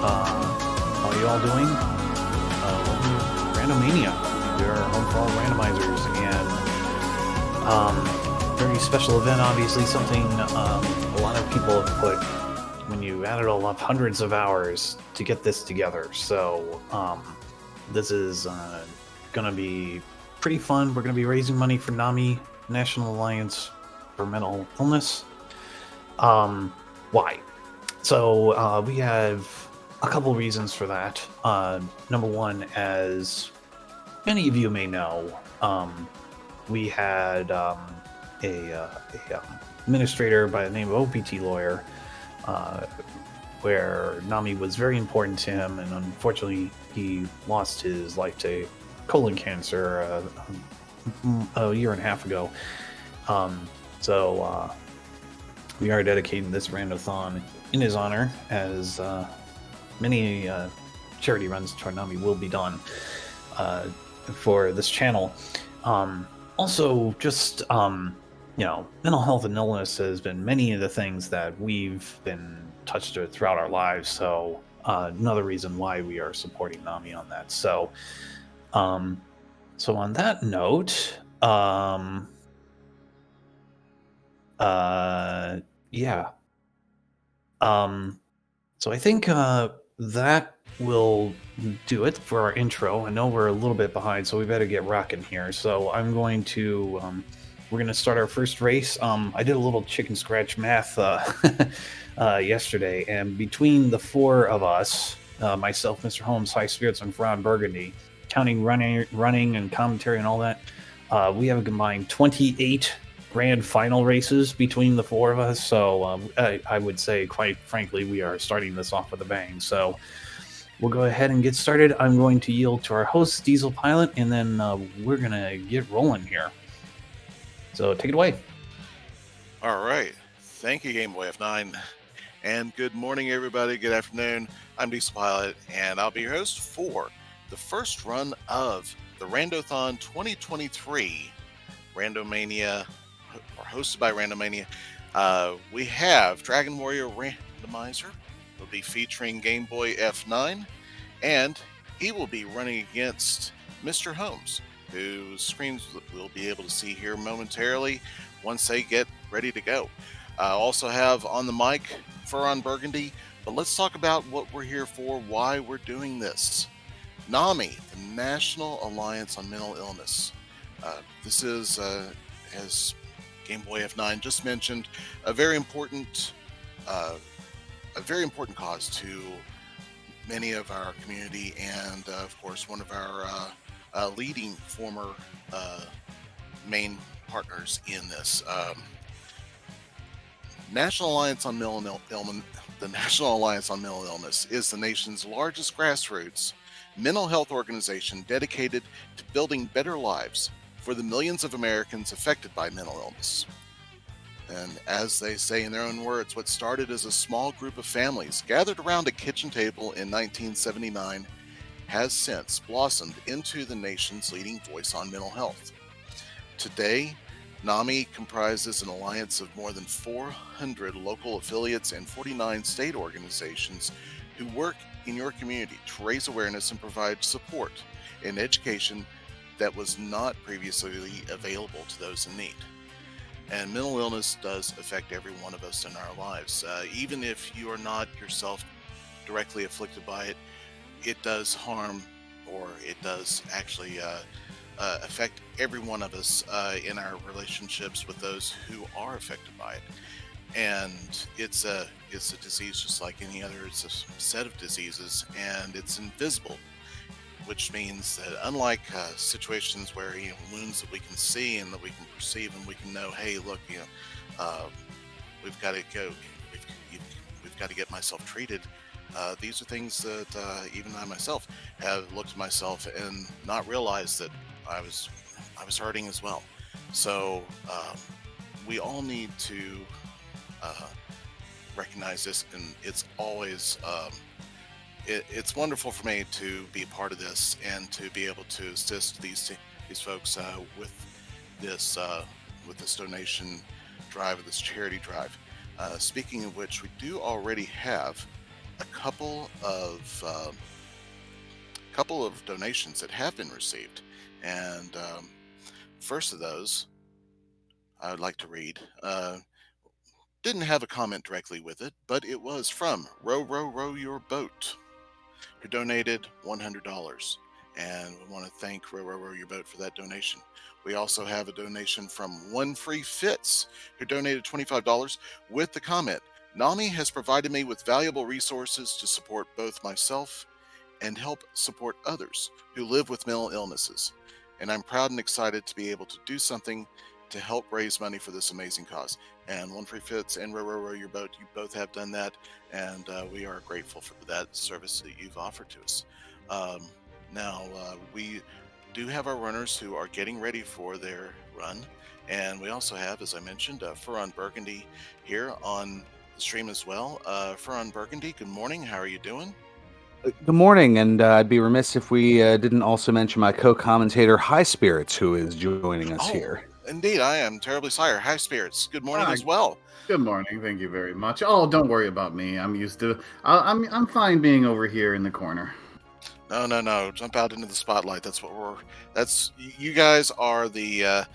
How are you all doing? Welcome to Randomania. We are home for all randomizers, and very special event. Obviously, something a lot of people have put when you add it all up, hundreds of hours to get this together. So this is going to be pretty fun. We're going to be raising money for NAMI, National Alliance for Mental Illness. Why? So we have a couple reasons for that. Number one, as many of you may know, we had a administrator by the name of OPT Lawyer, where NAMI was very important to him, and unfortunately he lost his life to colon cancer a year and a half ago. So we are dedicating this Randothon in his honor, as many charity runs toward NAMI will be done for this channel. Also, just mental health and illness has been many of the things that we've been touched with throughout our lives. So another reason why we are supporting NAMI on that. So on that note, yeah. So I think that will do it for our intro. I know we're a little bit behind, so we better get rocking here. So I'm going to, we're going to start our first race. I did a little chicken scratch math yesterday, and between the four of us, myself, Mr. Holmes, High Spirits, and Ron Burgundy, counting running and commentary and all that, we have a combined 28 grand final races between the four of us. So I would say, quite frankly, we are starting this off with a bang. So we'll go ahead and get started. I'm going to yield to our host, Diesel Pilot, and then we're going to get rolling here. So take it away. All right. Thank you, Game Boy F9. And good morning, everybody. Good afternoon. I'm Diesel Pilot, and I'll be your host for the first run of the Randothon 2023 Randomania, or hosted by Randomania. We have Dragon Warrior Randomizer. Will be featuring Game Boy F9, and he will be running against Mr. Holmes, whose screens we'll be able to see here momentarily once they get ready to go. Also have on the mic Ron Burgundy, but let's talk about what we're here for, why we're doing this. NAMI, the National Alliance on Mental Illness. This is, as Game Boy F9 just mentioned, a very important cause to many of our community, and of course one of our leading former main partners in this. National Alliance on Mental Illness. The National Alliance on Mental Illness is the nation's largest grassroots mental health organization dedicated to building better lives for the millions of Americans affected by mental illness. And as they say in their own words, what started as a small group of families gathered around a kitchen table in 1979 has since blossomed into the nation's leading voice on mental health. Today, NAMI comprises an alliance of more than 400 local affiliates and 49 state organizations who work in your community to raise awareness and provide support and education that was not previously available to those in need. And mental illness does affect every one of us in our lives. Even if you are not yourself directly afflicted by it, it does harm, or it does actually affect every one of us in our relationships with those who are affected by it. And it's a disease just like any other. It's a set of diseases, and it's invisible, which means that unlike situations where wounds that we can see and that we can perceive and we can know, hey, look, we've got to go, we've got to get myself treated. These are things that even I myself have looked at myself and not realized that I was hurting as well. So we all need to recognize this, and it's always it's wonderful for me to be a part of this and to be able to assist these folks with this donation drive, this charity drive. Speaking of which, we do already have a couple of donations that have been received, and first of those I would like to read. Didn't have a comment directly with it, but it was from Row Row Row Your Boat, who donated $100. And we want to thank Row Row Row Your Boat for that donation. We also have a donation from One Free Fits, who donated $25 with the comment, NAMI has provided me with valuable resources to support both myself and help support others who live with mental illnesses. And I'm proud and excited to be able to do something to help raise money for this amazing cause. And One Free Fits and Row Row Row Your Boat, you both have done that, and we are grateful for that service that you've offered to us. Now, we do have our runners who are getting ready for their run, and we also have, as I mentioned, Furon Burgundy here on the stream as well. Furon Burgundy, good morning. How are you doing? Good morning, and I'd be remiss if we didn't also mention my co-commentator, High Spirits, who is joining us here. Indeed, I am terribly sorry. High Spirits, good morning as well. Good morning. Thank you very much. Oh, don't worry about me. I'm used to. I'm fine being over here in the corner. No. Jump out into the spotlight. That's you guys are the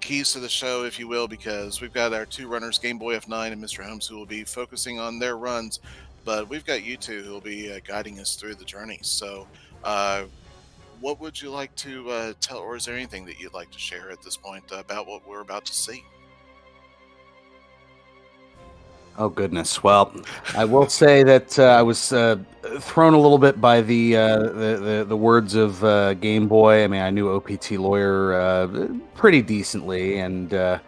keys to the show, if you will, because we've got our two runners, Game Boy F9 and Mr. Holmes, who will be focusing on their runs, but we've got you two who will be guiding us through the journey. So, what would you like to tell, or is there anything that you'd like to share at this point about what we're about to see? Oh goodness! Well, I will say that I was thrown a little bit by the words of Game Boy. I mean, I knew OPT Lawyer pretty decently, and I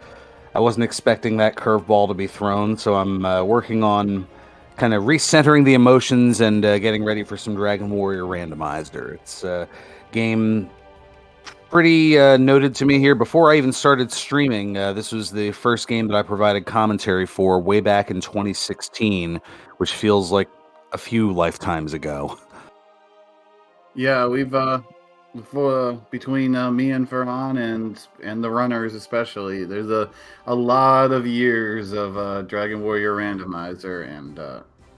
wasn't expecting that curveball to be thrown. So I'm working on kind of recentering the emotions and getting ready for some Dragon Warrior Randomizer. It's a game pretty noted to me here. Before I even started streaming, this was the first game that I provided commentary for way back in 2016, which feels like a few lifetimes ago. Yeah, we've between me and Ferman and the runners especially, there's a lot of years of Dragon Warrior Randomizer, and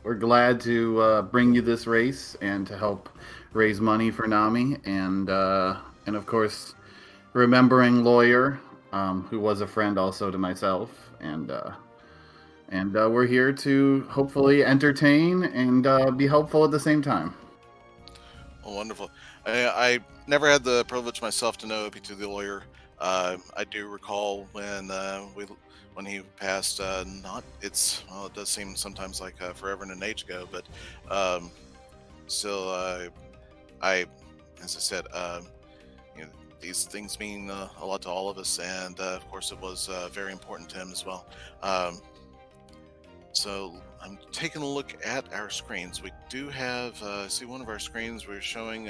we're glad to bring you this race and to help raise money for NAMI, and of course remembering Lawyer, who was a friend also to myself, and we're here to hopefully entertain and be helpful at the same time. Oh, wonderful. I never had the privilege myself to know OPT the Lawyer. I do recall when he passed. It does seem sometimes like forever and an age ago, but still, as I said, these things mean a lot to all of us, and of course, it was very important to him as well. So I'm taking a look at our screens. We do have, see, one of our screens, we're showing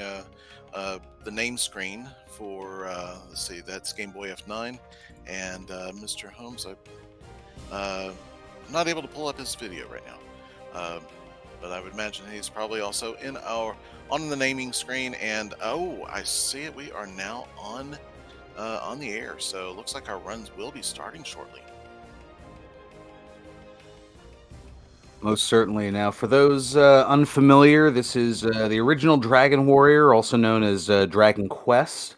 the name screen for, let's see, that's Game Boy F9, and Mr. Holmes, I'm not able to pull up his video right now, but I would imagine he's probably also on the naming screen, and oh, I see it, we are now on the air, so it looks like our runs will be starting shortly. Most certainly. Now, for those unfamiliar, this is the original Dragon Warrior, also known as Dragon Quest.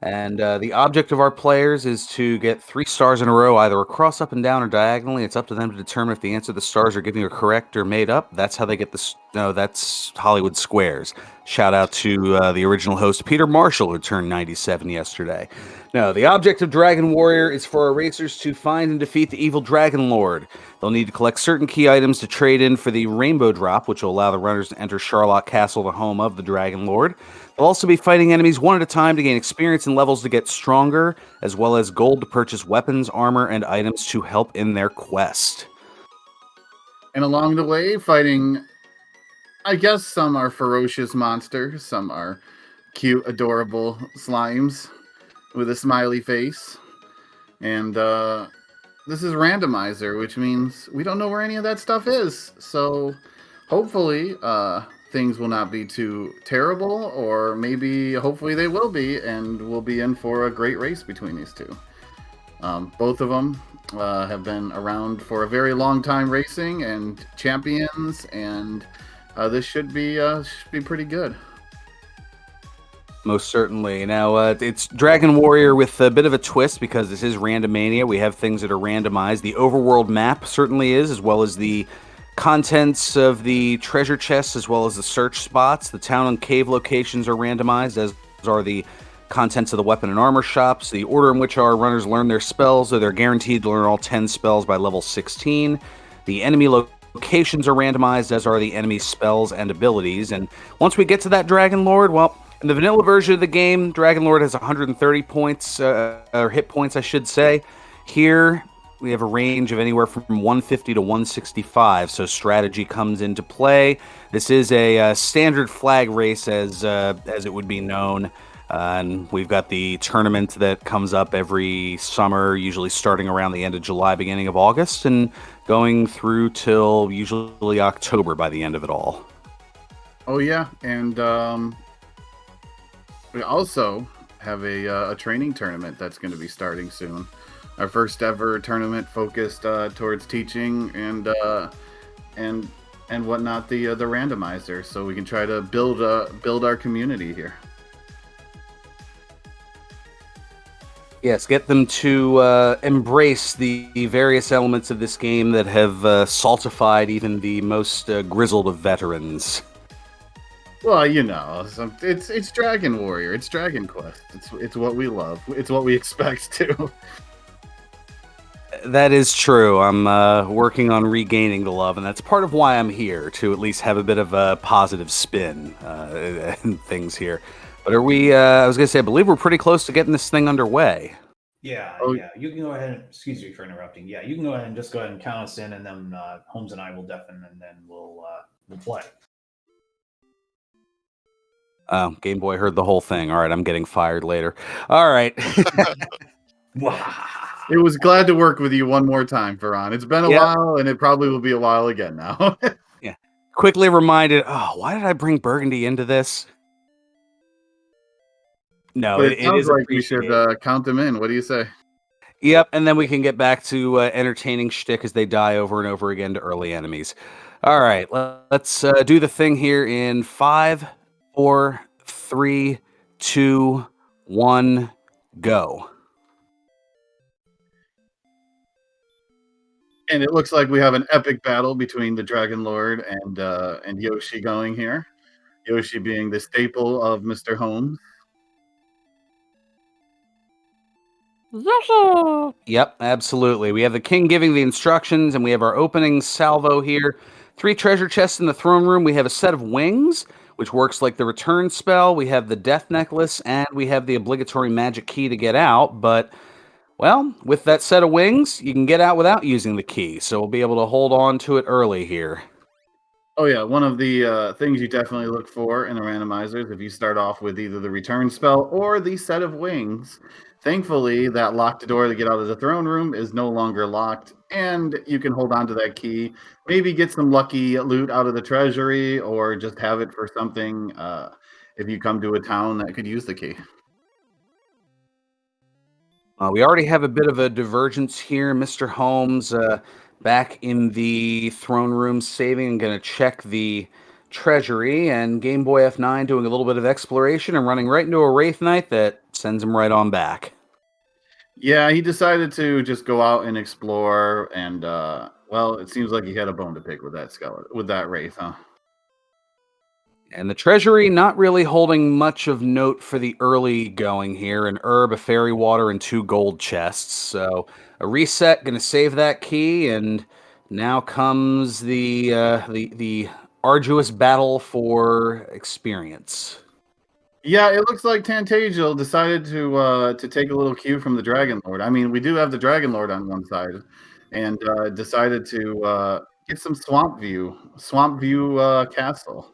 And the object of our players is to get 3 stars in a row, either across, up, and down, or diagonally. It's up to them to determine if the answer the stars are giving are correct or made up. That's how they get no, that's Hollywood Squares. Shout out to the original host, Peter Marshall, who turned 97 yesterday. Now, the object of Dragon Warrior is for our racers to find and defeat the evil Dragon Lord. They'll need to collect certain key items to trade in for the Rainbow Drop, which will allow the runners to enter Charlotte Castle, the home of the Dragon Lord. They'll also be fighting enemies one at a time to gain experience and levels to get stronger, as well as gold to purchase weapons, armor, and items to help in their quest. And along the way, fighting, I guess some are ferocious monsters, some are cute, adorable slimes with a smiley face. And this is Randomizer, which means we don't know where any of that stuff is. So hopefully things will not be too terrible, or maybe hopefully they will be, and we'll be in for a great race between these two. Both of them have been around for a very long time racing, and champions, and this should be pretty good. Most certainly. Now, it's Dragon Warrior with a bit of a twist because this is Randomania. We have things that are randomized. The overworld map certainly is, as well as the contents of the treasure chests, as well as the search spots. The town and cave locations are randomized, as are the contents of the weapon and armor shops. The order in which our runners learn their spells, so they're guaranteed to learn all 10 spells by level 16. The enemy locations are randomized, as are the enemy spells and abilities. And once we get to that Dragon Lord, well, in the vanilla version of the game, Dragon Lord has 130 points, or hit points, I should say. Here, we have a range of anywhere from 150 to 165, so strategy comes into play. This is a standard flag race, as it would be known. And we've got the tournament that comes up every summer, usually starting around the end of July, beginning of August, and going through till usually October by the end of it all. Oh yeah, and we also have a training tournament that's going to be starting soon. Our first ever tournament focused towards teaching and whatnot, the randomizer, so we can try to build our community here. Yes, get them to embrace the various elements of this game that have saltified even the most grizzled of veterans. Well, you know, it's Dragon Warrior, it's Dragon Quest, it's what we love, it's what we expect to. That is true. I'm working on regaining the love, and that's part of why I'm here, to at least have a bit of a positive spin and things here. But are we, I was going to say, I believe we're pretty close to getting this thing underway. Yeah, Oh. yeah. You can go ahead and, excuse me for interrupting. Yeah, you can go ahead and just go ahead and count us in, and then Holmes and I will deafen, and then we'll play. Game Boy heard the whole thing. All right, I'm getting fired later. All right. It was glad to work with you one more time, Ferran. It's been a Yep. while, and it probably will be a while again now. Yeah. Quickly reminded, why did I bring Burgundy into this? No, But it it sounds is like we should appreciated. count them in. What do you say? Yep, and then we can get back to entertaining shtick as they die over and over again to early enemies. All right, let's do the thing here in 5, 4, 3, 2, 1, go. And it looks like we have an epic battle between the Dragon Lord and Yoshi going here. Yoshi being the staple of Mr. Holmes. Yep, absolutely. We have the king giving the instructions, and we have our opening salvo here. 3 treasure chests in the throne room. We have a set of wings, which works like the return spell. We have the death necklace, and we have the obligatory magic key to get out. But, well, with that set of wings, you can get out without using the key. So we'll be able to hold on to it early here. Oh yeah, one of the things you definitely look for in a randomizer is if you start off with either the return spell or the set of wings. Thankfully, that locked door to get out of the throne room is no longer locked, and you can hold on to that key. Maybe get some lucky loot out of the treasury, or just have it for something if you come to a town that could use the key. We already have a bit of a divergence here. Mr. Holmes back in the throne room saving and going to check the treasury, and Game Boy F9 doing a little bit of exploration and running right into a Wraith Knight that sends him right on back. Yeah, he decided to just go out and explore, and well, it seems like he had a bone to pick with that skeleton, with that wraith, huh? And the treasury not really holding much of note for the early going here. An herb, a fairy water, and 2 gold chests. So a reset, going to save that key, and now comes the arduous battle for experience. Yeah, it looks like Tantagel decided to take a little cue from the Dragon Lord. I mean, we do have the Dragon Lord on one side, and decided to get some Swamp View Castle.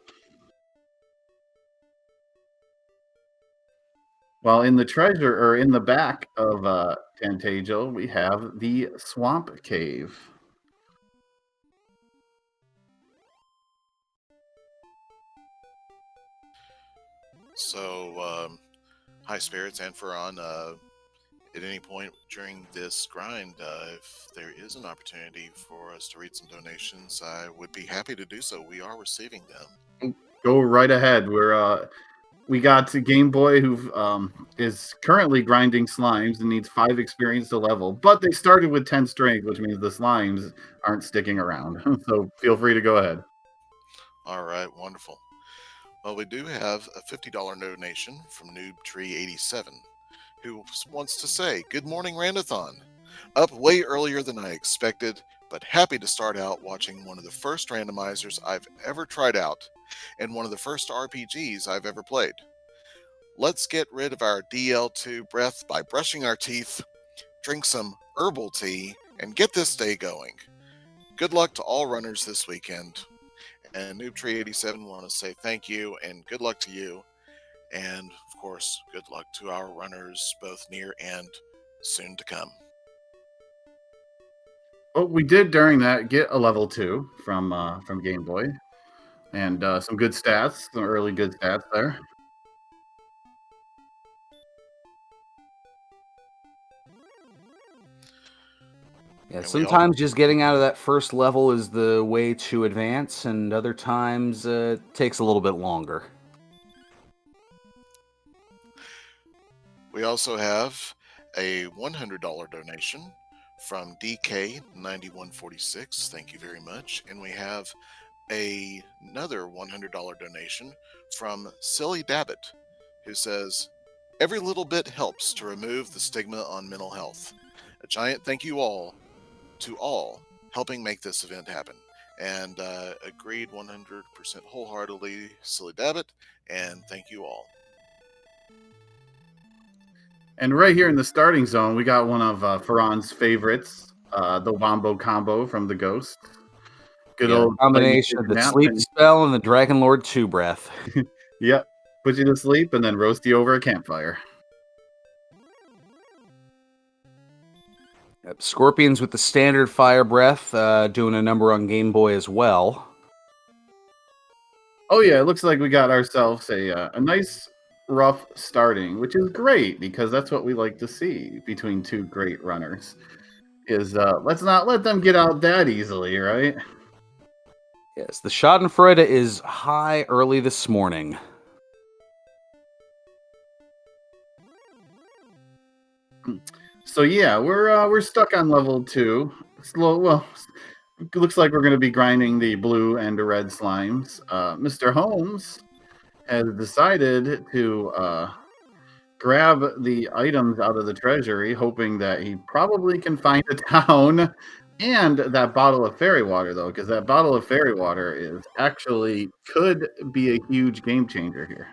While in the treasure, or in the back of Tantagel, we have the Swamp Cave. So, High Spirits and Ferran, at any point during this grind, if there is an opportunity for us to read some donations, I would be happy to do so. We are receiving them. Go right ahead. We got a Game Boy who is currently grinding slimes and needs 5 experience to level, but they started with 10 strength, which means the slimes aren't sticking around. So feel free to go ahead. All right, wonderful. Well, we do have a $50 donation from NoobTree87, who wants to say, "Good morning, Randothon. Up way earlier than I expected, but happy to start out watching one of the first randomizers I've ever tried out, and one of the first RPGs I've ever played. Let's get rid of our DL2 breath by brushing our teeth, drink some herbal tea, and get this day going. Good luck to all runners this weekend." And NoobTree87 want to say thank you and good luck to you. And of course, good luck to our runners, both near and soon to come. Oh, we did during that get a level 2 from Game Boy, and some good stats, some early good stats there. Yeah, And we all sometimes just getting out of that first level is the way to advance, and other times it takes a little bit longer. we also have a $100 donation from DK9146. Thank you very much. And we have another $100 donation from Silly Dabbit, who says, "Every little bit helps to remove the stigma on mental health. A giant thank you all to all helping make this event happen." And agreed 100% wholeheartedly, Silly Dabbit, and thank you all. And right here in the starting zone, we got one of Farron's favorites, the Wombo combo from the Ghost. Good Yeah, old combination of the nap sleep and spell and the Dragon Lord 2 breath. yep, put you to sleep and then roast you over a campfire. Yep, Scorpions with the standard fire breath, doing a number on Game Boy as well. Oh yeah, it looks like we got ourselves a nice rough starting, which is great because that's what we like to see between two great runners. Is let's not let them get out that easily, right? Yes, the Schadenfreude is high early this morning. So yeah, we're stuck on level 2. Slow. Well, it looks like we're going to be grinding the blue and the red slimes. Mr. Holmes has decided to grab the items out of the treasury, hoping that he probably can find a town and that bottle of fairy water, though, because that bottle of fairy water is actually could be a huge game changer here.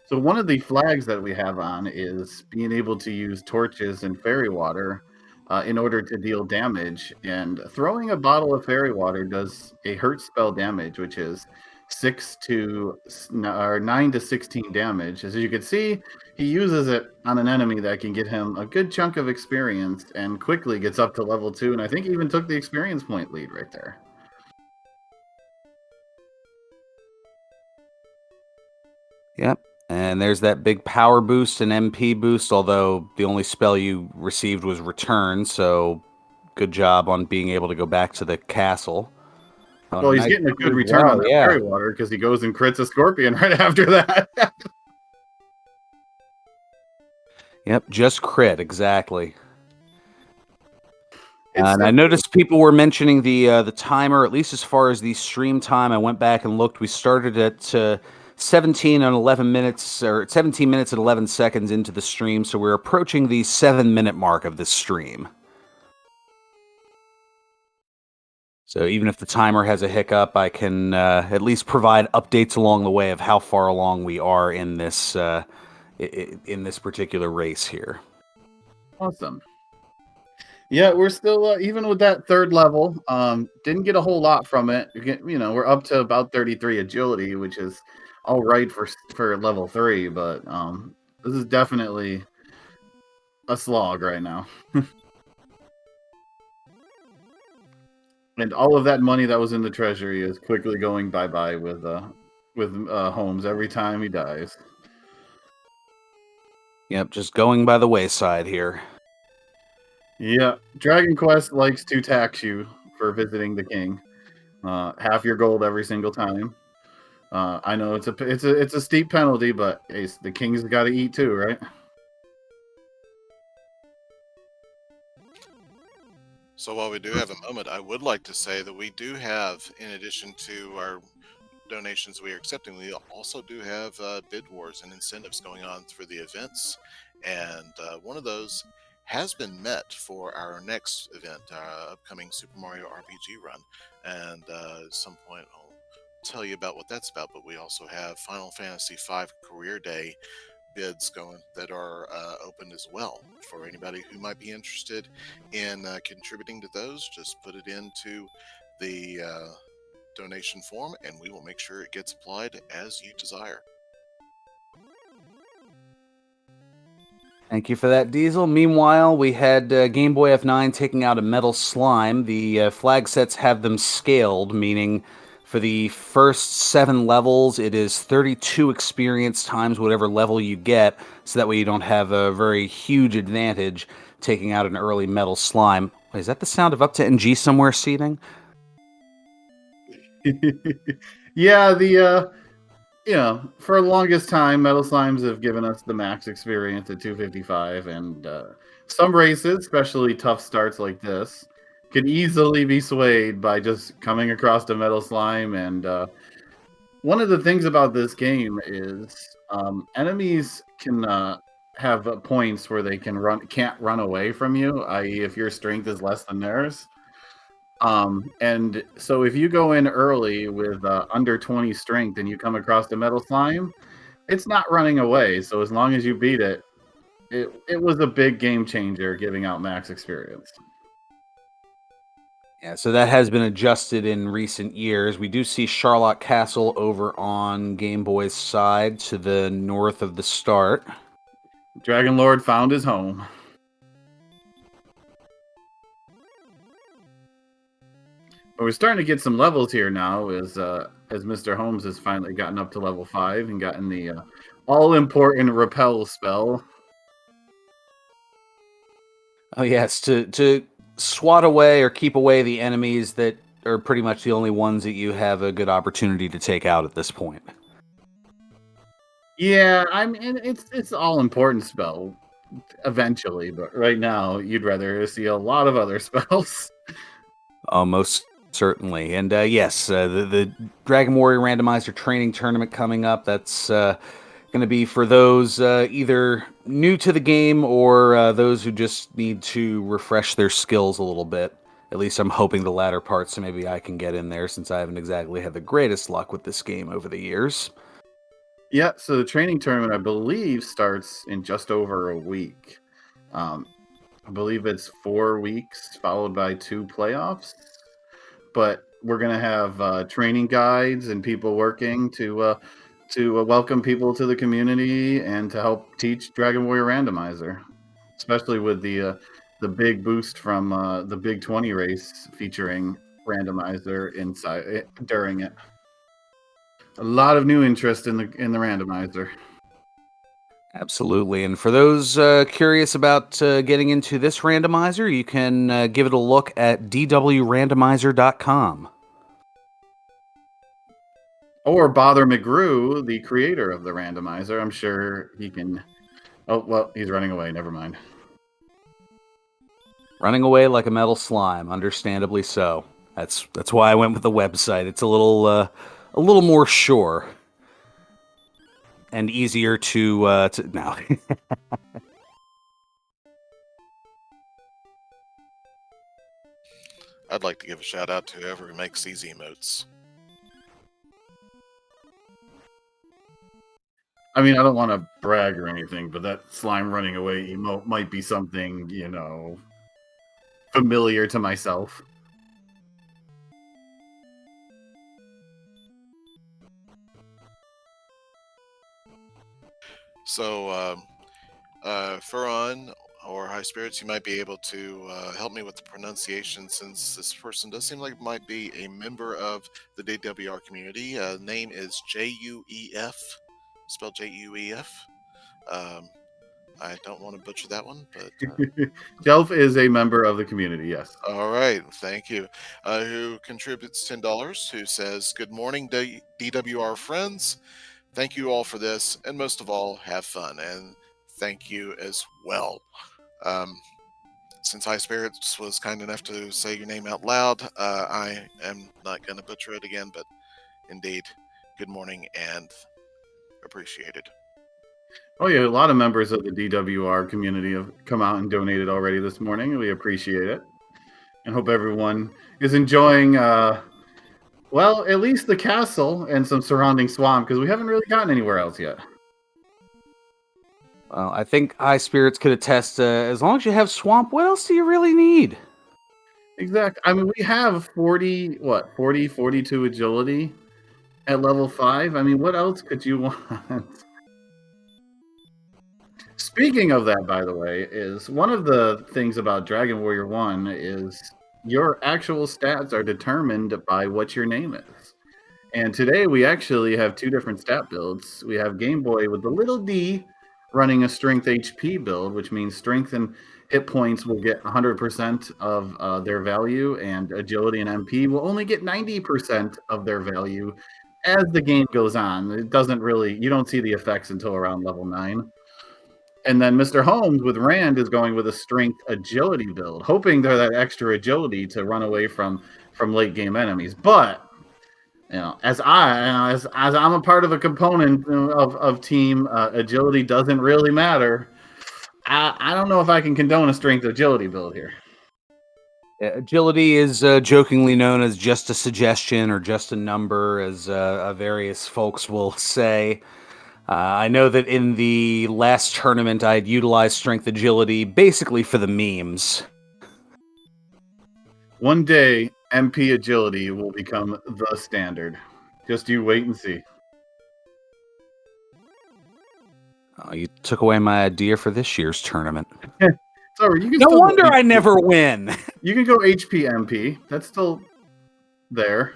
So one of the flags that we have on is being able to use torches and fairy water in order to deal damage. And throwing a bottle of fairy water does a hurt spell damage, which is 9 to 16 damage. As you can see, he uses it on an enemy that can get him a good chunk of experience and quickly gets up to level 2. And I think he even took the experience point lead right there. Yep. And there's that big power boost and MP boost, although the only spell you received was return, so good job on being able to go back to the castle. Well, he's getting a good return on that fairy water because he goes and crits a scorpion right after that. Yep, just crit, exactly. And I noticed people were mentioning the timer, at least as far as the stream time. I went back and looked. We started at 17 and 11 minutes, or 17 minutes and 11 seconds into the stream, so we're approaching the 7-minute mark of this stream. So even if the timer has a hiccup, I can at least provide updates along the way of how far along we are in this particular race here. Awesome. Yeah, we're still even with that third level. Didn't get a whole lot from it. We're up to about 33 agility, which is all right for level 3. But this is definitely a slog right now. And all of that money that was in the treasury is quickly going bye-bye with Holmes every time he dies. Yep, just going by the wayside here. Yeah, Dragon Quest likes to tax you for visiting the king. Half your gold every single time. I know it's a steep penalty, but the king's got to eat too, right? So while we do have a moment, I would like to say that we do have, in addition to our donations we are accepting, we also do have bid wars and incentives going on through the events, and one of those has been met for our next event, our upcoming Super Mario RPG run, and at some point I'll tell you about what that's about. But we also have Final Fantasy V Career Day bids going that are open as well for anybody who might be interested in contributing to those. Just put it into the donation form and we will make sure it gets applied as you desire. Thank you for that, Diesel. Meanwhile, we had Game Boy F9 taking out a metal slime. The flag sets have them scaled, meaning for the first 7 levels, it is 32 experience times whatever level you get, so that way you don't have a very huge advantage taking out an early metal slime. Wait, is that the sound of up to NG somewhere seething? Yeah, for the longest time, Metal Slimes have given us the max experience at 255, and some races, especially tough starts like this, can easily be swayed by just coming across a Metal Slime. And one of the things about this game is enemies can have points where they can't run away from you, i.e., if your strength is less than theirs. And so if you go in early with under 20 strength and you come across the metal slime, it's not running away. So as long as you beat it, it was a big game changer giving out max experience. Yeah, so that has been adjusted in recent years. We do see Charlotte Castle over on Game Boy's side to the north of the start. Dragon Lord found his home. But we're starting to get some levels here now as Mr. Holmes has finally gotten up to level 5 and gotten the all-important repel spell. Oh yes, to swat away or keep away the enemies that are pretty much the only ones that you have a good opportunity to take out at this point. Yeah, I mean it's all important spell eventually, but right now you'd rather see a lot of other spells. Oh, most certainly. And yes, the Dragon Warrior Randomizer training tournament coming up. That's going to be for those either new to the game or those who just need to refresh their skills a little bit. At least I'm hoping the latter part, so maybe I can get in there since I haven't exactly had the greatest luck with this game over the years. Yeah, so the training tournament I believe starts in just over a week. I believe it's 4 weeks followed by 2 playoffs. But we're gonna have training guides and people working to welcome people to the community and to help teach Dragon Warrior Randomizer, especially with the big boost from the Big 20 race featuring Randomizer during it. A lot of new interest in the randomizer. Absolutely. And for those curious about getting into this randomizer, you can give it a look at dwrandomizer.com. Or Bother McGrew, the creator of the randomizer. I'm sure he can. Oh, well, he's running away. Never mind. Running away like a metal slime, understandably so. That's why I went with the website. It's a little more sure and easier to now. I'd like to give a shout out to whoever makes these emotes. I mean, I don't want to brag or anything, but that slime running away emote might be something, familiar to myself. So, Furon, or High Spirits, you might be able to help me with the pronunciation, since this person does seem like it might be a member of the DWR community. Name is Juef, spelled Juef. Um, I don't want to butcher that one, but Jelf is a member of the community, yes. all right, thank you. Who contributes $10? Who says, "Good morning, DWR friends. Thank you all for this, and most of all, have fun." And thank you as well. Um, since High Spirits was kind enough to say your name out loud, I am not going to butcher it again, but indeed, good morning and appreciated. Oh yeah, a lot of members of the DWR community have come out and donated already this morning. We appreciate it, and hope everyone is enjoying. Well, at least the castle and some surrounding swamp, because we haven't really gotten anywhere else yet. Well, I think High Spirits could attest, as long as you have Swamp, what else do you really need? Exactly. I mean, we have 42 agility at level 5. I mean, what else could you want? Speaking of that, by the way, is one of the things about Dragon Warrior 1 is your actual stats are determined by what your name is. And today we actually have two different stat builds. We have Game Boy with the little D running a strength HP build, which means strength and hit points will get 100% of their value, and agility and MP will only get 90% of their value as the game goes on. It doesn't really, you don't see the effects until around level 9. And then Mr. Holmes with Rand is going with a strength agility build, hoping for that extra agility to run away from late game enemies. But as I'm a part of a component of team, agility doesn't really matter. I don't know if I can condone a strength agility build here. Agility is jokingly known as just a suggestion or just a number, as various folks will say. I know that in the last tournament, I had utilized strength agility basically for the memes. One day, MP agility will become the standard. Just you wait and see. You took away my idea for this year's tournament. Sorry, you can No still wonder go I never win. You can go HP MP. That's still there.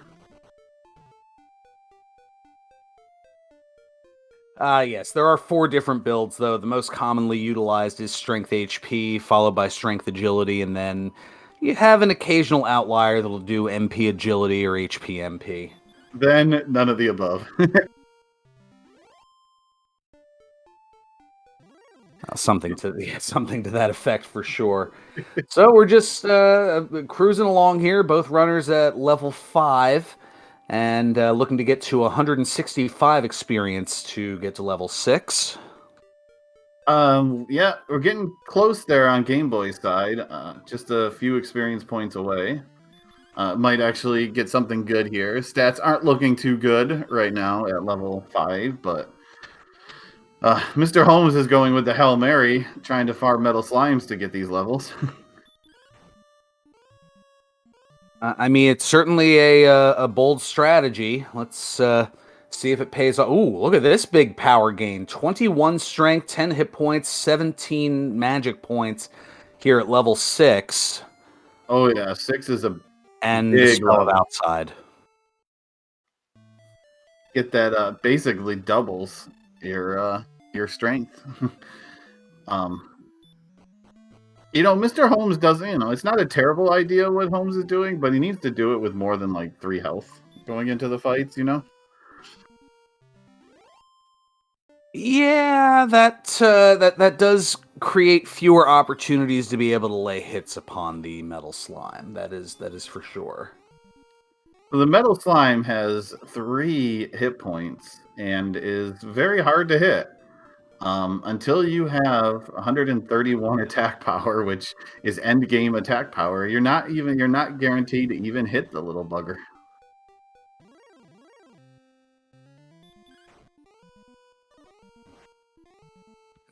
Yes, there are 4 different builds, though. The most commonly utilized is Strength HP, followed by Strength Agility, and then you have an occasional outlier that'll do MP Agility or HP MP. Then none of the above. Something to that effect for sure. So we're just cruising along here, both runners at level 5, and looking to get to 165 experience to get to level 6. Yeah, we're getting close there on Game Boy's side. Just a few experience points away. Might actually get something good here. Stats aren't looking too good right now at level 5, but Mr. Holmes is going with the Hail Mary, trying to farm metal slimes to get these levels. I mean, it's certainly a bold strategy. Let's see if it pays off. Ooh, look at this big power gain. 21 strength, 10 hit points, 17 magic points here at level 6. Oh yeah, 6 is a and big Spell of level. Outside. Get that basically doubles your strength. Mr. Holmes doesn't, it's not a terrible idea what Holmes is doing, but he needs to do it with more than like 3 health going into the fights, Yeah, that does create fewer opportunities to be able to lay hits upon the metal slime. That is for sure. So the metal slime has 3 hit points and is very hard to hit. Until you have 131 attack power, which is end game attack power, you're not guaranteed to even hit the little bugger.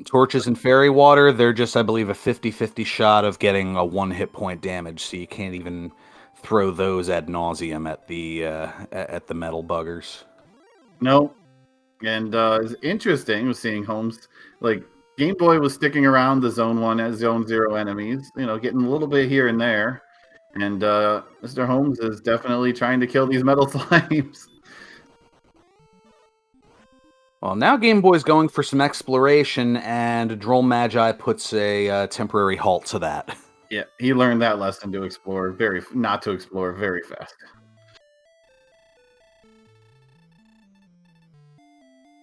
Torches and fairy water, they're just, I believe, a 50-50 shot of getting a 1 hit point damage, so you can't even throw those ad nauseum at the metal buggers. No. And it's interesting seeing Holmes Game Boy was sticking around the Zone 1 and Zone 0 enemies, getting a little bit here and there. And Mr. Holmes is definitely trying to kill these metal slimes. Well, now Game Boy's going for some exploration, and Droll Magi puts a temporary halt to that. Yeah, he learned that lesson to explore not to explore very fast.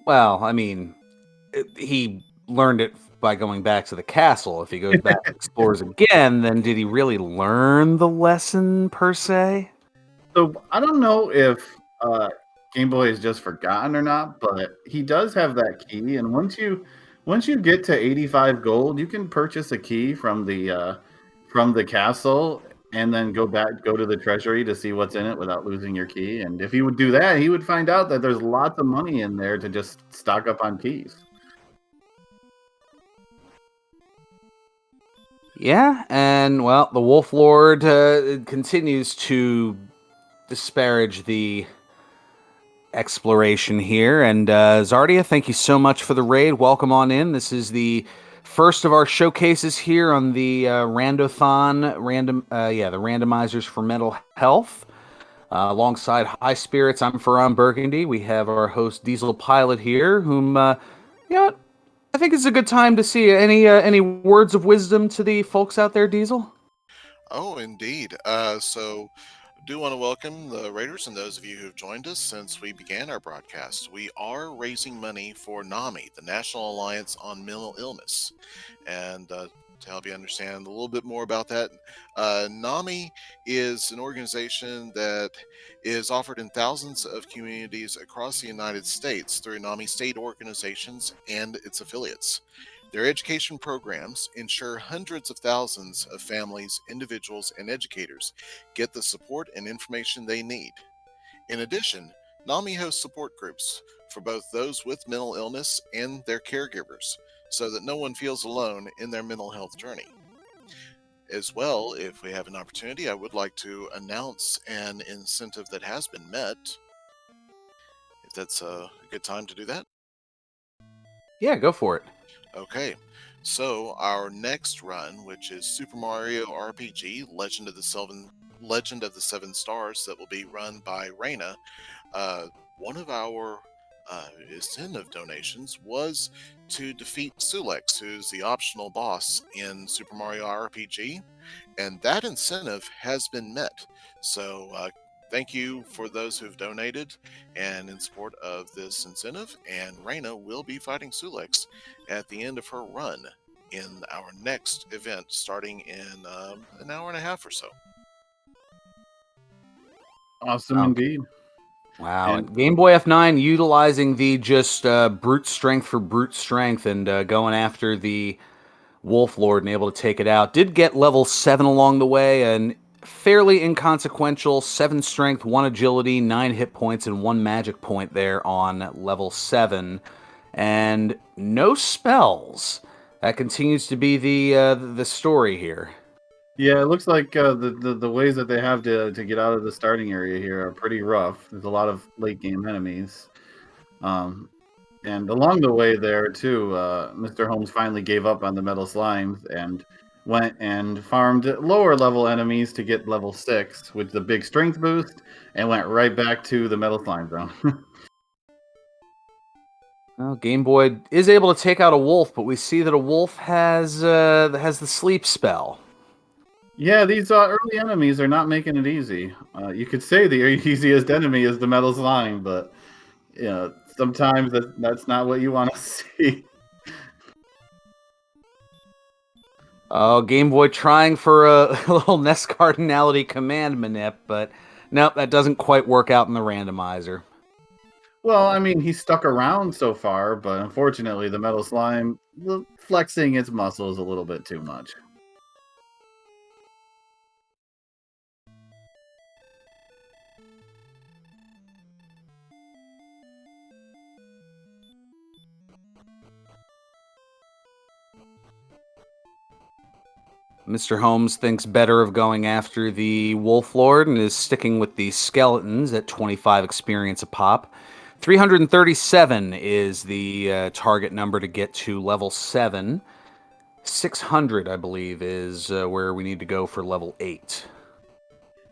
Well, I mean, he learned it by going back to the castle. If he goes back and explores again, then did he really learn the lesson per se? So I don't know if Game Boy is just forgotten or not, but he does have that key, and once you get to 85 gold, you can purchase a key from the castle, and then go to the treasury to see what's in it without losing your key. And if he would do that, he would find out that there's lots of money in there to just stock up on keys. Yeah, and well, the Wolf Lord continues to disparage the exploration here. And Zardia, thank you so much for the raid. Welcome on in. This is the first of our showcases here on the Randothon, the randomizers for mental health. Alongside High Spirits, I'm Ferran Burgundy. We have our host Diesel Pilot here, whom I think it's a good time to see any words of wisdom to the folks out there, Diesel. Oh, indeed. So do want to welcome the Raiders and those of you who've joined us since we began our broadcast. We are raising money for NAMI, the National Alliance on Mental Illness. And to help you understand a little bit more about that, NAMI is an organization that is offered in thousands of communities across the United States through NAMI state organizations and its affiliates. Their education programs ensure hundreds of thousands of families, individuals, and educators get the support and information they need. In addition, NAMI hosts support groups for both those with mental illness and their caregivers, so that no one feels alone in their mental health journey. As well, if we have an opportunity, I would like to announce an incentive that has been met. If that's a good time to do that. Yeah, go for it. Okay, so our next run, which is Super Mario RPG Legend of the Seven Stars, that will be run by Raina. One of our incentive donations was to defeat Sulex, who's the optional boss in Super Mario RPG, and that incentive has been met. So thank you for those who've donated and in support of this incentive. And Raina will be fighting Sulex at the end of her run in our next event, starting in an hour and a half or so. Awesome indeed. Wow. And Game Boy F9 utilizing the just brute strength for brute strength and going after the Wolf Lord and able to take it out. Did get level 7 along the way, and fairly inconsequential 7 strength, 1 agility, 9 hit points, and 1 magic point there on level 7. And no spells. That continues to be the story here. Yeah, it looks like the ways that they have to get out of the starting area here are pretty rough. There's a lot of late game enemies. And along the way there, too, Mr. Holmes finally gave up on the metal slimes and went and farmed lower level enemies to get level 6 with the big strength boost, and went right back to the metal slime zone. Well, Game Boy is able to take out a wolf, but we see that a wolf has the sleep spell. Yeah, these early enemies are not making it easy. You could say the easiest enemy is the metal slime, but sometimes that's not what you want to see. Oh, Game Boy trying for a little NES cardinality command manip, but nope, that doesn't quite work out in the randomizer. Well, I mean, he's stuck around so far, but unfortunately, the metal slime flexing its muscles a little bit too much. Mr. Holmes thinks better of going after the Wolf Lord and is sticking with the skeletons at 25 experience a pop. 337 is the target number to get to level 7. 600, I believe, is where we need to go for level 8.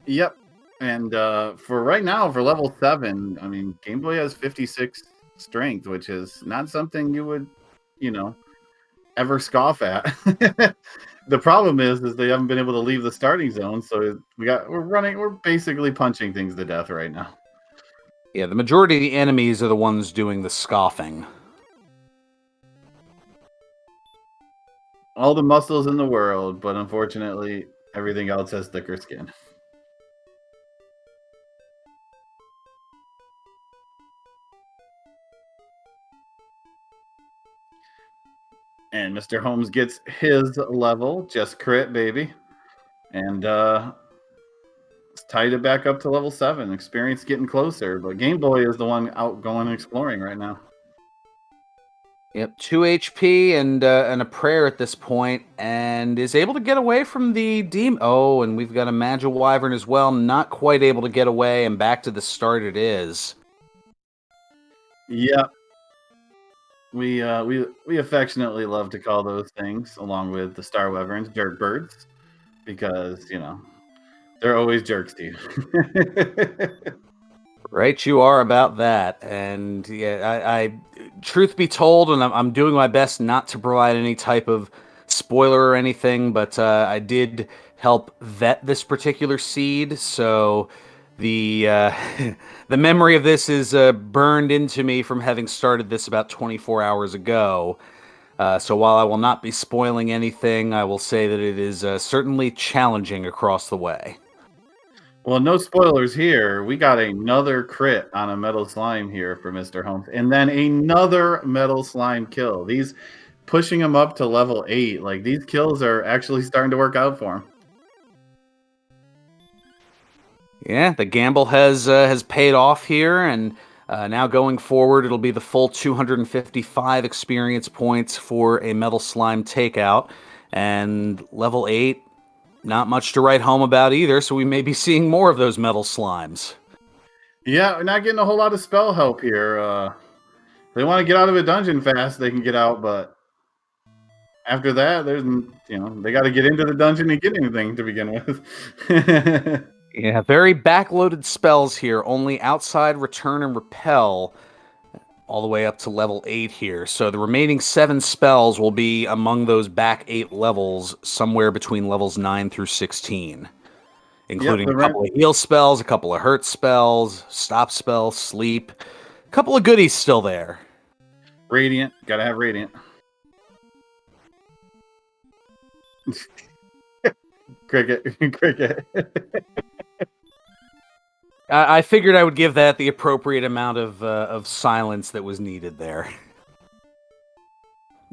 Yep. And for right now, for level 7, I mean, Game Boy has 56 strength, which is not something you would, you know, ever scoff at. The problem is they haven't been able to leave the starting zone, so we're basically punching things to death right now. Yeah, the majority of the enemies are the ones doing the scoffing. All the muscles in the world, but unfortunately, everything else has thicker skin. And Mr. Holmes gets his level, just crit, baby. And tied it back up to level 7. Experience getting closer, but Game Boy is the one out going and exploring right now. Yep, 2 HP and a prayer at this point, and is able to get away from the demon. Oh, and we've got a Magic Wyvern as well, not quite able to get away, and back to the start it is. Yep. We affectionately love to call those things, along with the Star Wyverns, jerk birds, because they're always jerks to you. Right, you are about that, and yeah, I truth be told, and I'm doing my best not to provide any type of spoiler or anything, but I did help vet this particular seed, so the the memory of this is burned into me from having started this about 24 hours ago. So while I will not be spoiling anything, I will say that it is certainly challenging across the way. Well, no spoilers here. We got another crit on a metal slime here for Mr. Holmes, and then another metal slime kill. These pushing him up to level 8. Like, these kills are actually starting to work out for him. Yeah, the gamble has paid off here, and now going forward, it'll be the full 255 experience points for a metal slime takeout, and level 8. Not much to write home about either, so we may be seeing more of those metal slimes. Yeah, we're not getting a whole lot of spell help here. If they want to get out of a dungeon fast, they can get out, but after that, they got to get into the dungeon and get anything to begin with. Yeah, very backloaded spells here. Only outside, return, and repel, all the way up to level 8 here. So the remaining 7 spells will be among those back 8 levels, somewhere between levels 9 through 16. Including Yep, a couple of heal spells, a couple of hurt spells, stop spells, sleep. A couple of goodies still there. Radiant. Gotta have Radiant. Cricket. Cricket. I figured I would give that the appropriate amount of silence that was needed there.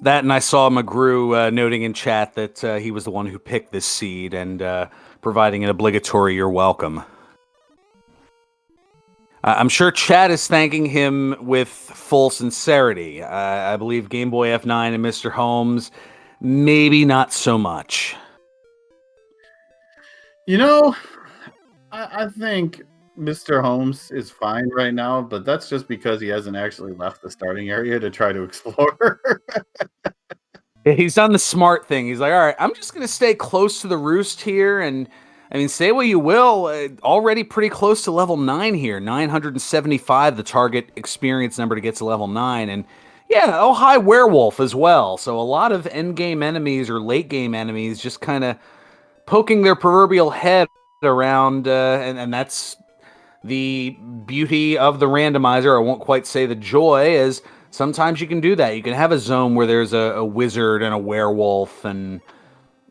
That, and I saw McGrew noting in chat that he was the one who picked this seed and providing an obligatory "you're welcome." I'm sure chat is thanking him with full sincerity. I believe Game Boy F9 and Mr. Holmes, maybe not so much. I think Mr. Holmes is fine right now, but that's just because he hasn't actually left the starting area to try to explore. He's done the smart thing. He's like, all right, I'm just going to stay close to the roost here. And I mean, say what you will, already pretty close to level 9 here. 975, the target experience number to get to level 9. And yeah, oh, hi, werewolf as well. So a lot of end game enemies or late game enemies just kind of poking their proverbial head around. And that's the beauty of the randomizer. I won't quite say the joy, is sometimes you can do that. You can have a zone where there's a wizard and a werewolf, and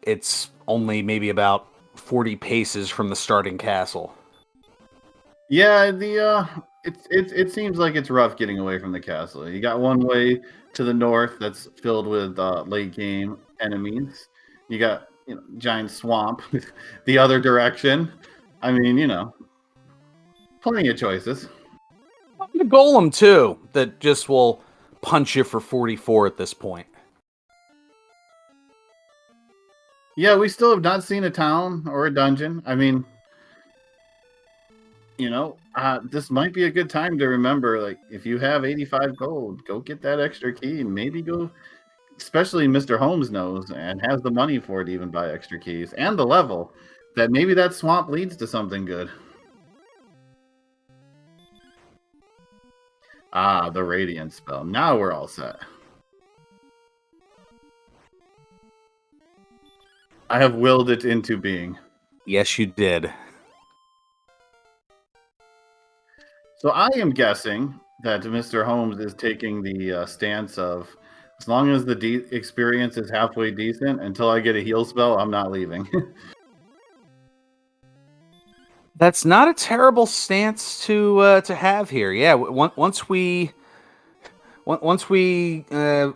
it's only maybe about 40 paces from the starting castle. Yeah, it seems like it's rough getting away from the castle. You got one way to the north that's filled with late game enemies. You got giant swamp the other direction. I mean, plenty of choices. The golem too, that just will punch you for 44 at this point. Yeah, we still have not seen a town or a dungeon. I mean, This might be a good time to remember, like, if you have 85 gold, go get that extra key and maybe go, especially Mr. Holmes knows and has the money for it to even buy extra keys and the level, that maybe that swamp leads to something good. Ah, the Radiant spell. Now we're all set. I have willed it into being. Yes, you did. So I am guessing that Mr. Holmes is taking the stance of, as long as the experience is halfway decent, until I get a heal spell, I'm not leaving. That's not a terrible stance to have here. Yeah, once we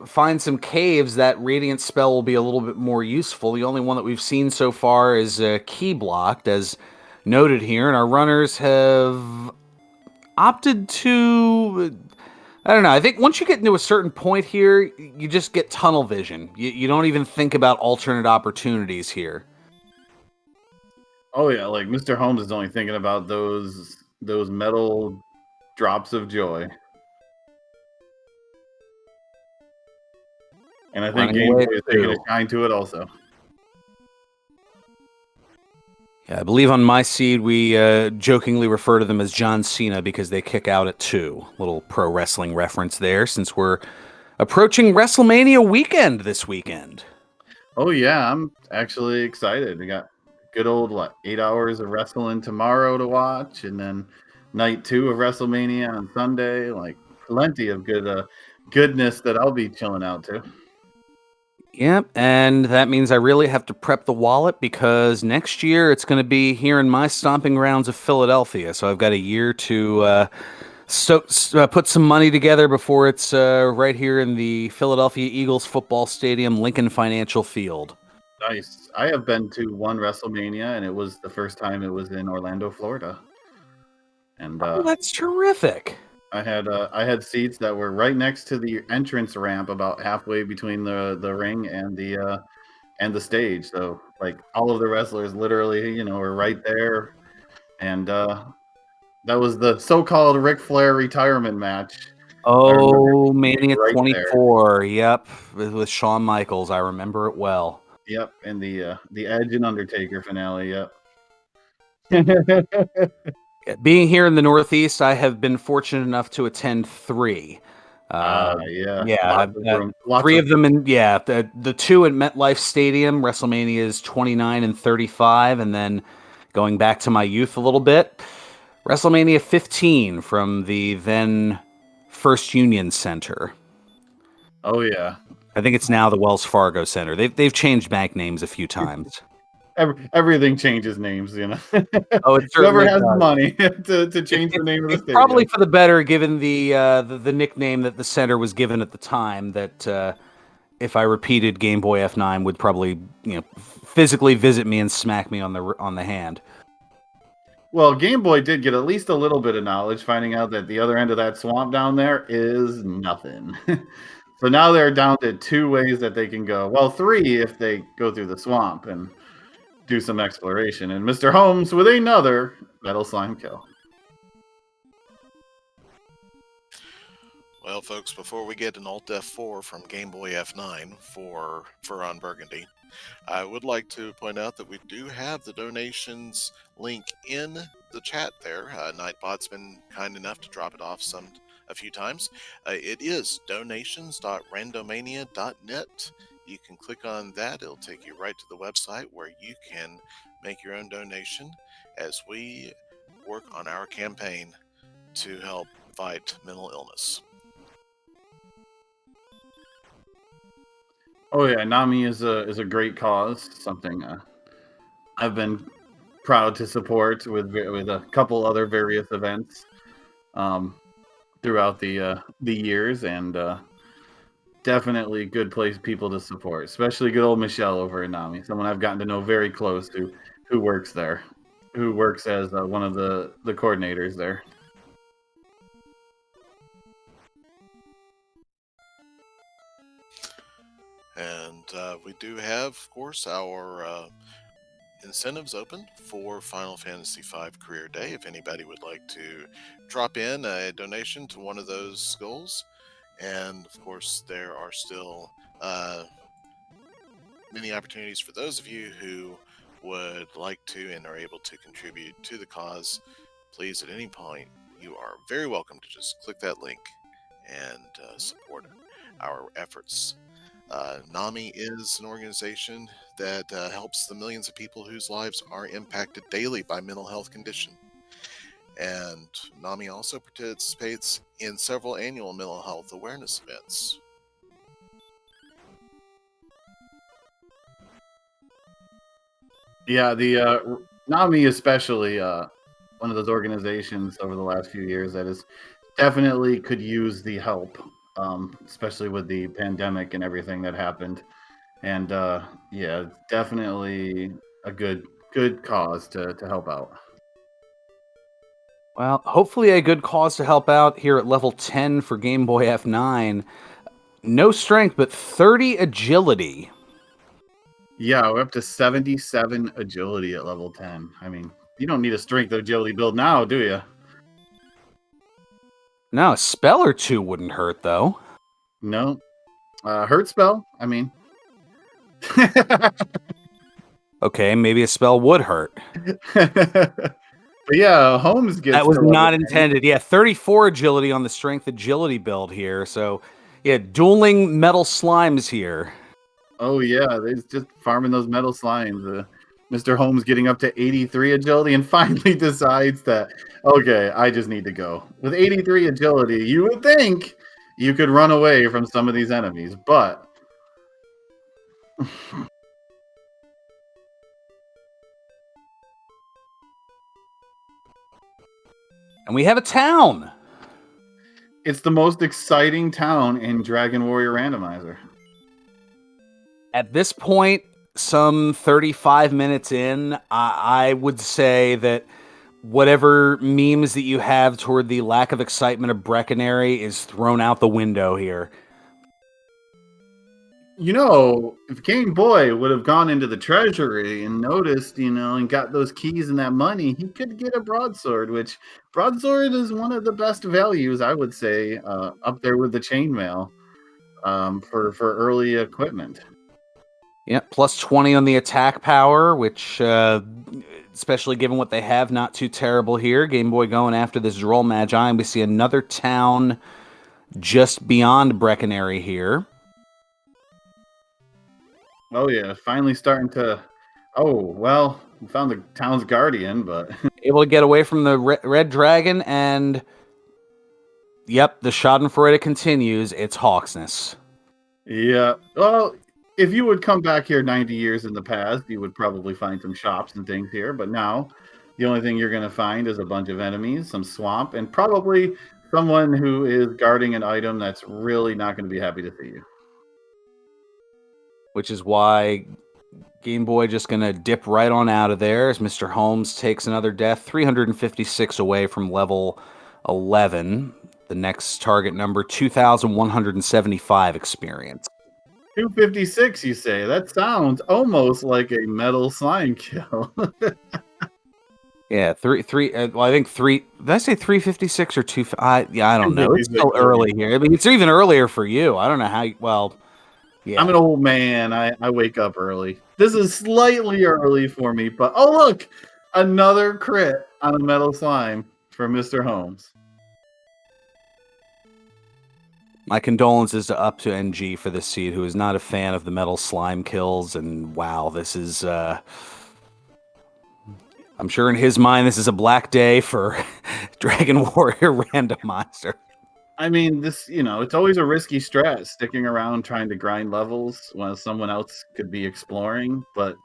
find some caves, that radiant spell will be a little bit more useful. The only one that we've seen so far is key blocked, as noted here, and our runners have opted to. I don't know. I think once you get into a certain point here, you just get tunnel vision. You don't even think about alternate opportunities here. Oh yeah, like Mr. Holmes is only thinking about those metal drops of joy. And I think Running Game away Boy is at taking a 2. shine to it also. Yeah, I believe on my seed we jokingly refer to them as John Cena because they kick out at 2. Little pro wrestling reference there, since we're approaching WrestleMania weekend this weekend. Oh yeah, I'm actually excited. We got good old 8 hours of wrestling tomorrow to watch, and then night 2 of WrestleMania on Sunday. Like plenty of goodness that I'll be chilling out to. Yep, and that means I really have to prep the wallet because next year it's going to be here in my stomping grounds of Philadelphia. So I've got a year to put some money together before it's right here in the Philadelphia Eagles football stadium, Lincoln Financial Field. Nice. I have been to one WrestleMania, and it was the first time it was in Orlando, Florida. And Oh, that's terrific. I had seats that were right next to the entrance ramp, about halfway between the ring and the stage. So like all of the wrestlers literally, were right there. And that was the so-called Ric Flair retirement match. I remember Oh, being Mania right there. 24. Yep, with Shawn Michaels. I remember it well. Yep, and the Edge and Undertaker finale. Yep. Being here in the Northeast, I have been fortunate enough to attend 3. Yeah. Yeah, Lots of room. Lots 3 of of them, the 2 at MetLife Stadium. WrestleMania is 29 and 35, and then going back to my youth a little bit, WrestleMania 15 from the then First Union Center. Oh yeah. I think it's now the Wells Fargo Center. They've changed bank names a few times. Everything changes names, Oh, it Whoever certainly has the does. money to change the name of the It's stadium. probably for the better, given the nickname that the center was given at the time. That if I repeated Game Boy F9, would probably physically visit me and smack me on the hand. Well, Game Boy did get at least a little bit of knowledge, finding out that the other end of that swamp down there is nothing. So now they're down to 2 ways that they can go. Well, 3 if they go through the swamp and do some exploration. And Mr. Holmes with another Metal Slime kill. Well, folks, before we get an Alt F4 from Game Boy F9 for Furon Burgundy, I would like to point out that we do have the donations link in the chat there. Nightbot's been kind enough to drop it off a few times. It is donations.randomania.net. You can click on that. It'll take you right to the website where you can make your own donation as we work on our campaign to help fight mental illness. Oh yeah, Nami is a great cause. Something I've been proud to support with a couple other various events throughout the years, and definitely good place people to support, especially good old Michelle over at Nami, someone I've gotten to know very close who works there, who works as one of the coordinators there. And we do have, of course, our incentives open for Final Fantasy V Career Day. If anybody would like to drop in a donation to one of those goals. And of course, there are still many opportunities for those of you who would like to and are able to contribute to the cause. Please, at any point, you are very welcome to just click that link and support our efforts. NAMI is an organization that helps the millions of people whose lives are impacted daily by mental health condition. And NAMI also participates in several annual mental health awareness events. Yeah, the NAMI especially one of those organizations over the last few years that is definitely could use the help, especially with the pandemic and everything that happened. And yeah, it's definitely a good cause to help out. Well, hopefully a good cause to help out here at level 10 for Game Boy F9. No strength, but 30 agility. Yeah, we're up to 77 agility at level 10. I mean, you don't need a strength agility build now, do you? No, a spell or two wouldn't hurt, though. No. Hurt spell, I mean. Okay, maybe a spell would hurt. But yeah, Holmes gets That was to level not 10. intended. Yeah, 34 agility on the strength agility build here. So, yeah, dueling metal slimes here. Oh yeah, they're just farming those metal slimes. Mr. Holmes getting up to 83 agility and finally decides that, okay, I just need to go. With 83 agility, you would think you could run away from some of these enemies, but And we have a town. it's the most exciting town in Dragon Warrior Randomizer. At this point, some 35 minutes in, I would say that whatever memes that you have toward the lack of excitement of Breckenary is thrown out the window here. You know, if Game Boy would have gone into the treasury and noticed, and got those keys and that money, he could get a broadsword, which broadsword is one of the best values, I would say, up there with the chainmail for early equipment. Yeah, plus 20 on the attack power, which, especially given what they have, not too terrible here. Game Boy going after this Droll Magi, and we see another town just beyond Breckenary here. Oh yeah, finally starting to. Oh well, we found the town's guardian, but Able to get away from the red dragon, and yep, the Schadenfreude continues. It's Hawksness. yeah. Well, if you would come back here 90 years in the past, you would probably find some shops and things here. But now, the only thing you're going to find is a bunch of enemies, some swamp, and probably someone who is guarding an item that's really not going to be happy to see you. Which is why Game Boy just going to dip right on out of there as Mr. Holmes takes another death, 356 away from level 11. The next target number, 2,175 experience. 256, you say? That sounds almost like a metal slime kill. Yeah, well, I think three. Did I say 356 or two? I don't know. It's still 256. early here. I mean, it's even earlier for you. I don't know how. Well, yeah. I'm an old man. I wake up early. This is slightly early for me, but oh look, another crit on a metal slime for Mr. Holmes. My condolences up to NG for this seed, who is not a fan of the metal slime kills. And wow, this is. I'm sure in his mind, this is a black day for Dragon Warrior Randomizer. I mean, it's always a risky strat sticking around trying to grind levels while someone else could be exploring. But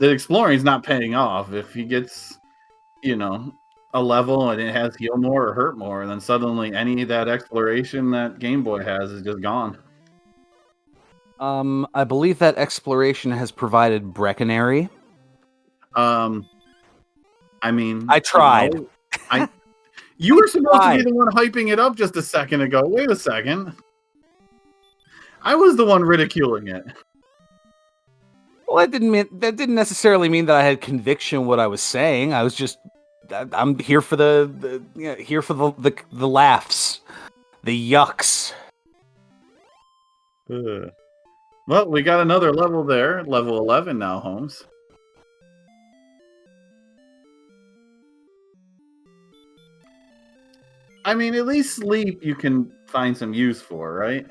the exploring is not paying off. If he gets, a level and it has heal more or hurt more, and then suddenly any of that exploration that Game Boy has is just gone. I believe that exploration has provided Breckenary. I mean, I tried. You were supposed to be the one hyping it up just a second ago. Wait a second. I was the one ridiculing it. Well, that didn't necessarily mean that I had conviction what I was saying. I was just I'm here for here for the laughs, the yucks. Well, we got another level there, level 11 now, Holmes. I mean, at least sleep you can find some use for, right?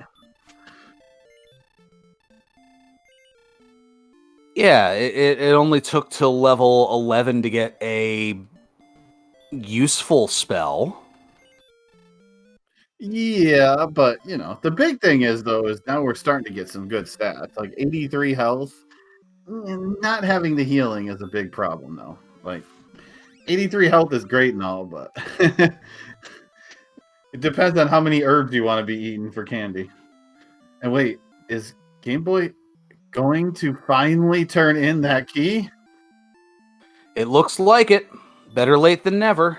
Yeah, it only took till level 11 to get a useful spell. Yeah, but the big thing is though is now we're starting to get some good stats, like 83 health. Not having the healing is a big problem though. Like 83 health is great and all, but it depends on how many herbs you want to be eating for candy. And wait, is Game Boy going to finally turn in that key? It looks like it. Better late than never.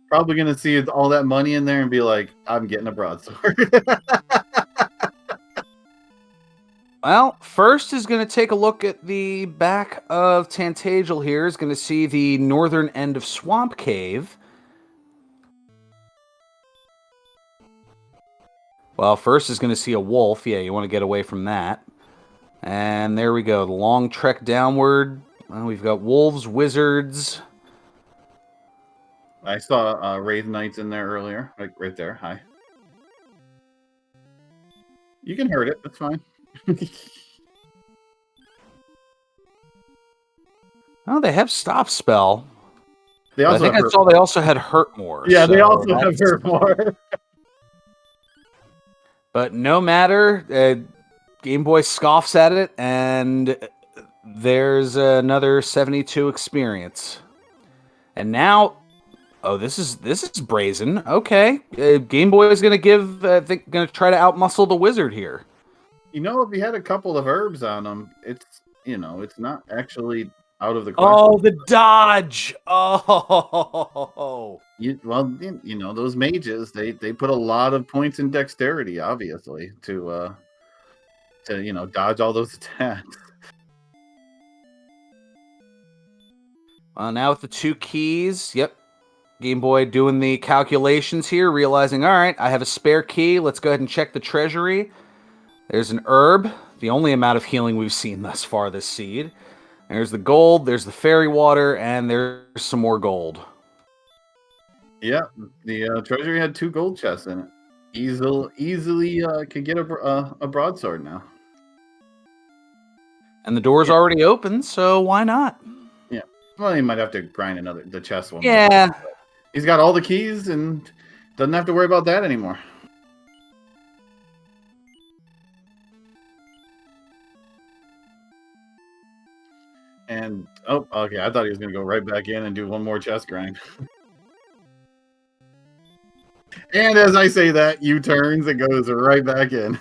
Probably going to see all that money in there and be like, I'm getting a broadsword. Well, first is going to take a look at the back of Tantagel here. Is going to see the northern end of Swamp Cave. Well, first is going to see a wolf. Yeah, you want to get away from that. And there we go. The long trek downward. Well, we've got wolves, wizards. I saw Wraith Knights in there earlier. Like right there. Hi. You can hurt it. That's fine. Oh, they have stop spell. They also I think I saw they also had hurt more. Yeah, so they also have hurt more. But no matter, Game Boy scoffs at it, and there's another 72 experience. And now, oh, this is brazen. Okay, Game Boy is gonna gonna try to outmuscle the wizard here. If he had a couple of herbs on him, it's not actually out of the question. Oh, the dodge! Oh, Those mages, they put a lot of points in dexterity, obviously, to dodge all those attacks. Now with the 2 keys, yep. Game Boy doing the calculations here, realizing, all right, I have a spare key. Let's go ahead and check the treasury. There's an herb, the only amount of healing we've seen thus far this seed. There's the gold, there's the fairy water, and there's some more gold. Yeah, the treasury had 2 gold chests in it. Easily could get a broadsword now. And the door's already open, so why not? Yeah. Well, he might have to grind the chest one. Yeah. More. He's got all the keys and doesn't have to worry about that anymore. And okay, I thought he was gonna go right back in and do one more chest grind. And as I say that, U-turns and goes right back in.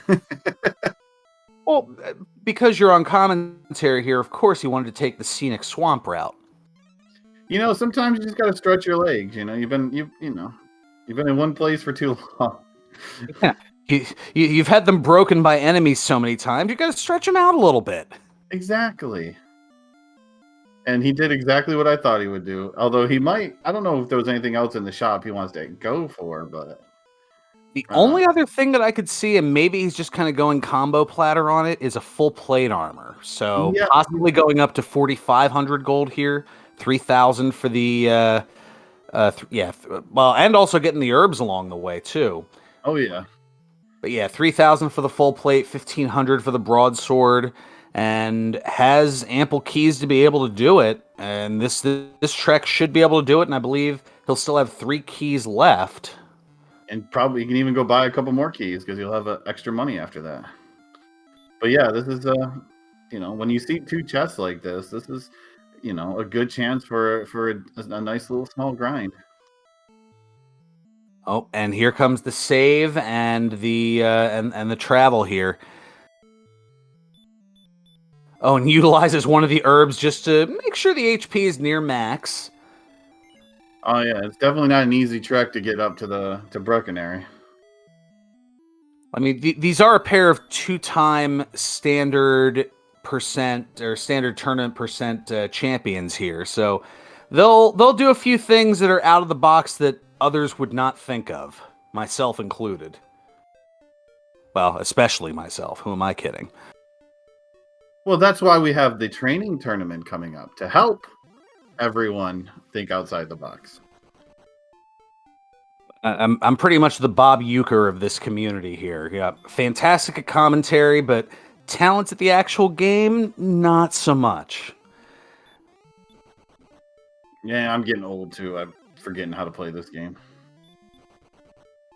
Well, because you're on commentary here, of course you wanted to take the scenic swamp route. Sometimes you just gotta stretch your legs. You've been in one place for too long. Yeah. You've had them broken by enemies so many times, you gotta stretch them out a little bit. Exactly. And he did exactly what I thought he would do. Although I don't know if there was anything else in the shop he wants to go for, but... The only other thing that I could see, and maybe he's just kind of going combo platter on it, is a full plate armor. So possibly going up to 4,500 gold here, 3,000 for the... and also getting the herbs along the way, too. Oh, yeah. But yeah, 3,000 for the full plate, 1,500 for the broadsword, and has ample keys to be able to do it. And this trek should be able to do it, and I believe he'll still have 3 keys left. And probably you can even go buy a couple more keys because you'll have extra money after that. But yeah, this is when you see 2 chests like this is a good chance for a nice little small grind. Oh, and here comes the save and the and the travel here. Oh, and utilizes one of the herbs just to make sure the HP is near max. Oh yeah, it's definitely not an easy trek to get up to Brokenary. I mean, these are a pair of 2-time standard percent or standard tournament percent champions here, so they'll do a few things that are out of the box that others would not think of, myself included. Well, especially myself. Who am I kidding? Well, that's why we have the training tournament coming up to help everyone think outside the box. I'm pretty much the Bob Euchre of this community here. Yeah, fantastic at commentary, but talent at the actual game, not so much. Yeah, I'm getting old too. I'm forgetting how to play this game.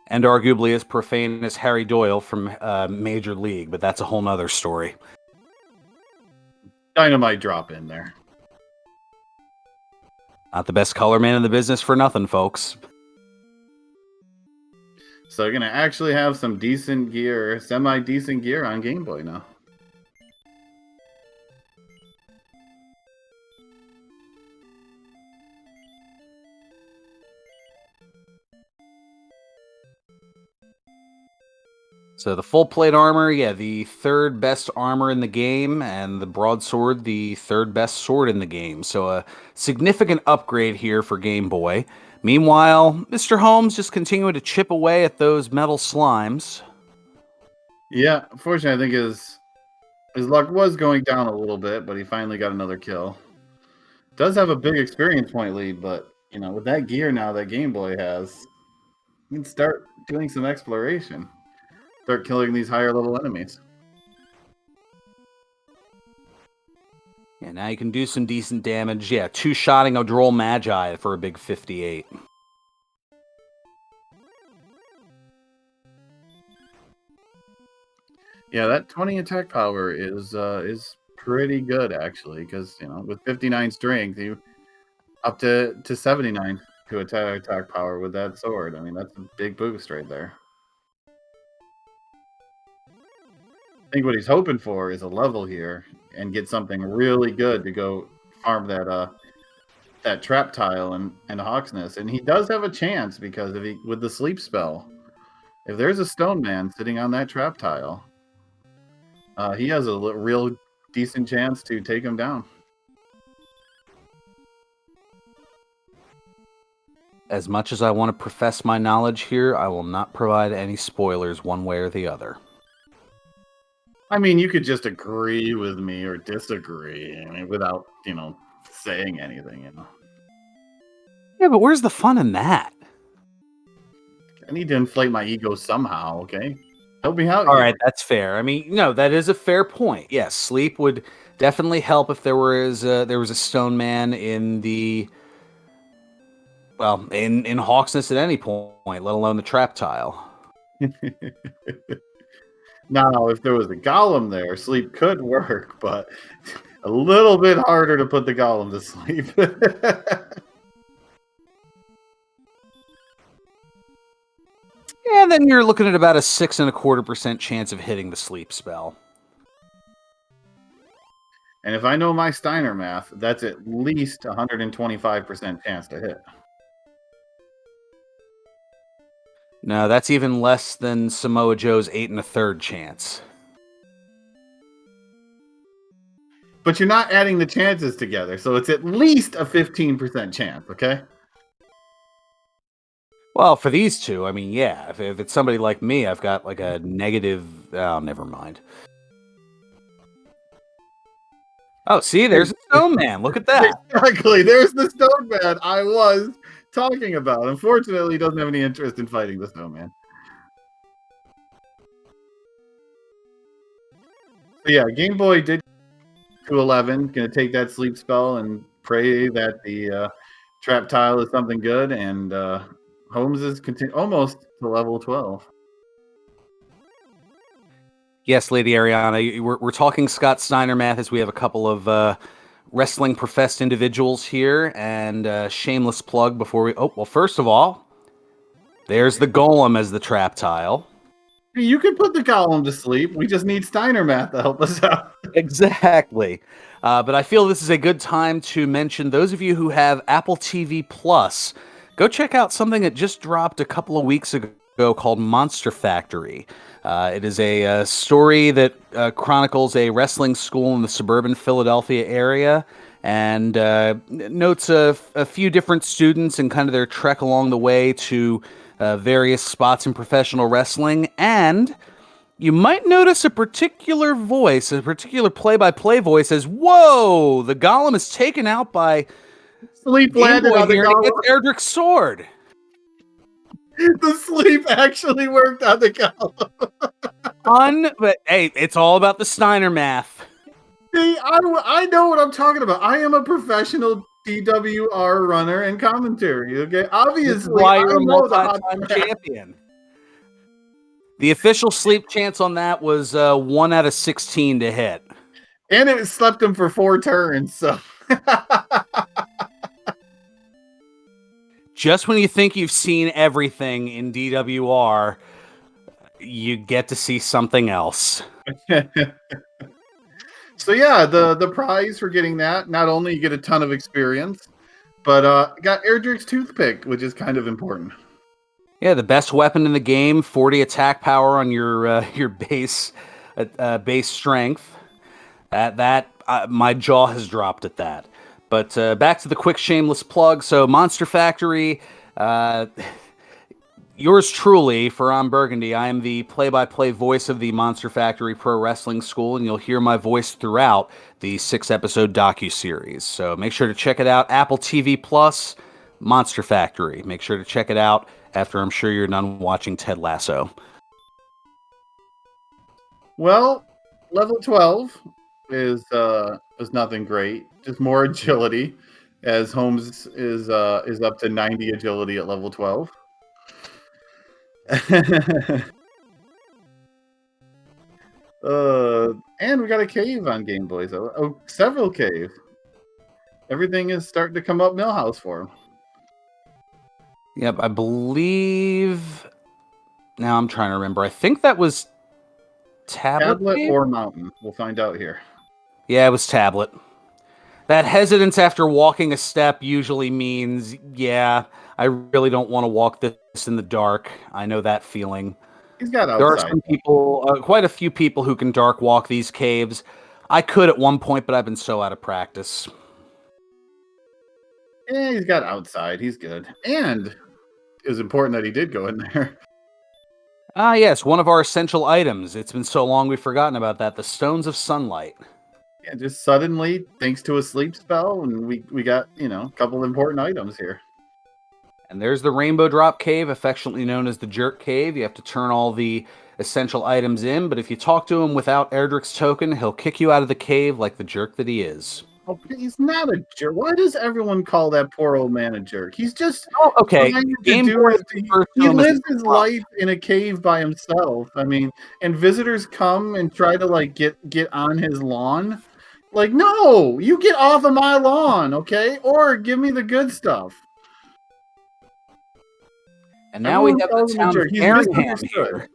And arguably as profane as Harry Doyle from Major League, but that's a whole nother story. Dynamite drop in there. Not the best color man in the business for nothing, folks. So you're gonna actually have some decent gear, semi-decent gear on Game Boy now. So the full plate armor, yeah, the third best armor in the game, and the broadsword, the third best sword in the game. So a significant upgrade here for Game Boy. Meanwhile, Mr. Holmes just continuing to chip away at those metal slimes. Yeah, unfortunately, I think his luck was going down a little bit, but he finally got another kill. Does have a big experience point lead, but you know, with that gear now that Game Boy has, you can start doing some exploration. Start killing these higher level enemies. Yeah, now you can do some decent damage. Yeah, two-shotting a Droll Magi for a big 58. Yeah, that 20 attack power is pretty good actually, because you know with 59 strength, you up to 79 to attack power with that sword. I mean that's a big boost right there. I think what he's hoping for is a level here and get something really good to go farm that trap tile and Hawksness, and he does have a chance because if he with the sleep spell, if there's a stone man sitting on that trap tile, he has a real decent chance to take him down. As much as I want to profess my knowledge here, I will not provide any spoilers one way or the other. I mean, you could just agree with me or disagree, I mean, without, you know, saying anything, you know. Yeah, but where's the fun in that? I need to inflate my ego somehow, okay? Help me out All here. right, that's fair. I mean, no, that is a fair point. Yes, sleep would definitely help if there was a stone man in the in Hawksness at any point, let alone the trap tile. Now, if there was a golem there, sleep could work, but a little bit harder to put the golem to sleep. Yeah, then you're looking at about a 6.25% chance of hitting the sleep spell. And if I know my Steiner math, that's at least 125% chance to hit. No, that's even less than Samoa Joe's 8 1/3 chance. But you're not adding the chances together, so it's at least a 15% chance, okay? Well, for these two, I mean, yeah. If it's somebody like me, I've got like a negative... Oh, never mind. Oh, see, there's a stone man. Look at that. Exactly. There's the stone man I was talking about. Unfortunately, he doesn't have any interest in fighting the snowman. So yeah, Game Boy did to 11. Gonna take that sleep spell and pray that the trap tile is something good. And Holmes is almost to level 12. Yes, Lady Ariana, we're talking Scott Steiner math as we have a couple of wrestling professed individuals here, and shameless plug before we... Oh, well, first of all, there's the golem as the trap tile. You can put the golem to sleep. We just need Steiner math to help us out. Exactly. But I feel this is a good time to mention those of you who have Apple TV Plus, go check out something that just dropped a couple of weeks ago ago called Monster Factory. It is a story that chronicles a wrestling school in the suburban Philadelphia area and notes a few different students and kind of their trek along the way to various spots in professional wrestling. And you might notice a particular voice, a particular play-by-play voice says, "Whoa, the golem is taken out by Sleep Game landed Boy on the here and it golem. gets Erdrick's sword." The sleep actually worked on the golem. But hey, it's all about the Steiner math. See, I know what I'm talking about. I am a professional DWR runner and commentary. Okay, obviously, This is why you're I a know the hot multi-time track. champion. The official sleep chance on that was 1 out of 16 to hit. And it slept him for 4 turns. So Just when you think you've seen everything in DWR, you get to see something else. So yeah, the prize for getting that, not only you get a ton of experience, but got Erdrick's toothpick, which is kind of important. Yeah, the best weapon in the game, 40 attack power on your base strength. My jaw has dropped at that. But back to the quick shameless plug. So Monster Factory, yours truly, Ferran Burgundy. I am the play-by-play voice of the Monster Factory Pro Wrestling School, and you'll hear my voice throughout the 6-episode docuseries. So make sure to check it out. Apple TV Plus, Monster Factory. Make sure to check it out after I'm sure you're done watching Ted Lasso. Well, level 12 is nothing great. Just more agility, as Holmes is up to 90 agility at level 12. And we got a cave on Game Boys. Several cave. Everything is starting to come up Millhouse for him. Yep, I believe. Now I'm trying to remember. I think that was Tablet Cave? Or Mountain. We'll find out here. Yeah, it was Tablet. That hesitance after walking a step usually means, yeah, I really don't want to walk this in the dark. I know that feeling. He's got outside. There are some people, quite a few people who can dark walk these caves. I could at one point, but I've been so out of practice. Yeah, he's got outside. He's good. And it was important that he did go in there. Ah, yes, one of our essential items. It's been so long we've forgotten about that. The Stones of Sunlight. Yeah, just suddenly, thanks to a sleep spell, and we got, a couple important items here. And there's the Rainbow Drop Cave, affectionately known as the Jerk Cave. You have to turn all the essential items in, but if you talk to him without Erdrick's token, he'll kick you out of the cave like the jerk that he is. Oh, he's not a jerk. Why does everyone call that poor old man a jerk? He's just okay. He lives his life in a cave by himself. I mean, and visitors come and try to get on his lawn. Like, no, you get off of my lawn, okay? Or give me the good stuff. And now we have the town of Aaronham here.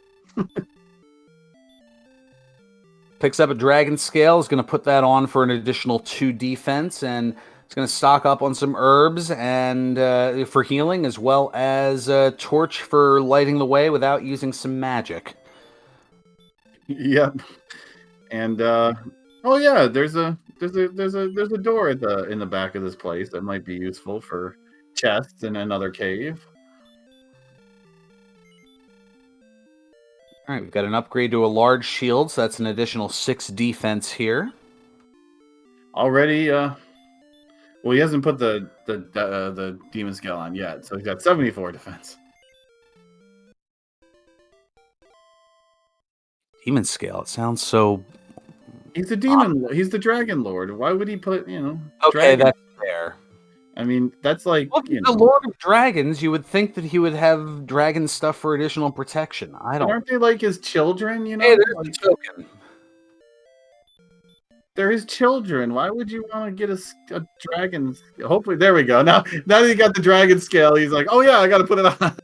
Picks up a dragon scale, is going to put that on for an additional 2 defense, and it's going to stock up on some herbs and for healing, as well as a torch for lighting the way without using some magic. Yep. And oh yeah, there's a door in the back of this place that might be useful for chests in another cave. All right, we've got an upgrade to a large shield, so that's an additional 6 defense here. Already, well, he hasn't put the demon scale on yet, so he's got 74 defense. Demon scale. It sounds so. He's the demon. He's the dragon lord. Why would he put Okay, dragon? that's fair. I mean, that's like the Lord of Dragons. You would think that he would have dragon stuff for additional protection. I don't. Aren't they like his children? Hey, there's the token. They're his children. Why would you want to get a dragon? Hopefully, there we go. Now that he got the dragon scale, he's like, oh yeah, I got to put it on.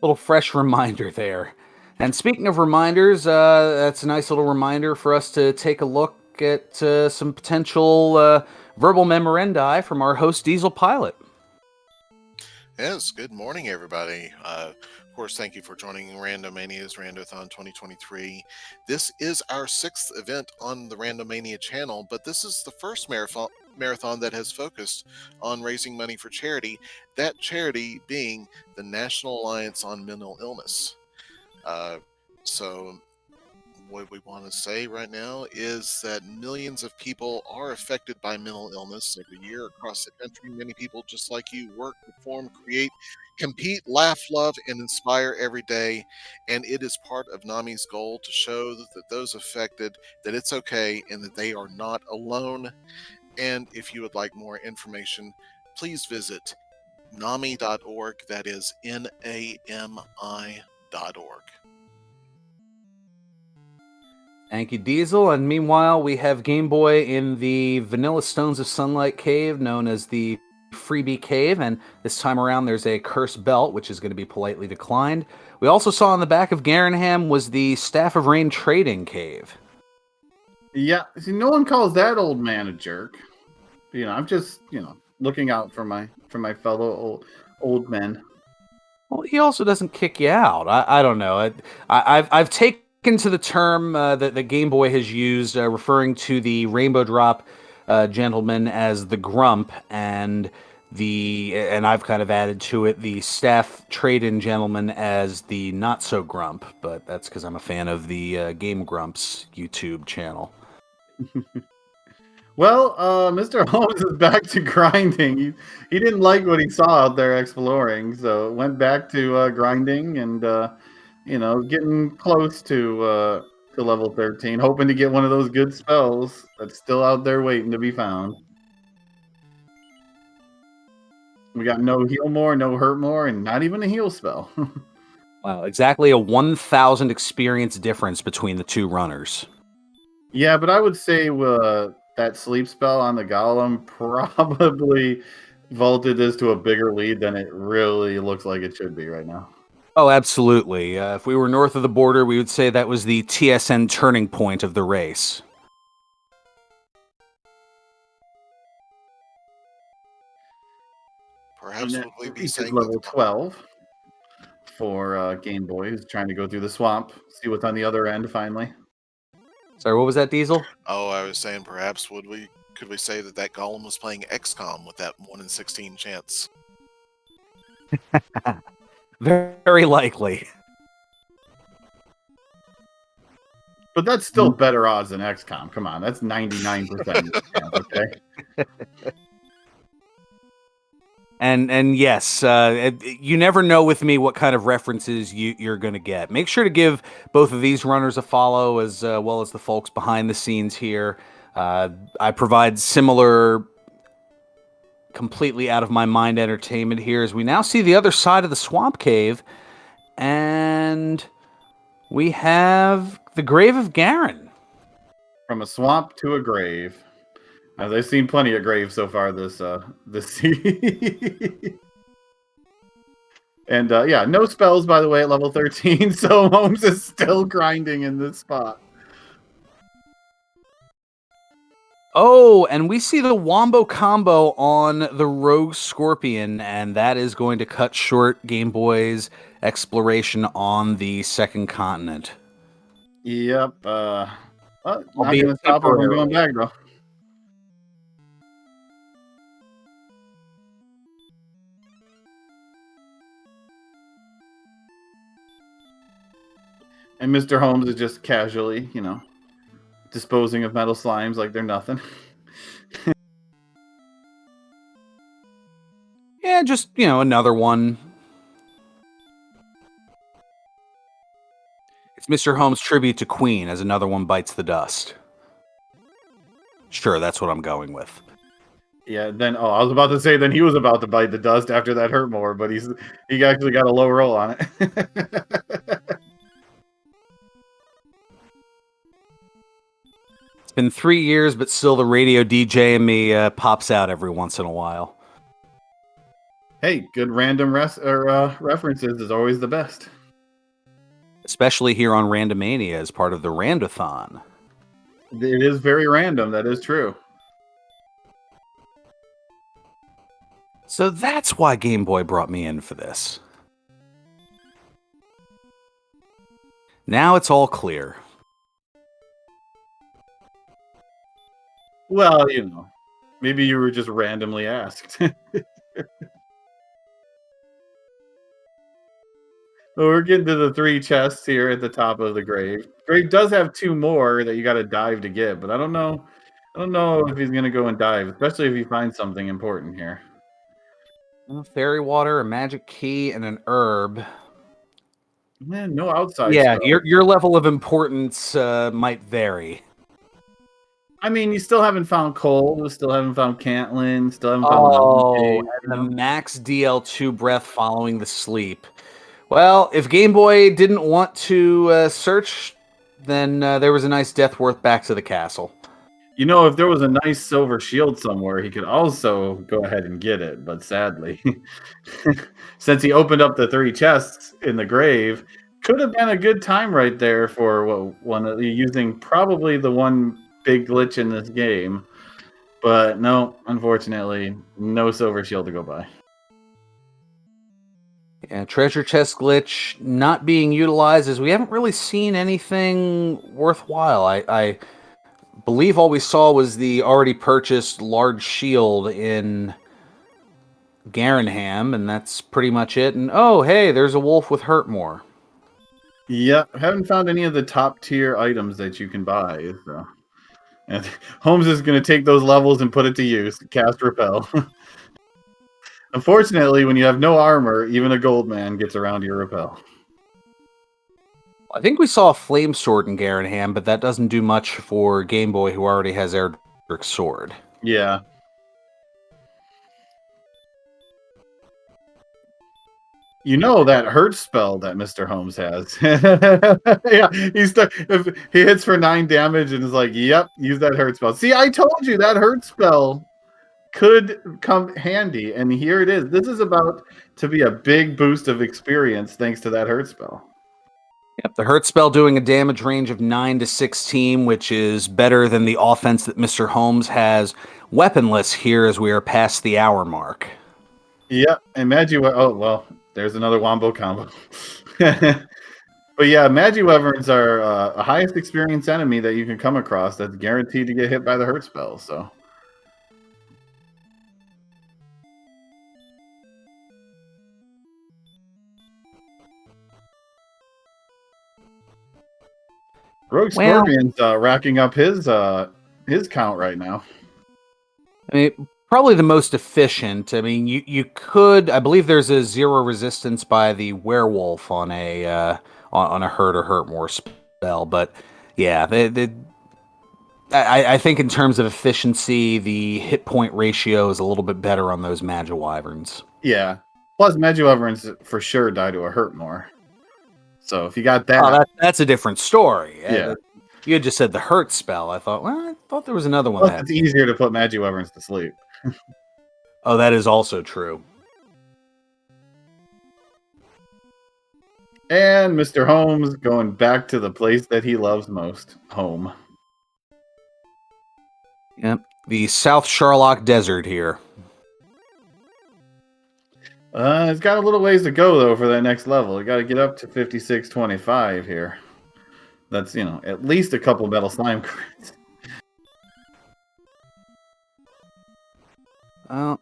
Little fresh reminder there. And speaking of reminders, that's a nice little reminder for us to take a look at some potential verbal memorandi from our host Diesel Pilot. Yes, good morning, everybody. Of course, thank you for joining Randomania's Randothon 2023. This is our 6th event on the Randomania channel, but this is the first marathon that has focused on raising money for charity, that charity being the National Alliance on Mental Illness. So what we want to say right now is that millions of people are affected by mental illness every year across the country. Many people, just like you, work, perform, create, compete, laugh, love, and inspire every day. And it is part of NAMI's goal to show that those affected that it's okay and that they are not alone. And if you would like more information, please visit NAMI.org. That is NAMI.org. Thank you, Diesel. And meanwhile, we have Game Boy in the Vanilla Stones of Sunlight Cave, known as the Freebie Cave. And this time around, there's a cursed belt, which is going to be politely declined. We also saw on the back of Garanham was the Staff of Rain Trading Cave. Yeah, see, no one calls that old man a jerk. I'm just looking out for my fellow old men. Well, he also doesn't kick you out. I don't know. I've taken to the term that the Game Boy has used, referring to the Rainbow Drop gentleman as the Grump, and I've kind of added to it the Staff Trade-In gentleman as the Not So Grump. But that's because I'm a fan of the Game Grumps YouTube channel. Well, Mr. Holmes is back to grinding. He didn't like what he saw out there exploring, so went back to grinding and getting close to level 13, hoping to get one of those good spells that's still out there waiting to be found. We got no heal more, no hurt more, and not even a heal spell. Wow, exactly a 1,000 experience difference between the two runners. Yeah, but I would say that sleep spell on the golem probably vaulted this to a bigger lead than it really looks like it should be right now. Oh, absolutely. If we were north of the border, we would say that was the TSN turning point of the race. Perhaps would we be He's saying level 12 for Game Boy, who's trying to go through the swamp, see what's on the other end finally. Sorry, what was that, Diesel? Oh, I was saying perhaps could we say that golem was playing XCOM with that 1 in 16 chance? Very likely. But that's still better odds than XCOM. Come on, that's 99% chance, okay? And yes, you never know with me what kind of references you're going to get. Make sure to give both of these runners a follow, as well as the folks behind the scenes here. I provide similar, completely out of my mind entertainment here, as we now see the other side of the swamp cave, and we have the grave of Garen. From a swamp to a grave. As I've seen plenty of graves so far this season. And yeah, no spells, by the way, at level 13, so Holmes is still grinding in this spot. Oh, and we see the Wombo combo on the Rogue Scorpion, and that is going to cut short Game Boy's exploration on the second continent. Yep. Not going to stop him from going back, though. And Mr. Holmes is just casually, disposing of metal slimes like they're nothing. Yeah, just, another one. It's Mr. Holmes' tribute to Queen as another one bites the dust. Sure, that's what I'm going with. Yeah, then, I was about to say, then he was about to bite the dust after that hurt more, but he actually got a low roll on it. It's been 3 years, but still the radio DJ in me pops out every once in a while. Hey, good random references is always the best. Especially here on Randomania as part of the Randothon. It is very random, that is true. So that's why Game Boy brought me in for this. Now it's all clear. Well, maybe you were just randomly asked. Well, we're getting to the 3 chests here at the top of the grave. Grave does have 2 more that you got to dive to get, but I don't know. I don't know if he's gonna go and dive, especially if he finds something important here. Fairy water, a magic key, and an herb. Man, no outside Yeah, stuff. your level of importance might vary. I mean, you still haven't found coal. You still haven't found Cantlin. Still haven't found Mountain Oh, Cave. and the max DL2 breath following the sleep. Well, if Game Boy didn't want to search, then there was a nice death worth back to the castle. If there was a nice silver shield somewhere, he could also go ahead and get it. But sadly, since he opened up the 3 chests in the grave, could have been a good time right there for using probably the one big glitch in this game. But no, unfortunately, no silver shield to go by. Yeah, treasure chest glitch not being utilized as we haven't really seen anything worthwhile. I believe all we saw was the already purchased large shield in Garenham, and that's pretty much it. And oh, hey, there's a wolf with Hurtmore. Yep, haven't found any of the top tier items that you can buy. So. And Holmes is going to take those levels and put it to use. Cast Repel. Unfortunately, when you have no armor, even a gold man gets around your repel. I think we saw a flame sword in Garenham, but that doesn't do much for Game Boy, who already has Erdrick's sword. Yeah. That hurt spell that Mr. Holmes has. Yeah, he's stuck. If he hits for 9 damage and is like, yep, use that hurt spell. See, I told you that hurt spell could come handy, and here it is. This is about to be a big boost of experience thanks to that hurt spell. Yep, the hurt spell doing a damage range of 9 to 16, which is better than the offense that Mr. Holmes has weaponless here as we are past the hour mark. Yeah, and oh, well, there's another wombo combo. But yeah, Magiwyverns are a highest experience enemy that you can come across that's guaranteed to get hit by the hurt spell, so... Rogue Scorpion's racking up his count right now. I mean, probably the most efficient. I mean, you could. I believe there's a 0 resistance by the werewolf on a hurt or hurt more spell, but yeah, I think in terms of efficiency, the hit point ratio is a little bit better on those Magiwyverns. Yeah. Plus, Magiwyverns for sure die to a hurt more. So if you got that, that's a different story. Yeah. You had just said the hurt spell. I thought there was another one. Plus, it's easier to put Magiwyverns to sleep. Oh, that is also true. And Mr. Holmes going back to the place that he loves most, home. Yep, the South Sherlock Desert here. It's got a little ways to go, though, for that next level. You got to get up to 5625 here. That's, at least a couple metal slime crates. Well,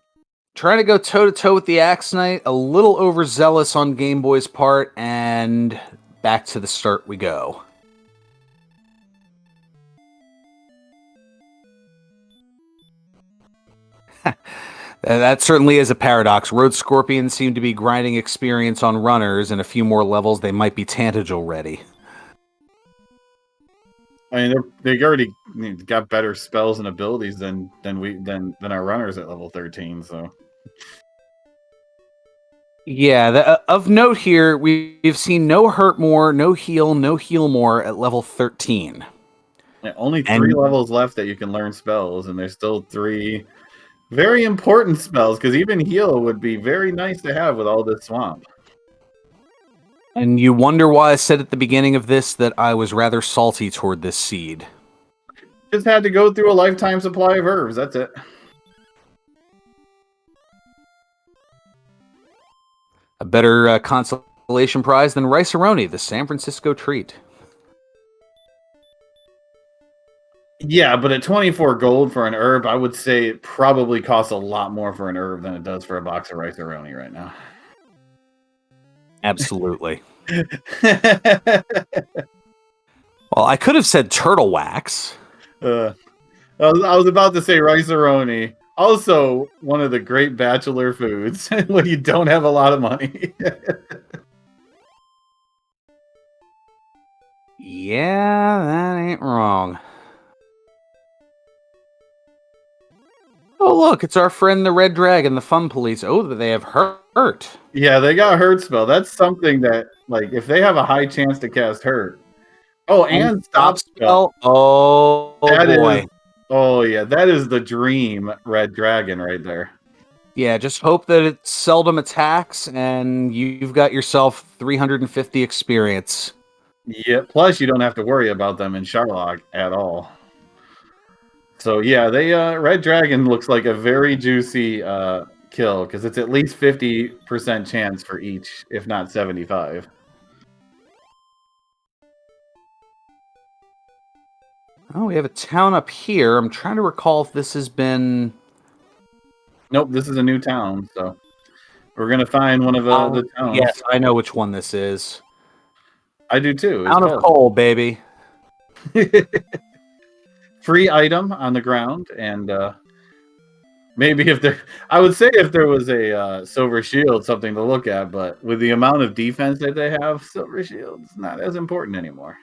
trying to go toe-to-toe with the Axe Knight, a little overzealous on Game Boy's part, and back to the start we go. That certainly is a paradox. Road Scorpions seem to be grinding experience on runners, and a few more levels they might be Tantagel ready. I mean, they already got better spells and abilities than our runners at level 13. So, yeah. Of note here, we've seen no hurt more, no heal more at level 13. Yeah, only 3 levels left that you can learn spells, and there's still 3 very important spells, because even heal would be very nice to have with all this swamp. And you wonder why I said at the beginning of this that I was rather salty toward this seed. Just had to go through a lifetime supply of herbs, that's it. A better consolation prize than Rice-A-Roni, the San Francisco treat. Yeah, but at 24 gold for an herb, I would say it probably costs a lot more for an herb than it does for a box of Rice-A-Roni right now. Absolutely. Well, I could have said turtle wax. I was about to say Rice-A-Roni. Also, one of the great bachelor foods when you don't have a lot of money. Yeah, that ain't wrong. Oh, look, it's our friend the Red Dragon, the Fun Police. Oh, they have hurt. Yeah, they got hurt spell. That's something that, like, if they have a high chance to cast hurt. Oh, and stop spell. Oh, boy. Oh, yeah, that is the dream Red Dragon right there. Yeah, just hope that it seldom attacks and you've got yourself 350 experience. Yeah, plus you don't have to worry about them in Sharlock at all. So yeah, they Red Dragon looks like a very juicy kill because it's at least 50% chance for each, if not 75. Oh, we have a town up here. I'm trying to recall if this has been... Nope, this is a new town, so we're gonna find one of the towns. Yes, I know which one this is. I do too. Town of Coal, baby. Free item on the ground, and maybe if there, I would say if there was a Silver Shield, something to look at, but with the amount of defense that they have, Silver Shield's not as important anymore.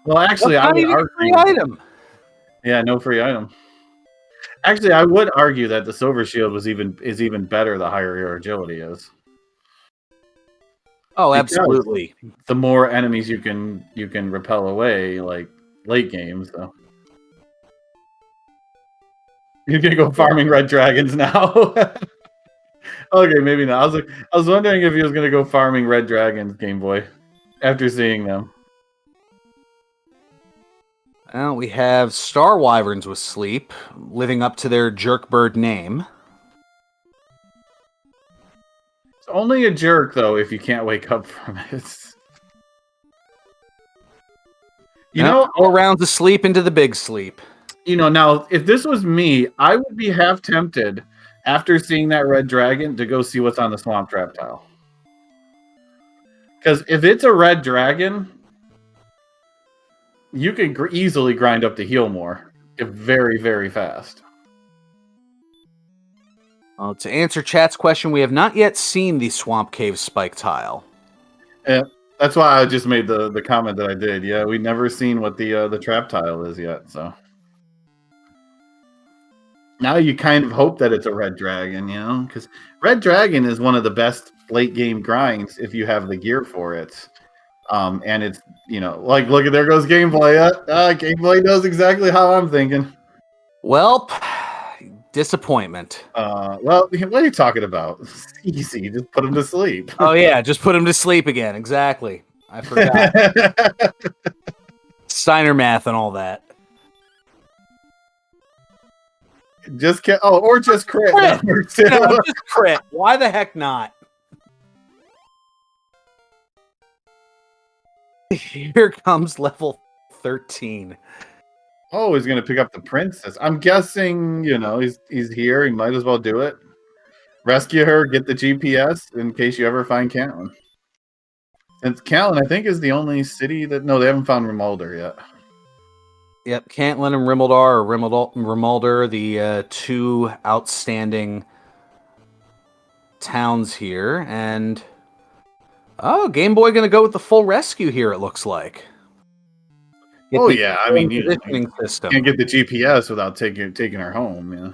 Well, actually, I would argue free item. Yeah, no free item. Actually, I would argue that the Silver Shield is even better the higher your agility is. Oh, Because absolutely. the more enemies you can repel away, like late games, so. You're gonna go farming red dragons now. Okay, maybe not. I was wondering if he was gonna go farming red dragons, Game Boy, after seeing them. Well, we have Star Wyverns with sleep, living up to their jerkbird name. It's only a jerk though if you can't wake up from it. You know, 4 rounds of sleep into the big sleep. You know, now if this was me, I would be half tempted after seeing that red dragon to go see what's on the swamp trap tile. Because if it's a red dragon, you can easily grind up the heal more very, very fast. Well, to answer chat's question, we have not yet seen the Swamp Cave spike tile. Yeah, that's why I just made the comment that I did. Yeah, we've never seen what the trap tile is yet, so. Now you kind of hope that it's a red dragon, you know? Because red dragon is one of the best late game grinds if you have the gear for it. And it's, you know, like, look, there goes Game Boy. Game Boy knows exactly how I'm thinking. Well, disappointment. Well, what are you talking about? It's easy. Just put him to sleep. Oh, yeah, just put him to sleep again. Exactly. I forgot. Steiner math and all that. Or just crit. Just crit. Why the heck not? Here comes level 13. Oh, he's gonna pick up the princess. I'm guessing, you know, he's here. He might as well do it. Rescue her, get the GPS in case you ever find Catelyn. And Catelyn, I think, is the only city that they haven't found Rimuldar yet. Yep, Catelyn and Rimuldar, or Rimuldar, the 2 outstanding towns here, and Game Boy gonna go with the full rescue here. It looks like. I mean, you system. Can't get the GPS without taking her home, yeah.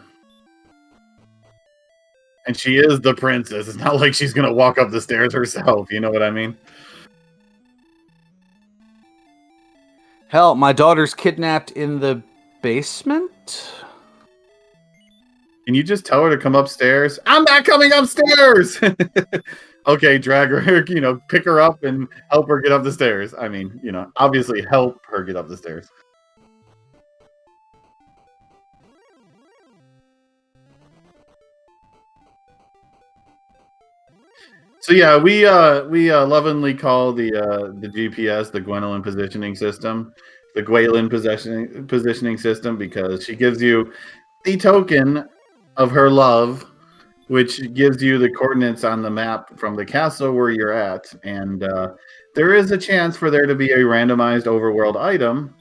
And she is the princess. It's not like she's gonna walk up the stairs herself. You know what I mean? Hell, my daughter's kidnapped in the basement? Can you just tell her to come upstairs? I'm not coming upstairs! Okay, drag her, pick her up and help her get up the stairs. I mean, obviously help her get up the stairs. So yeah, we lovingly call the GPS the Gwendolyn positioning system because she gives you the token of her love, which gives you the coordinates on the map from the castle where you're at, and there is a chance for there to be a randomized overworld item.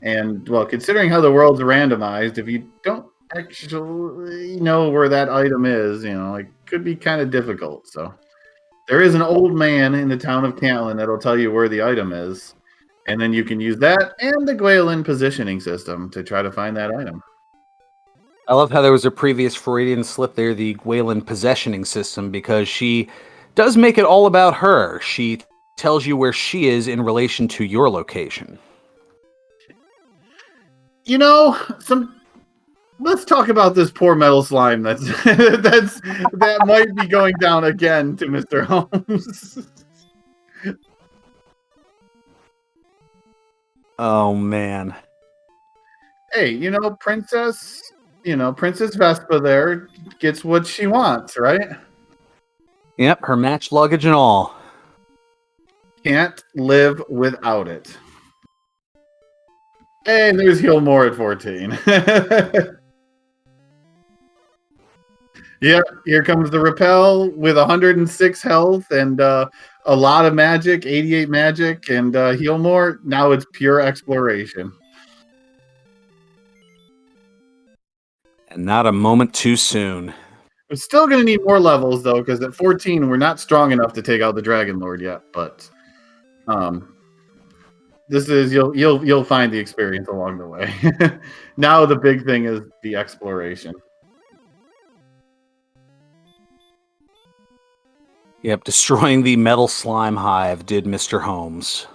And well, considering how the world's randomized, if you don't actually know where that item is, it could be kind of difficult. So there is an old man in the town of Cantlin that'll tell you where the item is, and then you can use that and the Gwalin positioning system to try to find that item. I love how there was a previous Freudian slip there, the Gwalin possessioning system, because she does make it all about her. She tells you where she is in relation to your location. Let's talk about this poor metal slime that might be going down again to Mr. Holmes. Oh, man. Hey, Princess Vespa there gets what she wants, right? Yep, her match luggage and all. Can't live without it. And there's heal more at 14. Yep, here comes the repel with 106 health and a lot of magic, 88 magic, and heal more. Now it's pure exploration. And not a moment too soon. We're still going to need more levels though, because at 14 we're not strong enough to take out the Dragon Lord yet. But this is you'll find the experience along the way. Now the big thing is the exploration. Yep, destroying the metal slime hive did Mr. Holmes.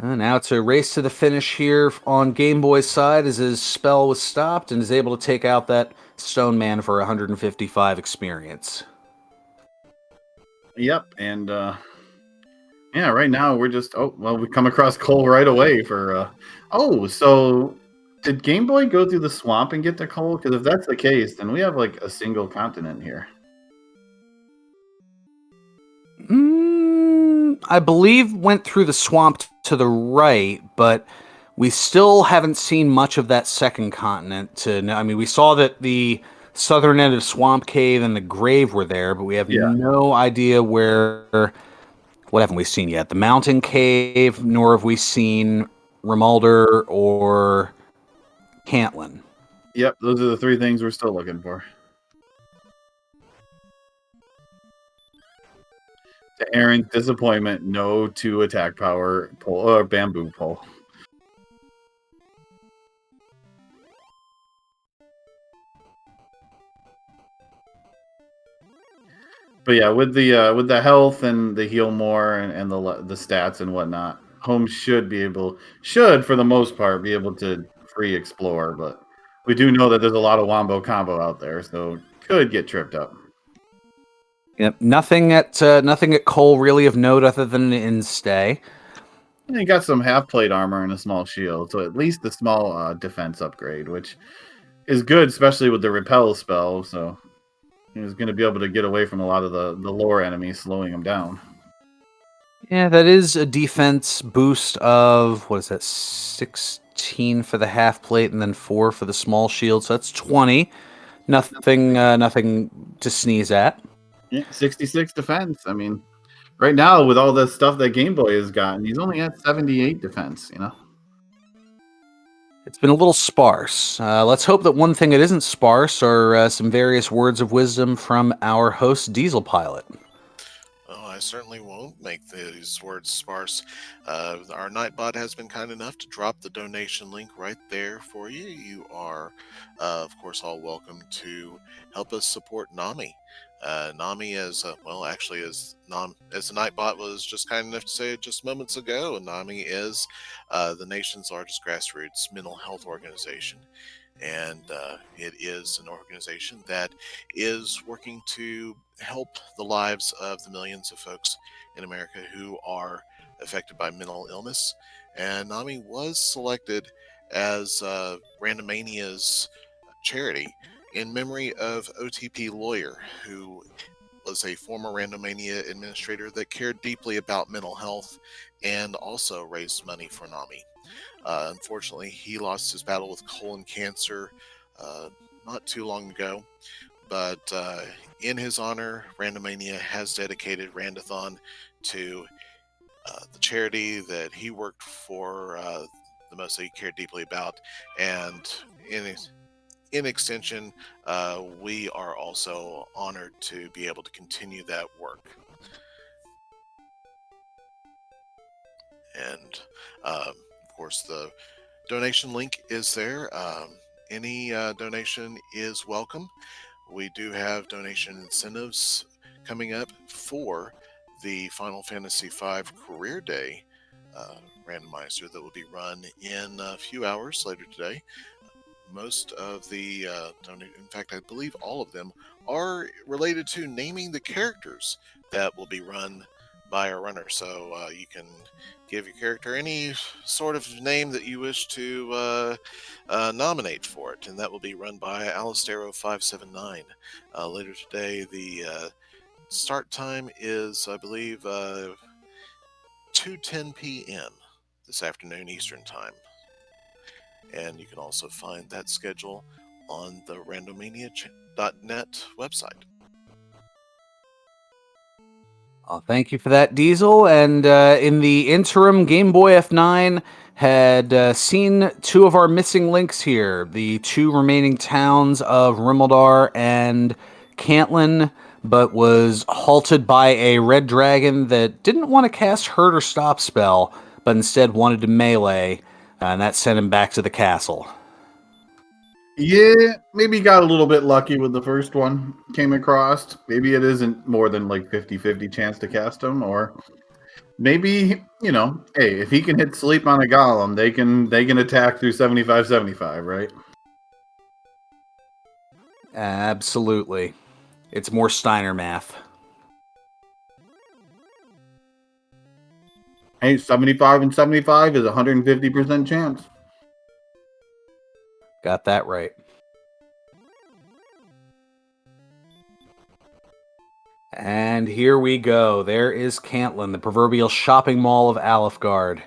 Now it's a race to the finish here on Game Boy's side as his spell was stopped and is able to take out that Stone Man for 155 experience. Yep, and yeah, right now we're just we come across coal right away for so did Game Boy go through the swamp and get the coal? Because if that's the case, then we have like a single continent here. I believe went through the swamp to the right, but we still haven't seen much of that second continent. We saw that the southern end of Swamp Cave and the Grave were there, but we have no idea where. What haven't we seen yet? The Mountain Cave, nor have we seen Rimalder or Cantlin. Yep, those are the three things we're still looking for. To Aaron's disappointment, no 2 attack power pole or bamboo pole. But yeah, with the health and the heal more and the stats and whatnot, Holmes should for the most part be able to free explore. But we do know that there's a lot of wombo combo out there, so could get tripped up. Yep, nothing at Cole really of note other than an instay. And he got some half plate armor and a small shield, so at least the small defense upgrade, which is good, especially with the repel spell. So he's going to be able to get away from a lot of the lore enemies, slowing him down. Yeah, that is a defense boost of, 16 for the half plate and then 4 for the small shield. So that's 20. Nothing to sneeze at. Yeah, 66 defense. I mean, right now with all the stuff that Game Boy has gotten, he's only at 78 defense, It's been a little sparse. Let's hope that one thing that isn't sparse are some various words of wisdom from our host, Diesel Pilot. Oh, I certainly won't make these words sparse. Our Nightbot has been kind enough to drop the donation link right there for you. You are, of course, all welcome to help us support NAMI. NAMI as the Nightbot was just kind enough to say just moments ago, NAMI is the nation's largest grassroots mental health organization. And it is an organization that is working to help the lives of the millions of folks in America who are affected by mental illness. and Nami was selected as Randomania's charity in memory of OTP Lawyer, who was a former Randomania administrator that cared deeply about mental health and also raised money for Nami. Unfortunately, he lost his battle with colon cancer not too long ago, but in his honor, Randomania has dedicated Randothon to the charity that he worked for, the most that he cared deeply about, and in extension, we are also honored to be able to continue that work. And of course, the donation link is there. Any donation is welcome. We do have donation incentives coming up for the Final Fantasy V Career Day randomizer that will be run in a few hours later today. Most of the in fact, I believe all of them are related to naming the characters that will be run by our runner. So you can give your character any sort of name that you wish to nominate for it, and that will be run by Alistero579 later today. The start time is, I believe, 2:10 p.m. this afternoon Eastern Time. And you can also find that schedule on the randomania.net website. Thank you for that, Diesel. And in the interim, Game Boy F9 had seen two of our missing links here, the two remaining towns of Rimeldar and Cantlin, but was halted by a red dragon that didn't want to cast Hurt or Stop spell, but instead wanted to melee, and that sent him back to the castle. Yeah, maybe got a little bit lucky with the first one came across. Maybe it isn't more than like 50-50 chance to cast him, or maybe, hey, if he can hit sleep on a golem, they can attack through 75-75, right? Absolutely. It's more Steiner math. Hey, 75 and 75 is 150% chance. Got that right. And here we go. There is Cantlin, the proverbial shopping mall of Alefgard.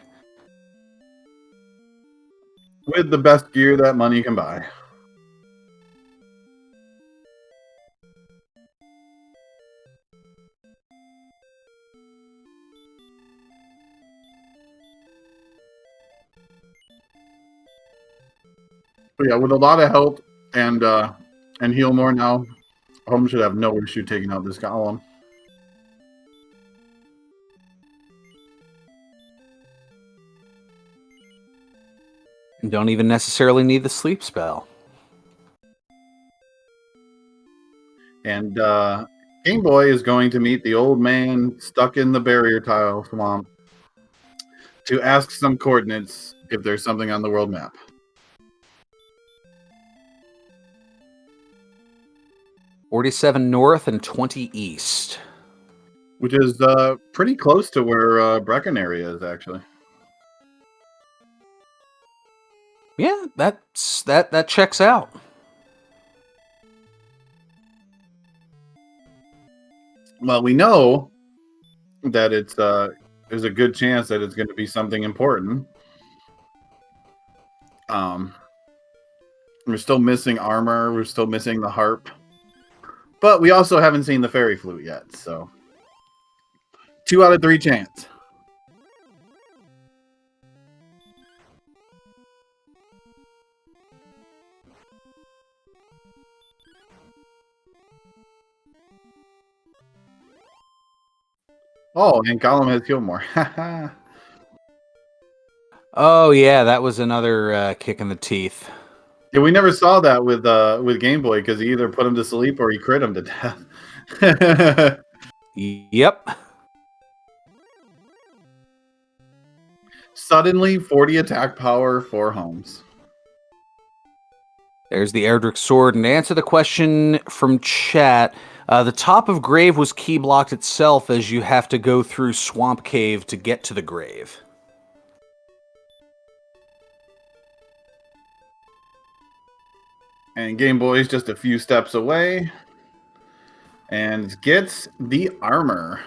With the best gear that money can buy. But yeah, with a lot of health and heal more now, Home should have no issue taking out this golem. You don't even necessarily need the sleep spell. And Game Boy is going to meet the old man stuck in the barrier tile swamp to ask some coordinates if there's something on the world map. $47 north and 20 east. Which is pretty close to where Brecken area is, actually. Yeah, that checks out. Well, we know that it's there's a good chance that it's going to be something important. We're still missing armor. We're still missing the harp. But we also haven't seen the fairy flute yet, so 2 out of 3 chance. Oh, and Gollum has Gilmore. Oh yeah, that was another kick in the teeth. Yeah, we never saw that with Game Boy because he either put him to sleep or he crit him to death. Yep. Suddenly, 40 attack power for Holmes. There's the Erdrick sword. And to answer the question from chat, the top of grave was key blocked itself as you have to go through Swamp Cave to get to the grave. And Game Boy's just a few steps away and gets the armor.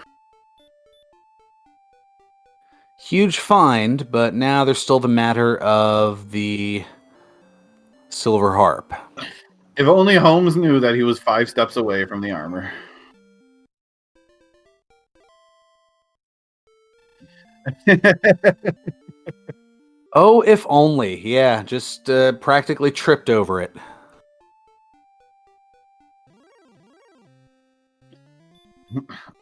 Huge find, but now there's still the matter of the silver harp. If only Holmes knew that he was 5 steps away from the armor. Oh, if only. Yeah, just practically tripped over it.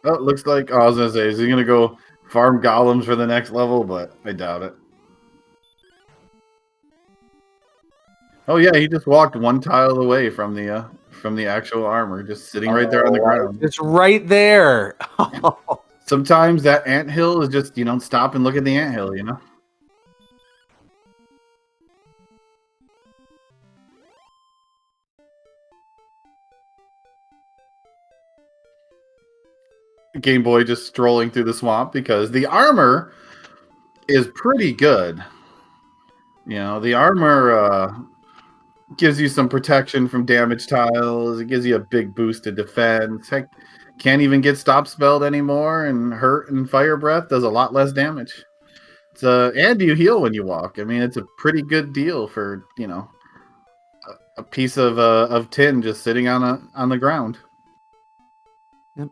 Oh, it looks like, I was going to say, is he going to go farm golems for the next level? But I doubt it. Oh yeah, he just walked 1 tile away from the actual armor, just sitting right there on the ground. It's right there. Sometimes that anthill is just, stop and look at the anthill, Game Boy just strolling through the swamp because the armor is pretty good. The armor gives you some protection from damage tiles. It gives you a big boost to defense. Heck, can't even get stop spelled anymore, and hurt and fire breath does a lot less damage. And you heal when you walk. I mean, it's a pretty good deal for a piece of tin just sitting on the ground.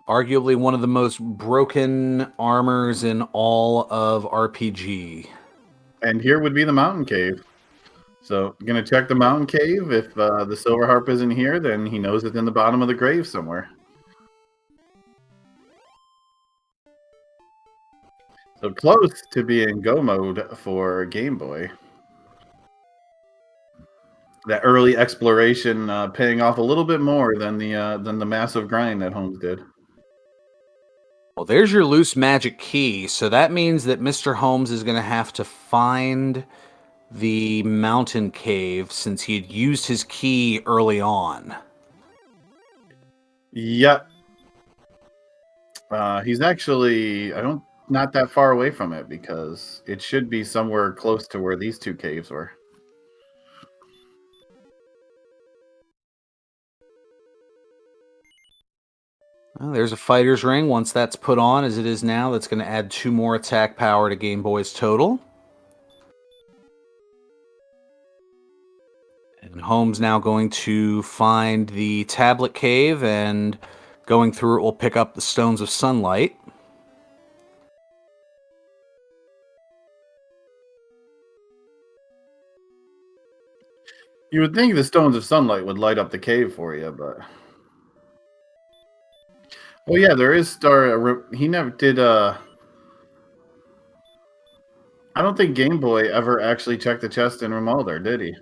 Arguably one of the most broken armors in all of RPG. And here would be the mountain cave. So I'm going to check the mountain cave. If the silver harp isn't here, then he knows it's in the bottom of the grave somewhere. So close to being go mode for Game Boy. That early exploration paying off a little bit more than the massive grind that Holmes did. Well, there's your loose magic key. So that means that Mr. Holmes is going to have to find the mountain cave since he had used his key early on. Yep. He's actually not that far away from it because it should be somewhere close to where these 2 caves were. Well, there's a fighter's ring. Once that's put on, as it is now, that's going to add 2 more attack power to Game Boy's total. And Holmes now going to find the tablet cave, and going through it will pick up the stones of sunlight. You would think the stones of sunlight would light up the cave for you, but... Well, yeah, there is star... He never did... I don't think Game Boy ever actually checked the chest in Rimuldar, did he?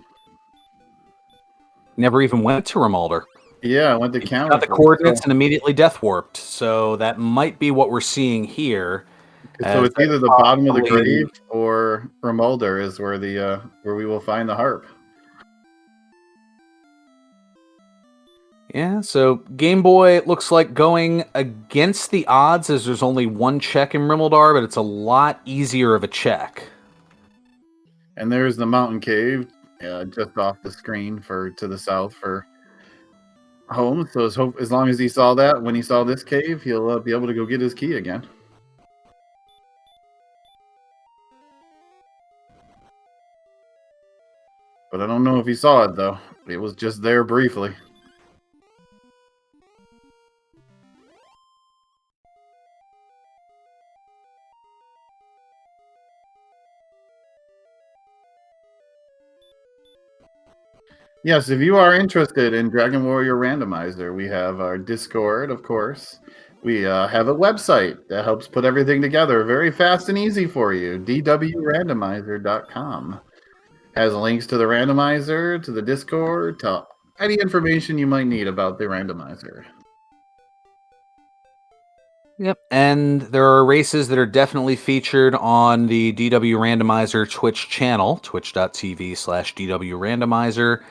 Never even went to Rimuldar. Yeah, I went to He Counter. got the coordinates and immediately death warped. So that might be what we're seeing here. So it's either the bottom of the grave or Rimuldar is where where we will find the harp. Yeah, so Game Boy looks like going against the odds as there's only 1 check in Rimuldar, but it's a lot easier of a check. And there's the mountain cave just off the screen to the south for Holmes. So as long as he saw that, when he saw this cave, he'll be able to go get his key again. But I don't know if he saw it, though. It was just there briefly. Yes, if you are interested in Dragon Warrior Randomizer, we have our Discord, of course. We have a website that helps put everything together very fast and easy for you, dwrandomizer.com. Has links to the randomizer, to the Discord, to any information you might need about the randomizer. Yep, and there are races that are definitely featured on the DW Randomizer Twitch channel, twitch.tv/DW Randomizer,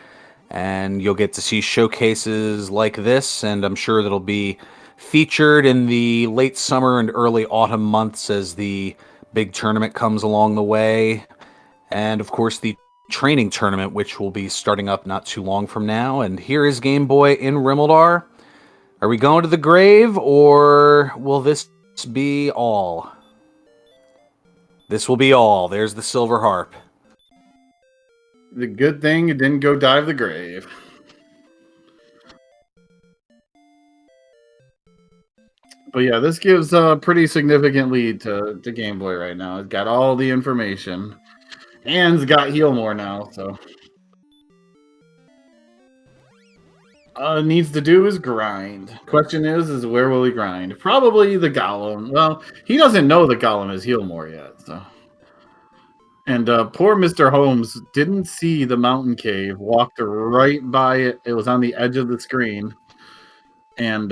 and you'll get to see showcases like this, and I'm sure that'll be featured in the late summer and early autumn months as the big tournament comes along the way. And of course, the training tournament, which will be starting up not too long from now. And here is Game Boy in Rimmildar. Are we going to the grave, or will this be all? This will be all. There's the silver harp. The good thing it didn't go dive the grave. But yeah, this gives a pretty significant lead to Game Boy right now. It's got all the information. And it's got heal more now, so. All it needs to do is grind. Question is where will he grind? Probably the Golem. Well, he doesn't know the Golem is heal more yet, so. And poor Mr. Holmes didn't see the mountain cave, walked right by it. It was on the edge of the screen. And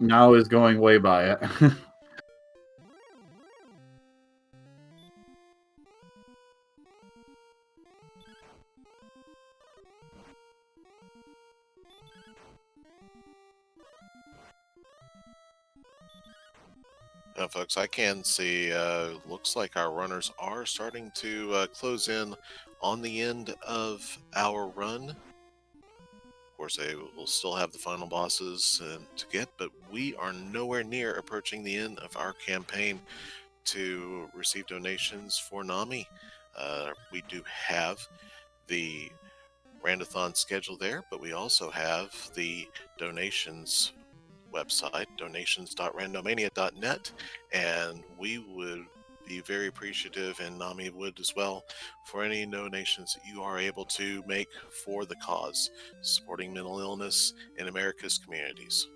now is going way by it. Now, folks, I can see, looks like our runners are starting to close in on the end of our run. Of course, they will still have the final bosses to get, but we are nowhere near approaching the end of our campaign to receive donations for NAMI. We do have the Randothon schedule there, but we also have the donations website, donations.randomania.net, and we would be very appreciative, and NAMI would as well, for any donations that you are able to make for the cause, supporting mental illness in America's communities.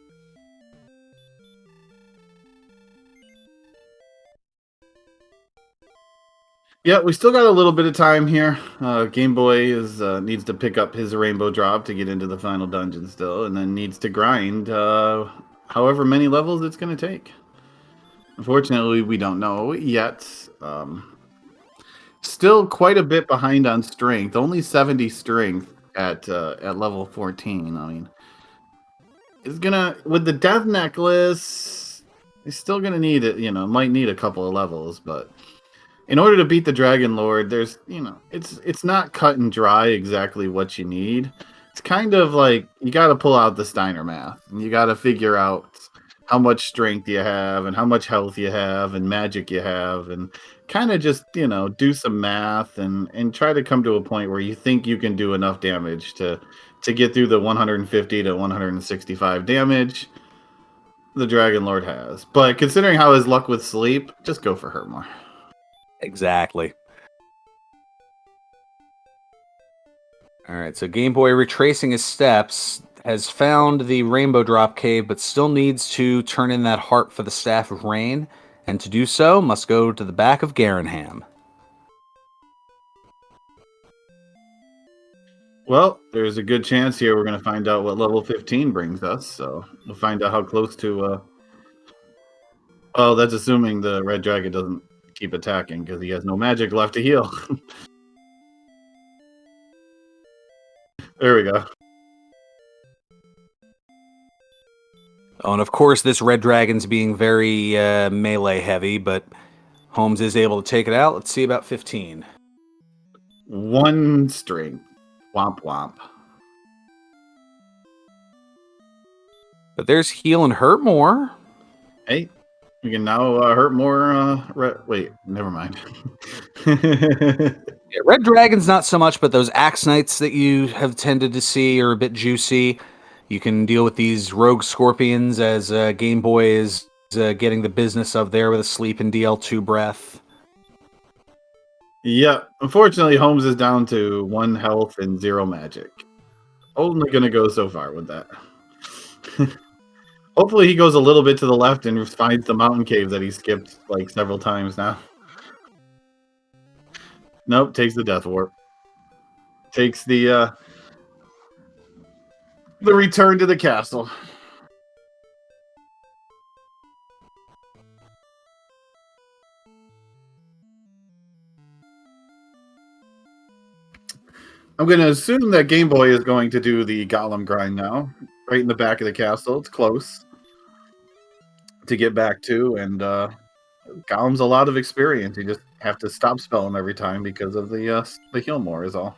Yeah, we still got a little bit of time here. Game Boy needs to pick up his rainbow drop to get into the final dungeon still, and then needs to grind however many levels it's going to take. Unfortunately, we don't know yet. Still quite a bit behind on strength. Only 70 strength at level 14. I mean, it's gonna with the death necklace. He's still gonna need it. Might need a couple of levels, but in order to beat the Dragon Lord, there's it's not cut and dry exactly what you need. It's kind of like you got to pull out the Steiner math, and you got to figure out how much strength you have, and how much health you have, and magic you have, and kind of just do some math and try to come to a point where you think you can do enough damage to get through the 150 to 165 damage the Dragon Lord has. But considering how his luck with sleep, just go for Hurt more. Exactly. All right, so Game Boy, retracing his steps, has found the Rainbow Drop Cave, but still needs to turn in that harp for the Staff of Rain, and to do so, must go to the back of Garanham. Well, there's a good chance here we're going to find out what level 15 brings us, so we'll find out how close to... Oh, that's assuming the Red Dragon doesn't keep attacking, because he has no magic left to heal. There we go. Oh, and of course, this Red Dragon's being very melee heavy, but Holmes is able to take it out. Let's see about 15. 1 string. Womp womp. But there's heal and hurt more. Hey, we can now hurt more. Wait, never mind. Yeah, Red Dragon's not so much, but those Axe Knights that you have tended to see are a bit juicy. You can deal with these Rogue Scorpions as Game Boy is getting the business of there with a sleep and DL2 breath. Yeah, unfortunately, Holmes is down to 1 health and 0 magic. Only going to go so far with that. Hopefully he goes a little bit to the left and finds the mountain cave that he skipped like several times now. Nope, takes the Death Warp. Takes the return to the castle. I'm going to assume that Game Boy is going to do the Golem grind now. Right in the back of the castle. It's close to get back to, and Golem's a lot of experience. He just have to stop spell him every time because of the heal more is all.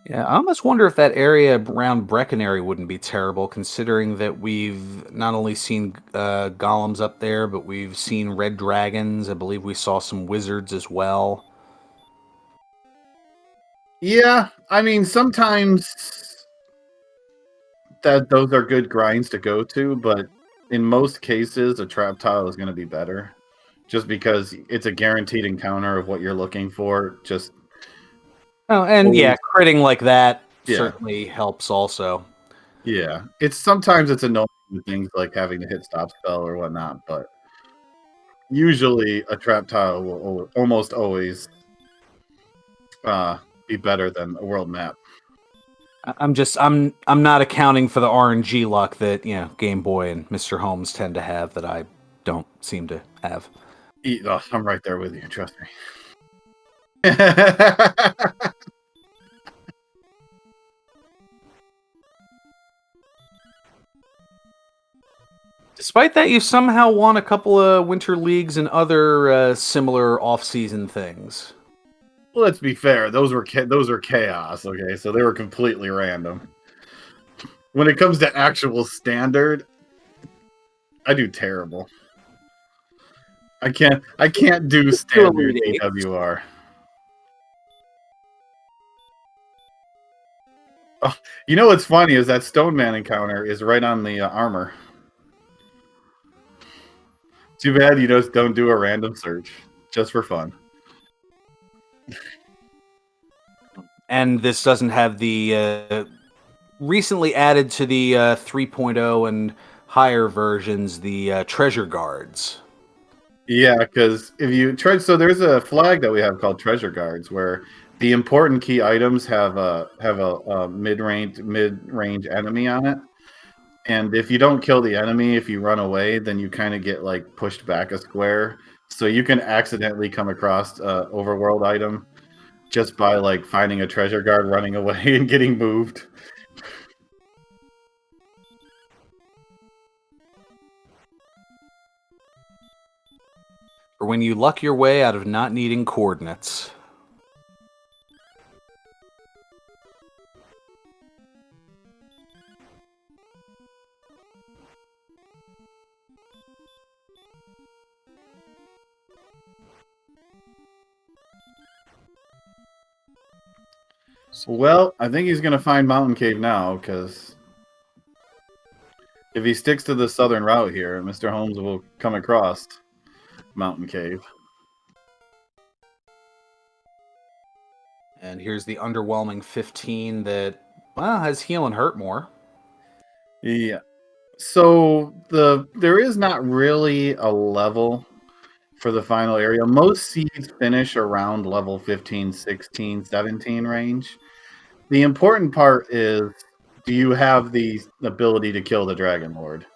Yeah, I almost wonder if that area around Breckenary wouldn't be terrible, considering that we've not only seen golems up there, but we've seen red dragons. I believe we saw some wizards as well. Yeah, I mean sometimes those are good grinds to go to, but in most cases, a trap tile is going to be better, just because it's a guaranteed encounter of what you're looking for. Just Oh, and yeah, critting like that Yeah. certainly helps also. yeah, sometimes it's annoying with things like having to hit stop spell or whatnot, but usually a trap tile will almost always be better than a world map. I'm not accounting for the RNG luck that Game Boy and Mr. Holmes tend to have that I don't seem to have. I'm right there with you. Trust me. Despite that, you somehow won a couple of winter leagues and other similar off-season things. Well, let's be fair. Those are chaos. Okay, so they were completely random. When it comes to actual standard, I do terrible. I can't do standard AWR. Oh, you know what's funny is that Stone Man encounter is right on the armor. Too bad you just don't do a random search, just for fun. And this doesn't have the recently added to the 3.0 and higher versions, the treasure guards. Yeah, because if you try, so there's a flag that we have called treasure guards, where the important key items have a mid-range enemy on it, and if you don't kill the enemy, if you run away, then you kind of get like pushed back a square. So you can accidentally come across overworld item just by like finding a treasure guard, running away, and getting moved. Or when you luck your way out of not needing coordinates. Well, I think he's gonna find Mountain Cave now, because if he sticks to the southern route here, Mr. Holmes will come across Mountain Cave. And here's the underwhelming 15 that, well, has heal and hurt more. Yeah. So there is not really a level for the final area. Most seeds finish around level 15, 16, 17 range. The important part is, do you have the ability to kill the Dragon Lord?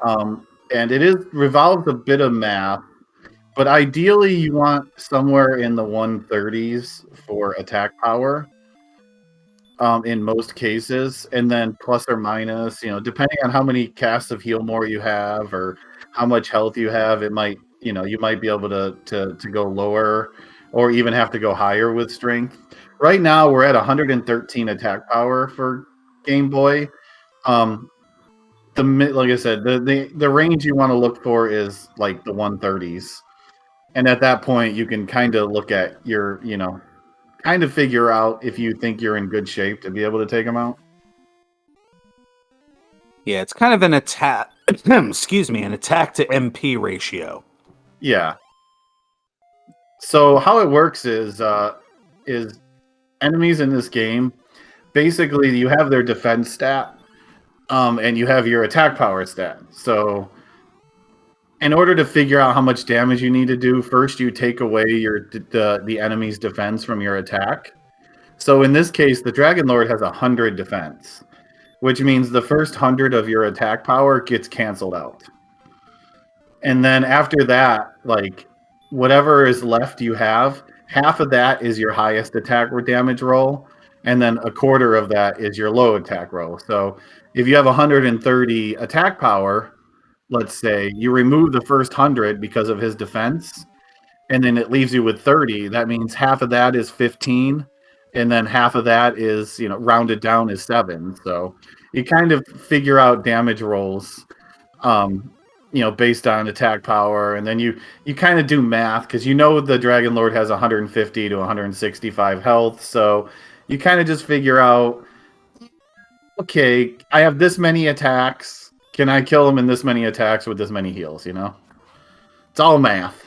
And it revolves a bit of math, but ideally you want somewhere in the 130s for attack power. In most cases, and then plus or minus, depending on how many casts of heal more you have or how much health you have, it might, you might be able to go lower or even have to go higher with strength. Right now, we're at 113 attack power for Game Boy. Like I said, the range you want to look for is like the 130s, and at that point, you can kind of look at your, kind of figure out if you think you're in good shape to be able to take them out. Yeah, it's kind of an attack. Excuse me, an attack to MP ratio. Yeah. So how it works is enemies in this game, basically you have their defense stat, and you have your attack power stat. So in order to figure out how much damage you need to do, first you take away the enemy's defense from your attack. So in this case, the Dragon Lord has 100 defense, which means the first 100 of your attack power gets canceled out. And then after that, like whatever is left you have, half of that is your highest attack or damage roll, and then a quarter of that is your low attack roll. So if you have 130 attack power, let's say you remove the first 100 because of his defense, and then it leaves you with 30. That means half of that is 15, and then half of that is, rounded down is 7. So you kind of figure out damage rolls, based on attack power, and then you kind of do math because the Dragon Lord has 150 to 165 health. So you kind of just figure out, okay, I have this many attacks. Can I kill him in this many attacks with this many heals? It's all math.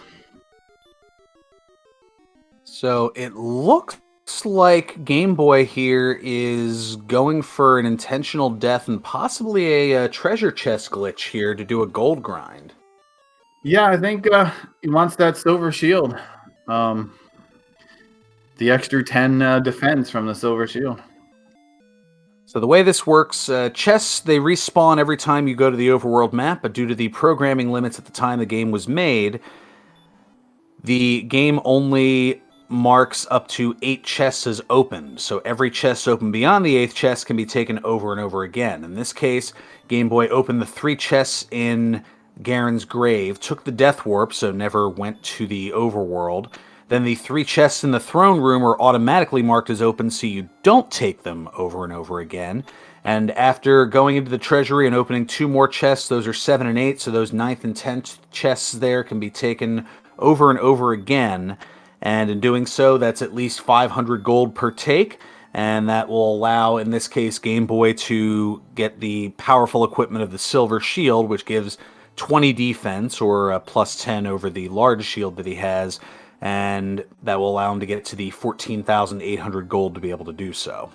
So it looks like Game Boy here is going for an intentional death and possibly a treasure chest glitch here to do a gold grind. Yeah, I think he wants that silver shield. The extra 10 defense from the silver shield. So the way this works, chests, they respawn every time you go to the overworld map, but due to the programming limits at the time the game was made, the game only marks up to 8 chests as opened. So every chest open beyond the 8th chest can be taken over and over again. In this case, Game Boy opened the 3 chests in Garen's grave, took the death warp, so never went to the overworld. Then the 3 chests in the throne room are automatically marked as open, so you don't take them over and over again. And after going into the treasury and opening 2 more chests, those are 7 and 8, so those 9th and 10th chests there can be taken over and over again. And in doing so, that's at least 500 gold per take, and that will allow, in this case, Game Boy to get the powerful equipment of the Silver Shield, which gives 20 defense, or a plus 10 over the large shield that he has, and that will allow him to get to the 14,800 gold to be able to do so.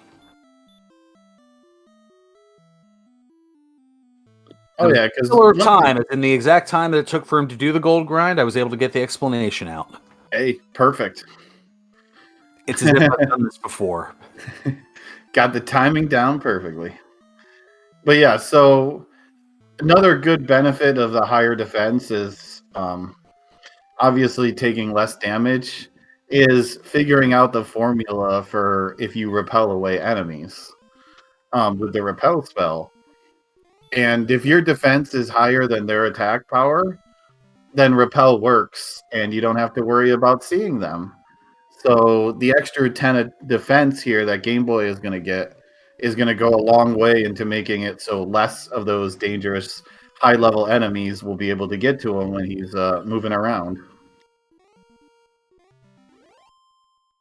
Oh yeah, because time, in the exact time that it took for him to do the gold grind, I was able to get the explanation out. Hey, perfect. It's as if I've done this before. Got the timing down perfectly. But yeah, so another good benefit of the higher defense is obviously taking less damage, is figuring out the formula for if you repel away enemies with the repel spell. And if your defense is higher than their attack power, then repel works and you don't have to worry about seeing them. So the extra 10 of defense here that Game Boy is going to get is going to go a long way into making it so less of those dangerous high-level enemies will be able to get to him when he's moving around.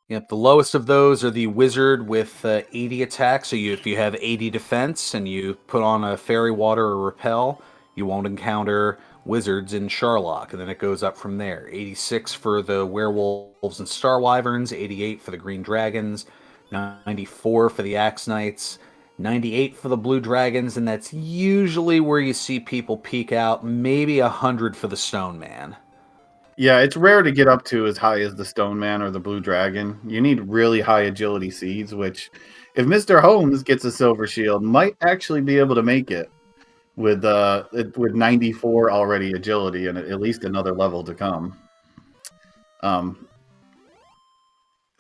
Yep, the lowest of those are the wizard with 80 attack. So if you have 80 defense and you put on a fairy water or repel, you won't encounter wizards in Sharlock, and then it goes up from there. 86 for the werewolves and star wyverns, 88 for the green dragons, 94 for the axe knights, 98 for the blue dragons, and that's usually where you see people peak out. Maybe 100 for the stone man. Yeah, it's rare to get up to as high as the Stone Man or the Blue Dragon. You need really high agility seeds, which, if Mr. Holmes gets a silver shield, might actually be able to make it with 94 already agility and at least another level to come.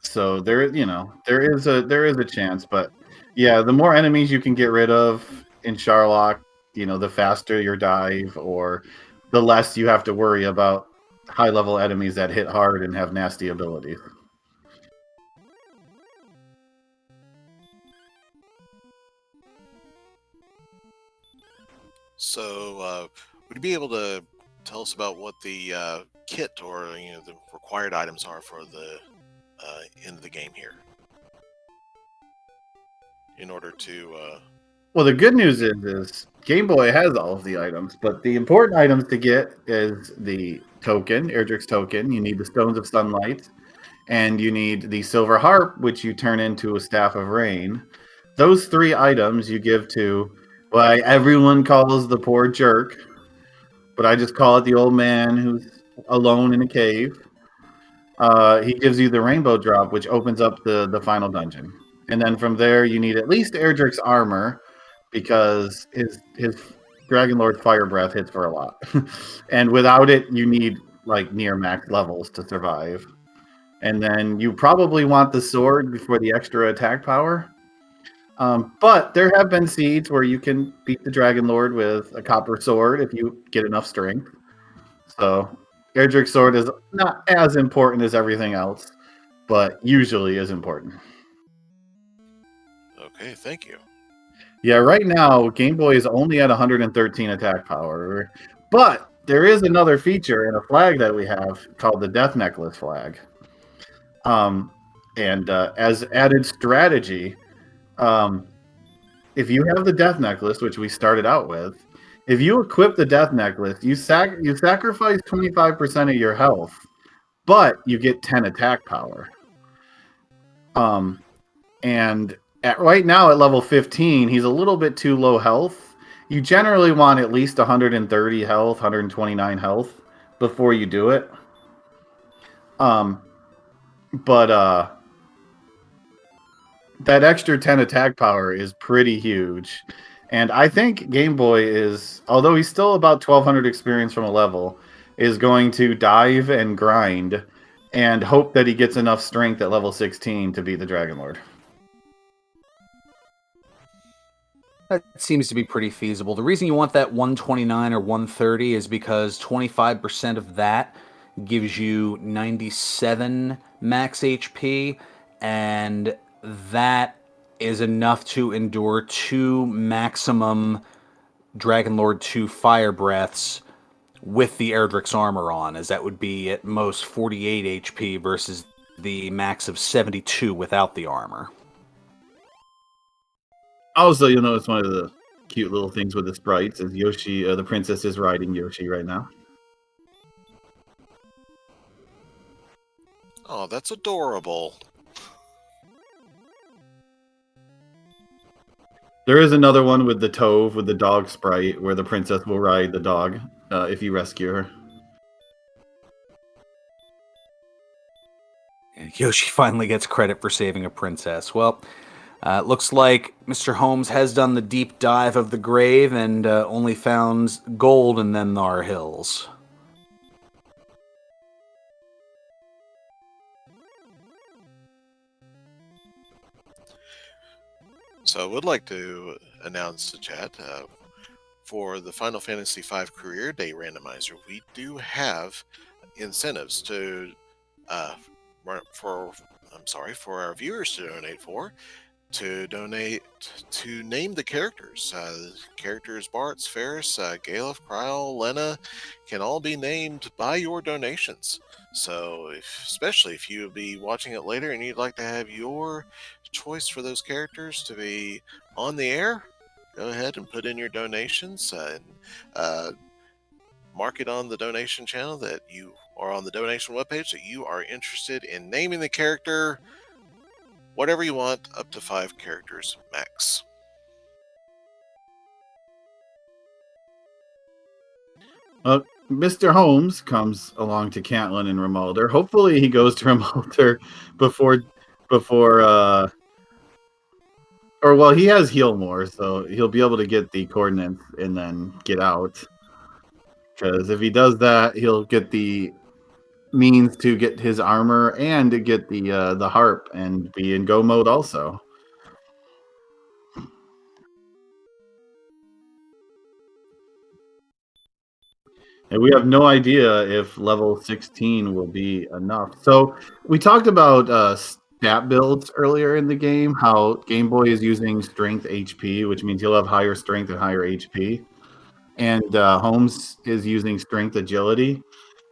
So there is a chance, but yeah, the more enemies you can get rid of in Sharlock, the faster your dive, or the less you have to worry about high-level enemies that hit hard and have nasty abilities. So, would you be able to tell us about what the kit or the required items are for the end of the game here, in order to? Well, the good news is Game Boy has all of the items, but the important items to get is the token, Erdrick's token. You need the Stones of Sunlight, and you need the Silver Harp, which you turn into a Staff of Rain. Those 3 items you give to what everyone calls the poor jerk, but I just call it the old man who's alone in a cave. He gives you the Rainbow Drop, which opens up the final dungeon. And then from there, you need at least Erdrick's armor, because his Dragon Lord Fire Breath hits for a lot. And without it, you need like near max levels to survive. And then you probably want the sword before the extra attack power. But there have been seeds where you can beat the Dragon Lord with a copper sword if you get enough strength. So Erdrick's sword is not as important as everything else, but usually is important. Okay, thank you. Yeah, right now Game Boy is only at 113 attack power, but there is another feature in a flag that we have called the Death Necklace flag. And as added strategy, if you have the Death Necklace, which we started out with, if you equip the Death Necklace, you sacrifice 25% of your health, but you get 10 attack power. And right now at level 15, he's a little bit too low health. You generally want at least 130 health, 129 health before you do it. But that extra 10 attack power is pretty huge. And I think Game Boy is, although he's still about 1200 experience from a level, is going to dive and grind and hope that he gets enough strength at level 16 to beat the Dragon Lord. That seems to be pretty feasible. The reason you want that 129 or 130 is because 25% of that gives you 97 max HP, and that is enough to endure 2 maximum Dragon Lord 2 fire breaths with the Erdrick's armor on, as that would be at most 48 HP versus the max of 72 without the armor. Also, you'll notice one of the cute little things with the sprites is Yoshi, the princess is riding Yoshi right now. Oh, that's adorable. There is another one with the Tove, with the dog sprite, where the princess will ride the dog if you rescue her. Yoshi finally gets credit for saving a princess. Well, looks like Mr. Holmes has done the deep dive of the grave and only found gold in them thar hills. So I would like to announce the chat for the Final Fantasy V Career Day Randomizer. We do have incentives to for our viewers to donate to name the characters. Characters Bartz, Ferris, Galef, Kryle, Lena can all be named by your donations. So, especially if you'll be watching it later and you'd like to have your choice for those characters to be on the air, go ahead and put in your donations and mark it on the donation channel that you or on the donation webpage that you are interested in naming the character. Whatever you want, up to 5 characters max. Mr. Holmes comes along to Cantlin and Rimuldar. Hopefully he goes to Rimuldar before he has heal more, so he'll be able to get the coordinates and then get out. Because if he does that, he'll get the means to get his armor and to get the harp and be in go mode also. And we have no idea if level 16 will be enough. So we talked about stat builds earlier in the game, how Game Boy is using strength HP, which means he'll have higher strength and higher HP. And Holmes is using strength agility.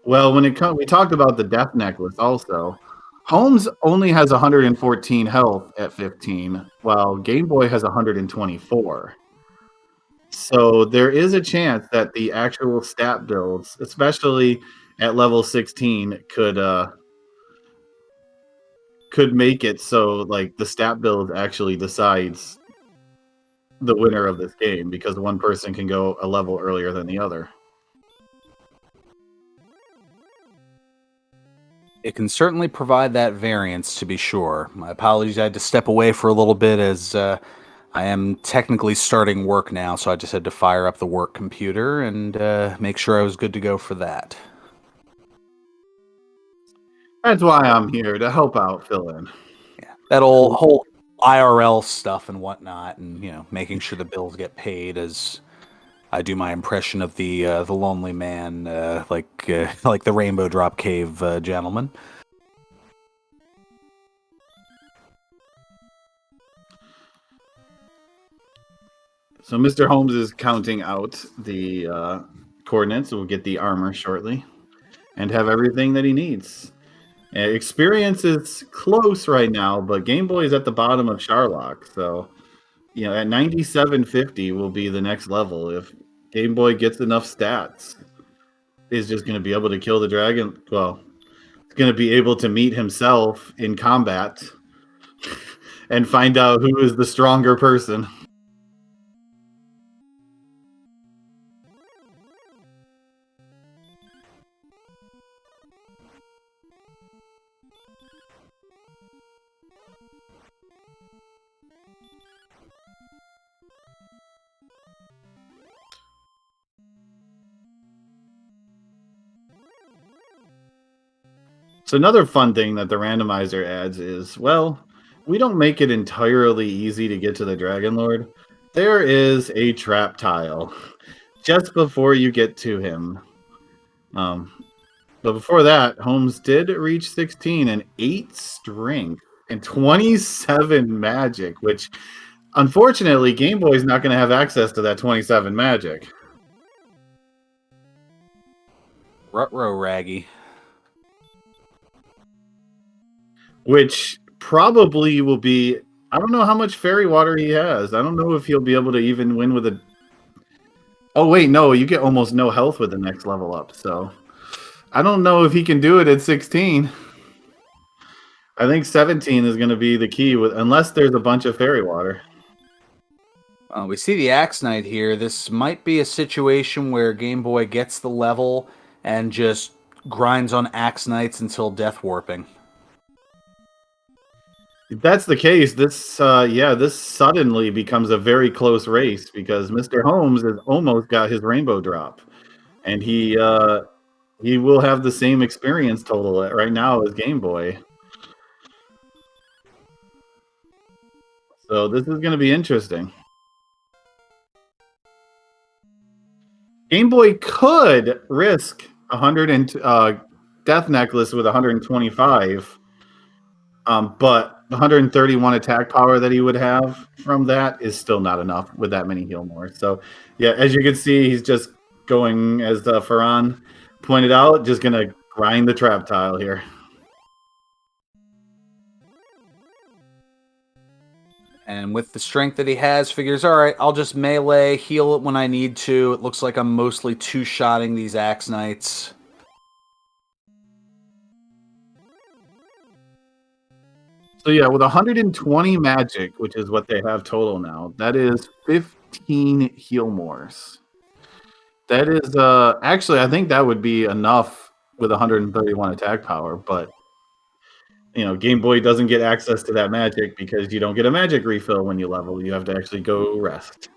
Well, we talked about the Death Necklace also. Holmes only has 114 health at 15, while Game Boy has 124. So there is a chance that the actual stat builds, especially at level 16, could make it so like the stat build actually decides the winner of this game because one person can go a level earlier than the other. It can certainly provide that variance, to be sure. My apologies, I had to step away for a little bit as I am technically starting work now, so I just had to fire up the work computer and make sure I was good to go for that. That's why I'm here, to help out, fill in. Yeah, that whole IRL stuff and whatnot, and making sure the bills get paid as I do my impression of the lonely man, like the Rainbow Drop Cave gentleman. So Mr. Holmes is counting out the coordinates. We'll get the armor shortly and have everything that he needs. Experience is close right now, but Game Boy is at the bottom of Sharlock. So, at 9750 will be the next level. If Game Boy gets enough stats, is just going to be able to kill the dragon. Well, it's going to be able to meet himself in combat and find out who is the stronger person. So another fun thing that the randomizer adds is, well, we don't make it entirely easy to get to the Dragon Lord. There is a trap tile just before you get to him. But before that, Holmes did reach 16 and 8 strength and 27 magic, which unfortunately Game Boy's not going to have access to that 27 magic. Rutro Raggy. Which probably will be, I don't know how much fairy water he has. I don't know if he'll be able to even win with a... Oh, wait, no, you get almost no health with the next level up, so... I don't know if he can do it at 16. I think 17 is going to be the key, unless there's a bunch of fairy water. We see the Axe Knight here. This might be a situation where Game Boy gets the level and just grinds on Axe Knights until death warping. If that's the case, this suddenly becomes a very close race because Mr. Holmes has almost got his rainbow drop, and he will have the same experience total right now as Game Boy. So this is going to be interesting. Game Boy could risk 100 and Death Necklace with 125, but the 131 attack power that he would have from that is still not enough with that many heal more. So, yeah, as you can see, he's just going, as Farhan pointed out, just going to grind the trap tile here. And with the strength that he has, figures, all right, I'll just melee, heal it when I need to. It looks like I'm mostly two-shotting these Axe Knights. So yeah, with 120 magic, which is what they have total now, that is 15 heal mores. That is actually, I think that would be enough with 131 attack power, but Game Boy doesn't get access to that magic because you don't get a magic refill when you level. You have to actually go rest.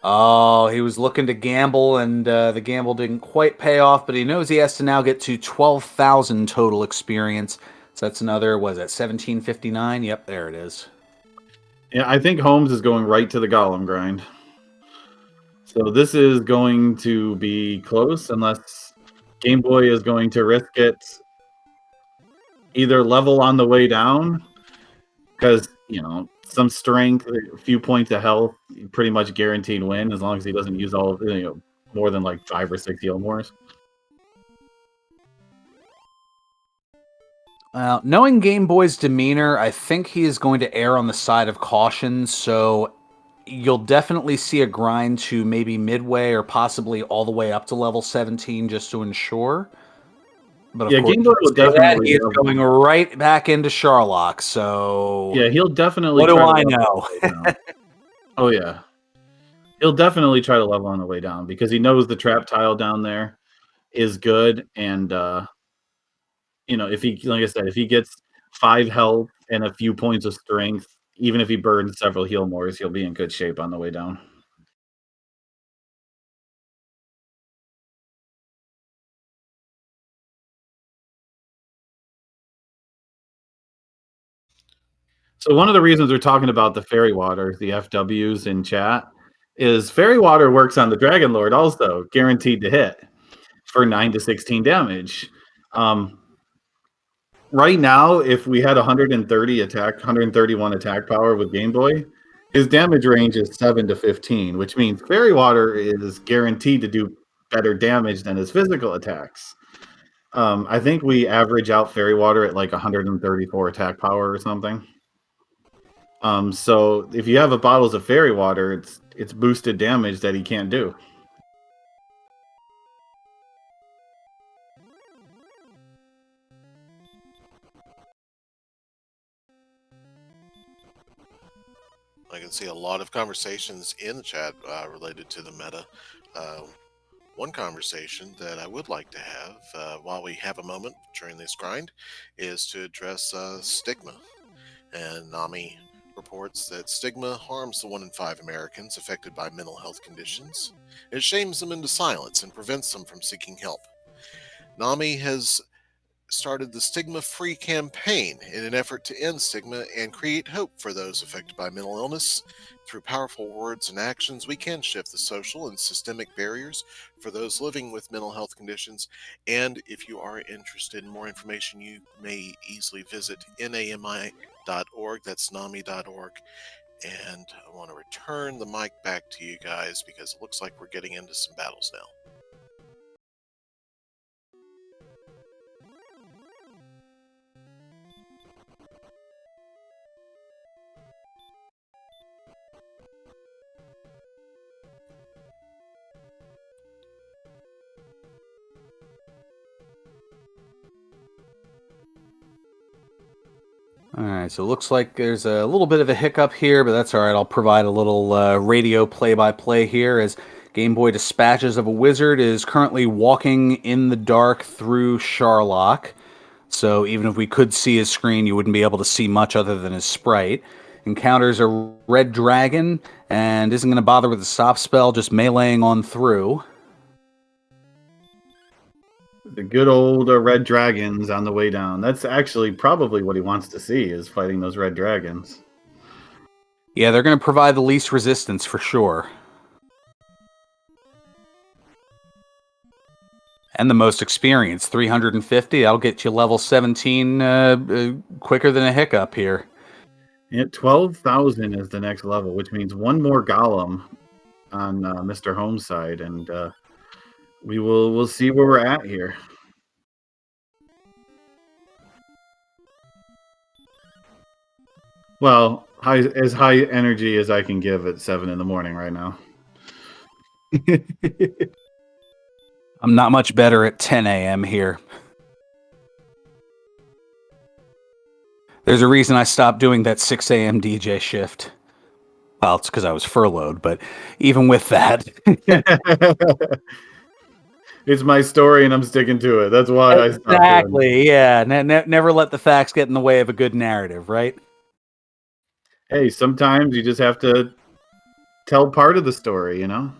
Oh, he was looking to gamble, and the gamble didn't quite pay off, but he knows he has to now get to 12,000 total experience. So that's another, was that 1759? Yep, there it is. Yeah, I think Holmes is going right to the Golem grind. So this is going to be close unless Game Boy is going to risk it either level on the way down, because, some strength, a few points of health, pretty much guaranteed win as long as he doesn't use all of, more than like 5 or 6 heal mores. Knowing Game Boy's demeanor, I think he is going to err on the side of caution, so you'll definitely see a grind to maybe midway or possibly all the way up to level 17 just to ensure. But of course, Game Boy will definitely he is going right back into Sharlock, so... Yeah, he'll definitely... What do I know? Oh, yeah. He'll definitely try to level on the way down because he knows the trap tile down there is good, and if he, like I said, if he gets 5 health and a few points of strength, even if he burns several heal mores, he'll be in good shape on the way down. So one of the reasons we're talking about the fairy water, the FWs in chat, is fairy water works on the Dragon Lord also, guaranteed to hit for 9 to 16 damage. Right now, if we had 131 attack power with Game Boy, his damage range is 7 to 15, which means fairy water is guaranteed to do better damage than his physical attacks. I think we average out fairy water at like 134 attack power or something. So if you have a bottles of fairy water, it's boosted damage that he can't do. I can see a lot of conversations in the chat related to the meta. One conversation that I would like to have while we have a moment during this grind is to address stigma. And Nami reports that stigma harms the 1 in 5 Americans affected by mental health conditions. It shames them into silence and prevents them from seeking help. Nami has started the Stigma Free campaign in an effort to end stigma and create hope for those affected by mental illness. Through powerful words and actions, we can shift the social and systemic barriers for those living with mental health conditions. And if you are interested in more information, you may easily visit nami.org. That's nami.org. And I want to return the mic back to you guys because it looks like we're getting into some battles now. All right, so it looks like there's a little bit of a hiccup here, but that's all right. I'll provide a little radio play-by-play here as Game Boy Dispatches of a Wizard is currently walking in the dark through Sharlock. So even if we could see his screen, you wouldn't be able to see much other than his sprite. Encounters a red dragon and isn't going to bother with the stop spell, just meleeing on through. The good old red dragons on the way down. That's actually probably what he wants to see, is fighting those red dragons. Yeah, they're going to provide the least resistance for sure. And the most experience, 350. That'll get you level 17 quicker than a hiccup here. Yeah, 12,000 is the next level, which means one more golem on Mr. Holmes' side, and we'll see where we're at here. Well, as high energy as I can give at 7 in the morning right now. I'm not much better at 10 a.m. here. There's a reason I stopped doing that 6 a.m. DJ shift. Well, it's because I was furloughed, but even with that... It's my story, and I'm sticking to it. That's why I stopped doing it. Exactly, yeah. Never let the facts get in the way of a good narrative, right? Hey, sometimes you just have to tell part of the story, you know?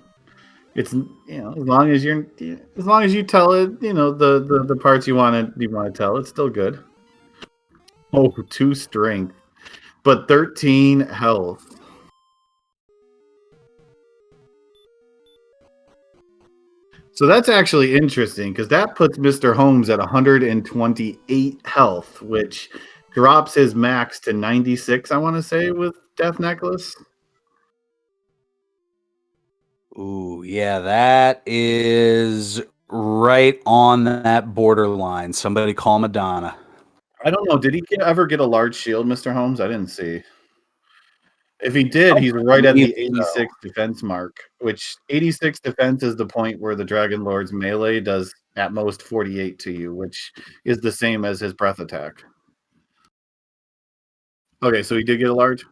It's, you know, as long as you tell it, you know, the parts you want to tell, it's still good. Oh, 2 strength, but 13 health. So that's actually interesting because that puts Mr. Holmes at 128 health, which drops his max to 96, I want to say, with Death Necklace. Ooh, yeah, that is right on that borderline. Somebody call Madonna. I don't know. Did he ever get a large shield, Mr. Holmes? I didn't see. If he did, he's right at the 86 defense mark, which 86 defense is the point where the Dragon Lord's melee does at most 48 to you, which is the same as his breath attack. Okay, so he did get a large.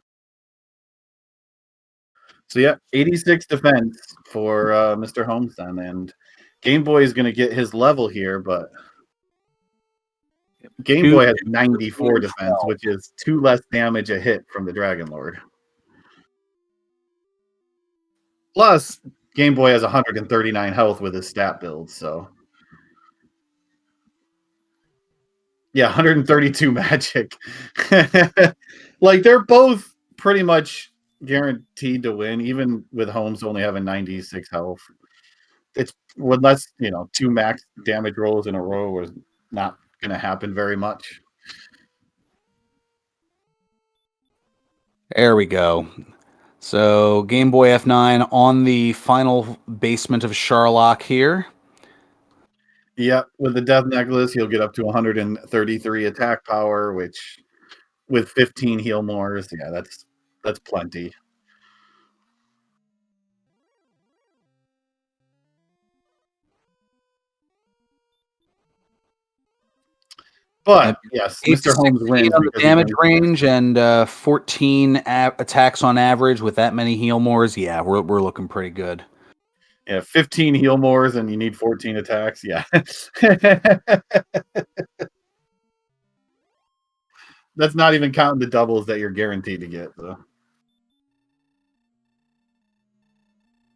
So yeah, 86 defense for Mr. Holmes then, and Game Boy is going to get his level here, but Game Boy has 94 defense, which is 2 less damage a hit from the Dragon Lord. Plus, Game Boy has 139 health with his stat build, so yeah, 132 magic. Like they're both pretty much guaranteed to win, even with Holmes only having 96 health. It's unless two max damage rolls in a row was not going to happen very much. There we go. So Game Boy F9 on the final basement of Sharlock here. Yeah, with the Death Necklace, he'll get up to 133 attack power, which with 15 heal mores, yeah, that's plenty. But yes, Mr. Holmes wins on the because damage range and 14 attacks on average with that many heal mores. Yeah, we're looking pretty good. Yeah, 15 heal mores and you need 14 attacks. Yeah. That's not even counting the doubles that you're guaranteed to get, though.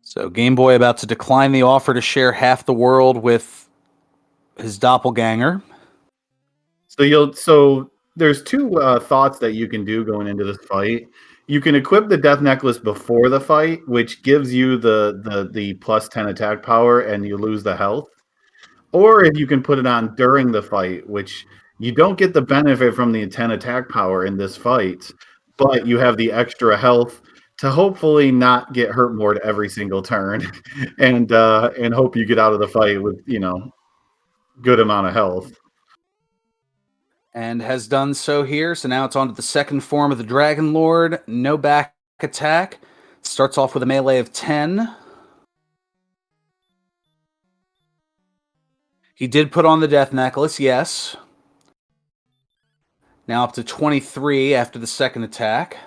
So Game Boy about to decline the offer to share half the world with his doppelganger. So there's two thoughts that you can do going into this fight. You can equip the Death Necklace before the fight, which gives you the plus 10 attack power, and you lose the health. Or if you can put it on during the fight, which you don't get the benefit from the 10 attack power in this fight, but you have the extra health to hopefully not get hurt more every single turn, and hope you get out of the fight with good amount of health. And has done so here. So now it's on to the second form of the Dragon Lord. No back attack. Starts off with a melee of 10. He did put on the Death Necklace, yes. Now up to 23 after the second attack.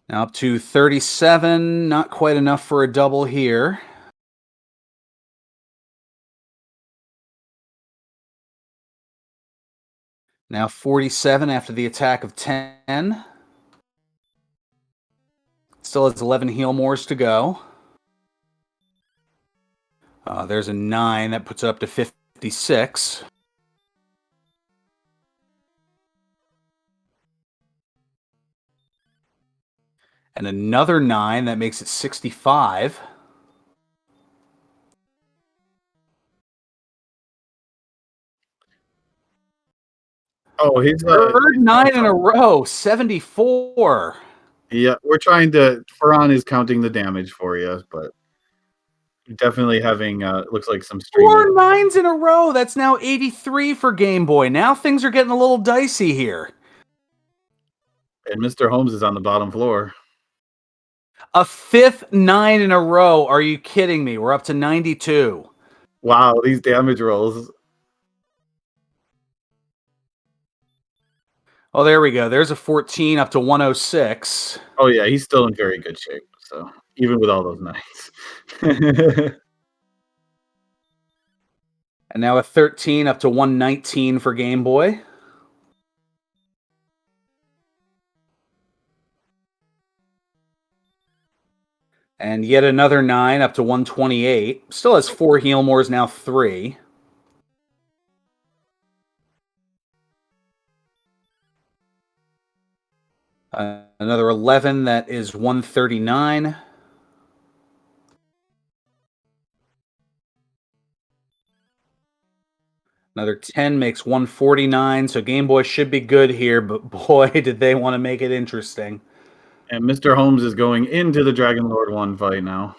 Now up to 37. Not quite enough for a double here. Now 47 after the attack of 10. Still has 11 heal mores to go. There's a 9 that puts it up to 56. And another 9 that makes it 65. Oh, he's third 9 in a row, 74. Yeah, we're trying to. Ferran is counting the damage for you, but definitely having looks like some streaming. 4 9s in a row. That's now 83 for Game Boy. Now things are getting a little dicey here. And Mr. Holmes is on the bottom floor. A fifth 9 in a row. Are you kidding me? We're up to 92. Wow, these damage rolls. Oh, there we go. There's a 14 up to 106. Oh yeah, he's still in very good shape. So even with all those nines. And now a 13 up to 119 for Game Boy. And yet another 9 up to 128. Still has 4 heal mores, now 3. Another 11 that is 139. Another 10 makes 149. So Game Boy should be good here, but boy, did they want to make it interesting. And Mr. Holmes is going into the Dragon Lord 1 fight now.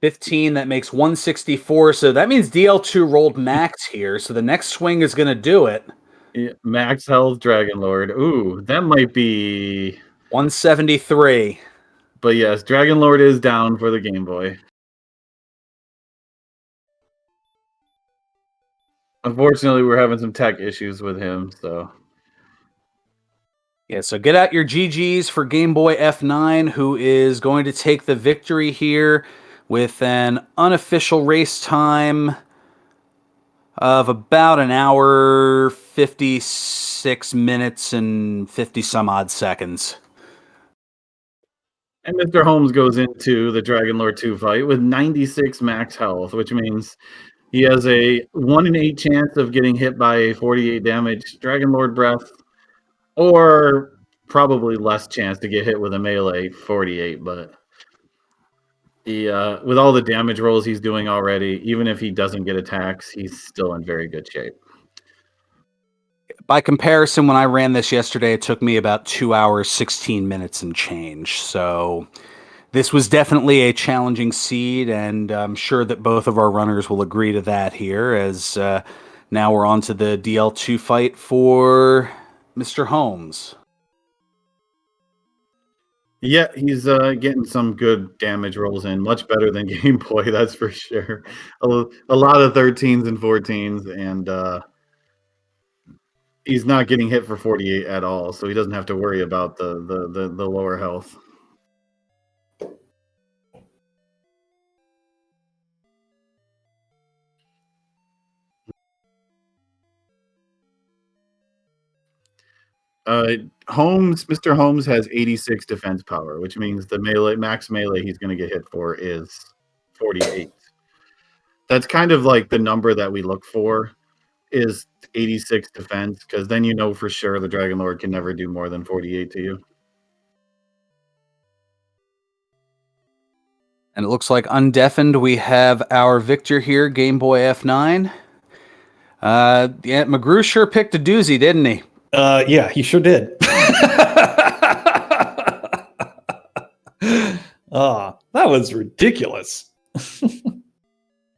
15, that makes 164. So that means DL2 rolled max here. So the next swing is going to do it. Yeah, max health Dragon Lord. Ooh, that might be 173. But yes, Dragon Lord is down for the Game Boy. Unfortunately, we're having some tech issues with him, so. Yeah, so get out your GGs for Game Boy F9, who is going to take the victory here with an unofficial race time of about an hour, 56 minutes, and 50 some odd seconds. And Mr. Holmes goes into the Dragon Lord 2 fight with 96 max health, which means he has a 1 in 8 chance of getting hit by a 48 damage Dragon Lord Breath, or probably less chance to get hit with a melee 48. But he, with all the damage rolls he's doing already, even if he doesn't get attacks, he's still in very good shape. By comparison, when I ran this yesterday, it took me about 2 hours, 16 minutes and change. So this was definitely a challenging seed, and I'm sure that both of our runners will agree to that here, as now we're on to the DL2 fight for Mr. Holmes. Yeah, he's getting some good damage rolls in, much better than Game Boy, that's for sure. A lot of 13s and 14s, and he's not getting hit for 48 at all, so he doesn't have to worry about the lower health. Mr. Holmes has 86 defense power, which means the max melee he's going to get hit for is 48. That's kind of like the number that we look for, is 86 defense, because then you know for sure the Dragon Lord can never do more than 48 to you. And it looks like undeafened, we have our victor here, Game Boy F9. Yeah, McGrew sure picked a doozy, didn't he? Yeah, he sure did. That was ridiculous.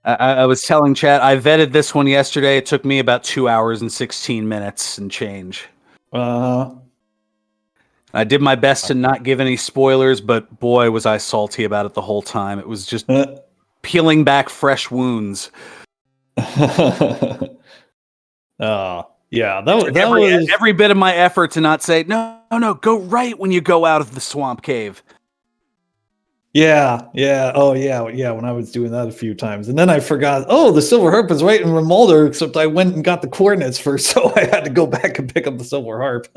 I was telling chat, I vetted this one yesterday. It took me about 2 hours and 16 minutes and change. I did my best to not give any spoilers, but boy, was I salty about it the whole time. It was just peeling back fresh wounds. Yeah, that was every bit of my effort to not say, no, go right when you go out of the swamp cave. Yeah. Oh, yeah. When I was doing that a few times, and then I forgot. Oh, the silver harp is right in Remolder, except I went and got the coordinates first, so I had to go back and pick up the silver harp.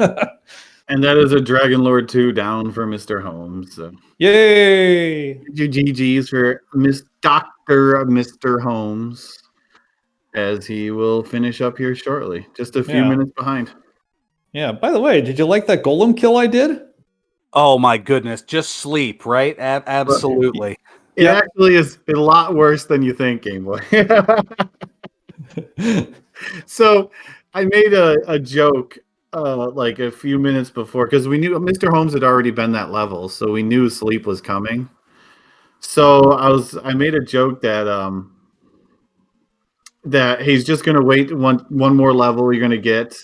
And that is a Dragon Lord 2 down for Mr. Holmes. So. Yay! GG's for Mr. Holmes, as he will finish up here shortly. Just a few minutes behind. Yeah. By the way, did you like that golem kill I did? Oh my goodness! Just sleep, right? Absolutely. It actually is a lot worse than you think, Game Boy. So I made a joke like a few minutes before, because we knew Mr. Holmes had already been that level, so we knew sleep was coming. So I made a joke that that he's just gonna wait one more level you're gonna get,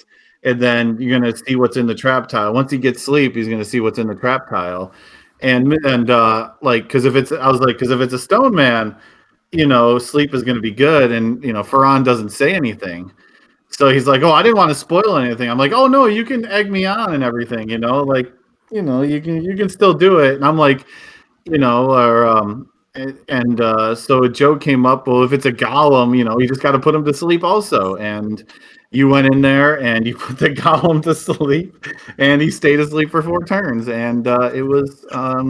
and then you're gonna see what's in the trap tile. Once he gets sleep, he's gonna see what's in the trap tile, and like, because if it's a stone man, sleep is gonna be good, and Ferran doesn't say anything. So he's like, "Oh, I didn't want to spoil anything." I'm like, "Oh no, you can egg me on and everything, you can still do it." And I'm like, so a joke came up. Well, if it's a golem, you just got to put him to sleep also. And you went in there and you put the golem to sleep, and he stayed asleep for 4 turns. And it was, I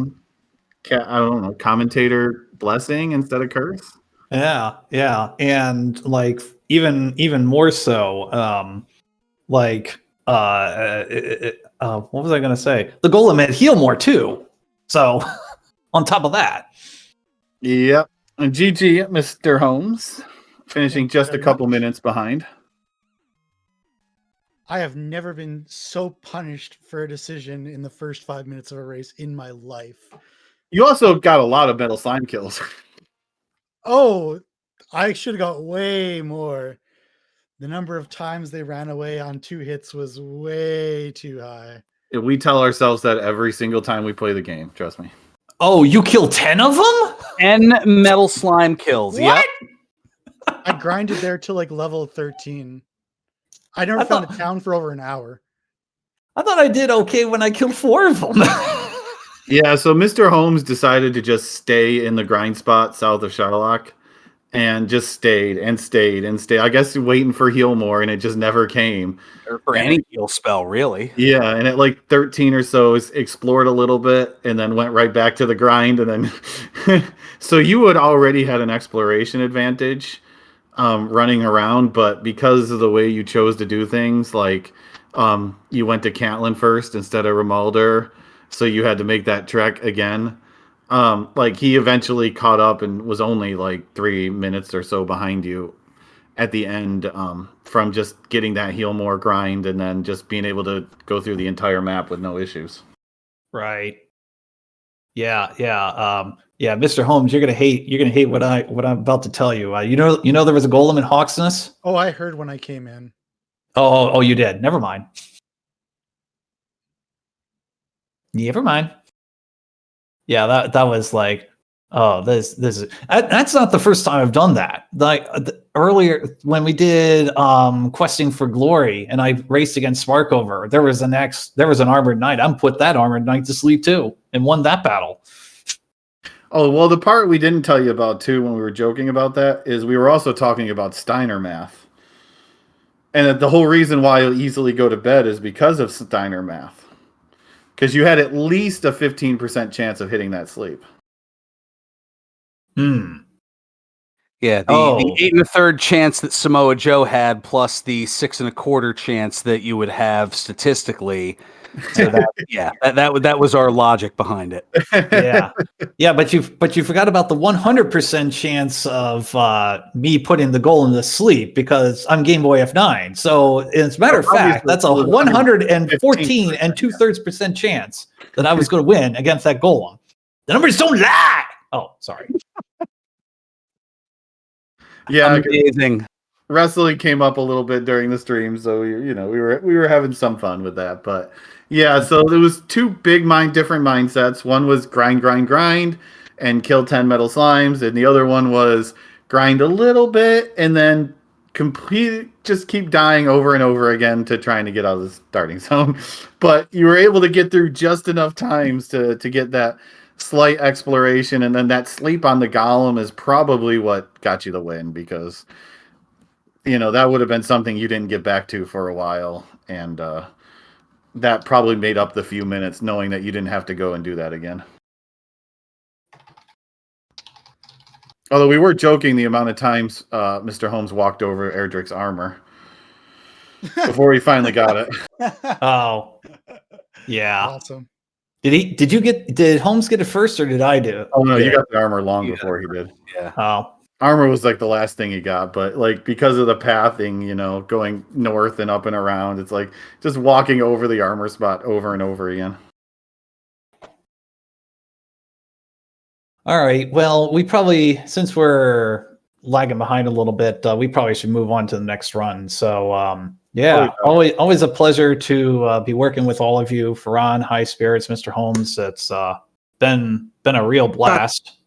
don't know, commentator blessing instead of curse. Yeah, and like even more so, what was I gonna say? The golem had heal more too. So on top of that, yep. And GG, Mr. Holmes, finishing just a couple minutes behind. I have never been so punished for a decision in the first 5 minutes of a race in my life. You also got a lot of metal slime kills. Oh, I should have got way more. The number of times they ran away on 2 hits was way too high. We tell ourselves that every single time we play the game. Trust me. Oh, you killed 10 of them? 10 metal slime kills. What? Yep. I grinded there to like level 13. I never found a town for over an hour. I thought I did okay when I killed 4 of them. Yeah, so Mr. Holmes decided to just stay in the grind spot south of Shylock, and just stayed and stayed and stayed. I guess waiting for heal more, and it just never came. Or for And any heal spell, really. Yeah, and at like 13 or so, explored a little bit and then went right back to the grind. And then, so you would already had an exploration advantage running around, but because of the way you chose to do things, like you went to Catelyn first instead of Rimalder, so you had to make that trek again. Like he eventually caught up and was only like 3 minutes or so behind you at the end from just getting that heal more grind and then just being able to go through the entire map with no issues. Right. Yeah, yeah, Mr. Holmes, you're gonna hate what I'm about to tell you. You know there was a golem in Hawksness. Oh, I heard when I came in. Oh, you did. Never mind. Never mind. Yeah, that was like, oh, this is that's not the first time I've done that. Like earlier when we did questing for glory and I raced against Sparkover, there was an armored knight. I'm put that armored knight to sleep too and won that battle. Oh, well, the part we didn't tell you about too when we were joking about that is we were also talking about Steiner math. And that the whole reason why you'll easily go to bed is because of Steiner math. Because you had at least a 15% chance of hitting that sleep. Yeah, the 8 1/3 chance that Samoa Joe had, plus the 6 1/4 chance that you would have statistically. So that was our logic behind it. Yeah, but you forgot about the 100% chance of me putting the goal into sleep because I'm Game Boy F9. So as a matter of fact, that's a 114 and 2/3% chance that I was going to win against that golem. The numbers don't lie. Oh, sorry. Yeah, amazing. Wrestling came up a little bit during the stream, so we were having some fun with that. But yeah, so there was two different mindsets. One was grind, and kill 10 metal slimes, and the other one was grind a little bit and then just keep dying over and over again to trying to get out of the starting zone. But you were able to get through just enough times to get that slight exploration, and then that sleep on the golem is probably what got you the win, because that would have been something you didn't get back to for a while, and that probably made up the few minutes knowing that you didn't have to go and do that again. Although we were joking the amount of times Mr. Holmes walked over Erdrick's armor before he finally got it. Oh, yeah. Awesome. Did Holmes get it first or did I do it? Oh no, you got the armor long before he did. Yeah. Oh. Armor was like the last thing he got, but like because of the pathing, going north and up and around, it's like just walking over the armor spot over and over again. All right. Well, we probably, since we're lagging behind a little bit, we probably should move on to the next run. So, yeah, always a pleasure to be working with all of you. Farhan, High Spirits, Mr. Holmes. It's been a real blast.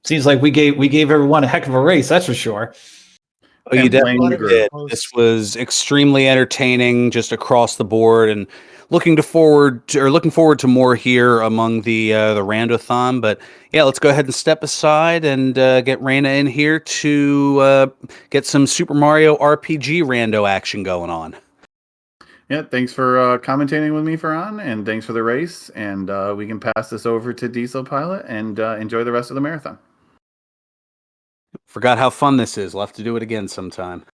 Seems like we gave everyone a heck of a race, that's for sure. Oh, you definitely did. This was extremely entertaining, just across the board, and looking forward to more here among the Randothon. But yeah, let's go ahead and step aside and get Raina in here to get some Super Mario RPG rando action going on. Yeah, thanks for commentating with me, Farhan, and thanks for the race. And we can pass this over to Diesel Pilot and enjoy the rest of the marathon. Forgot how fun this is. We'll have to do it again sometime.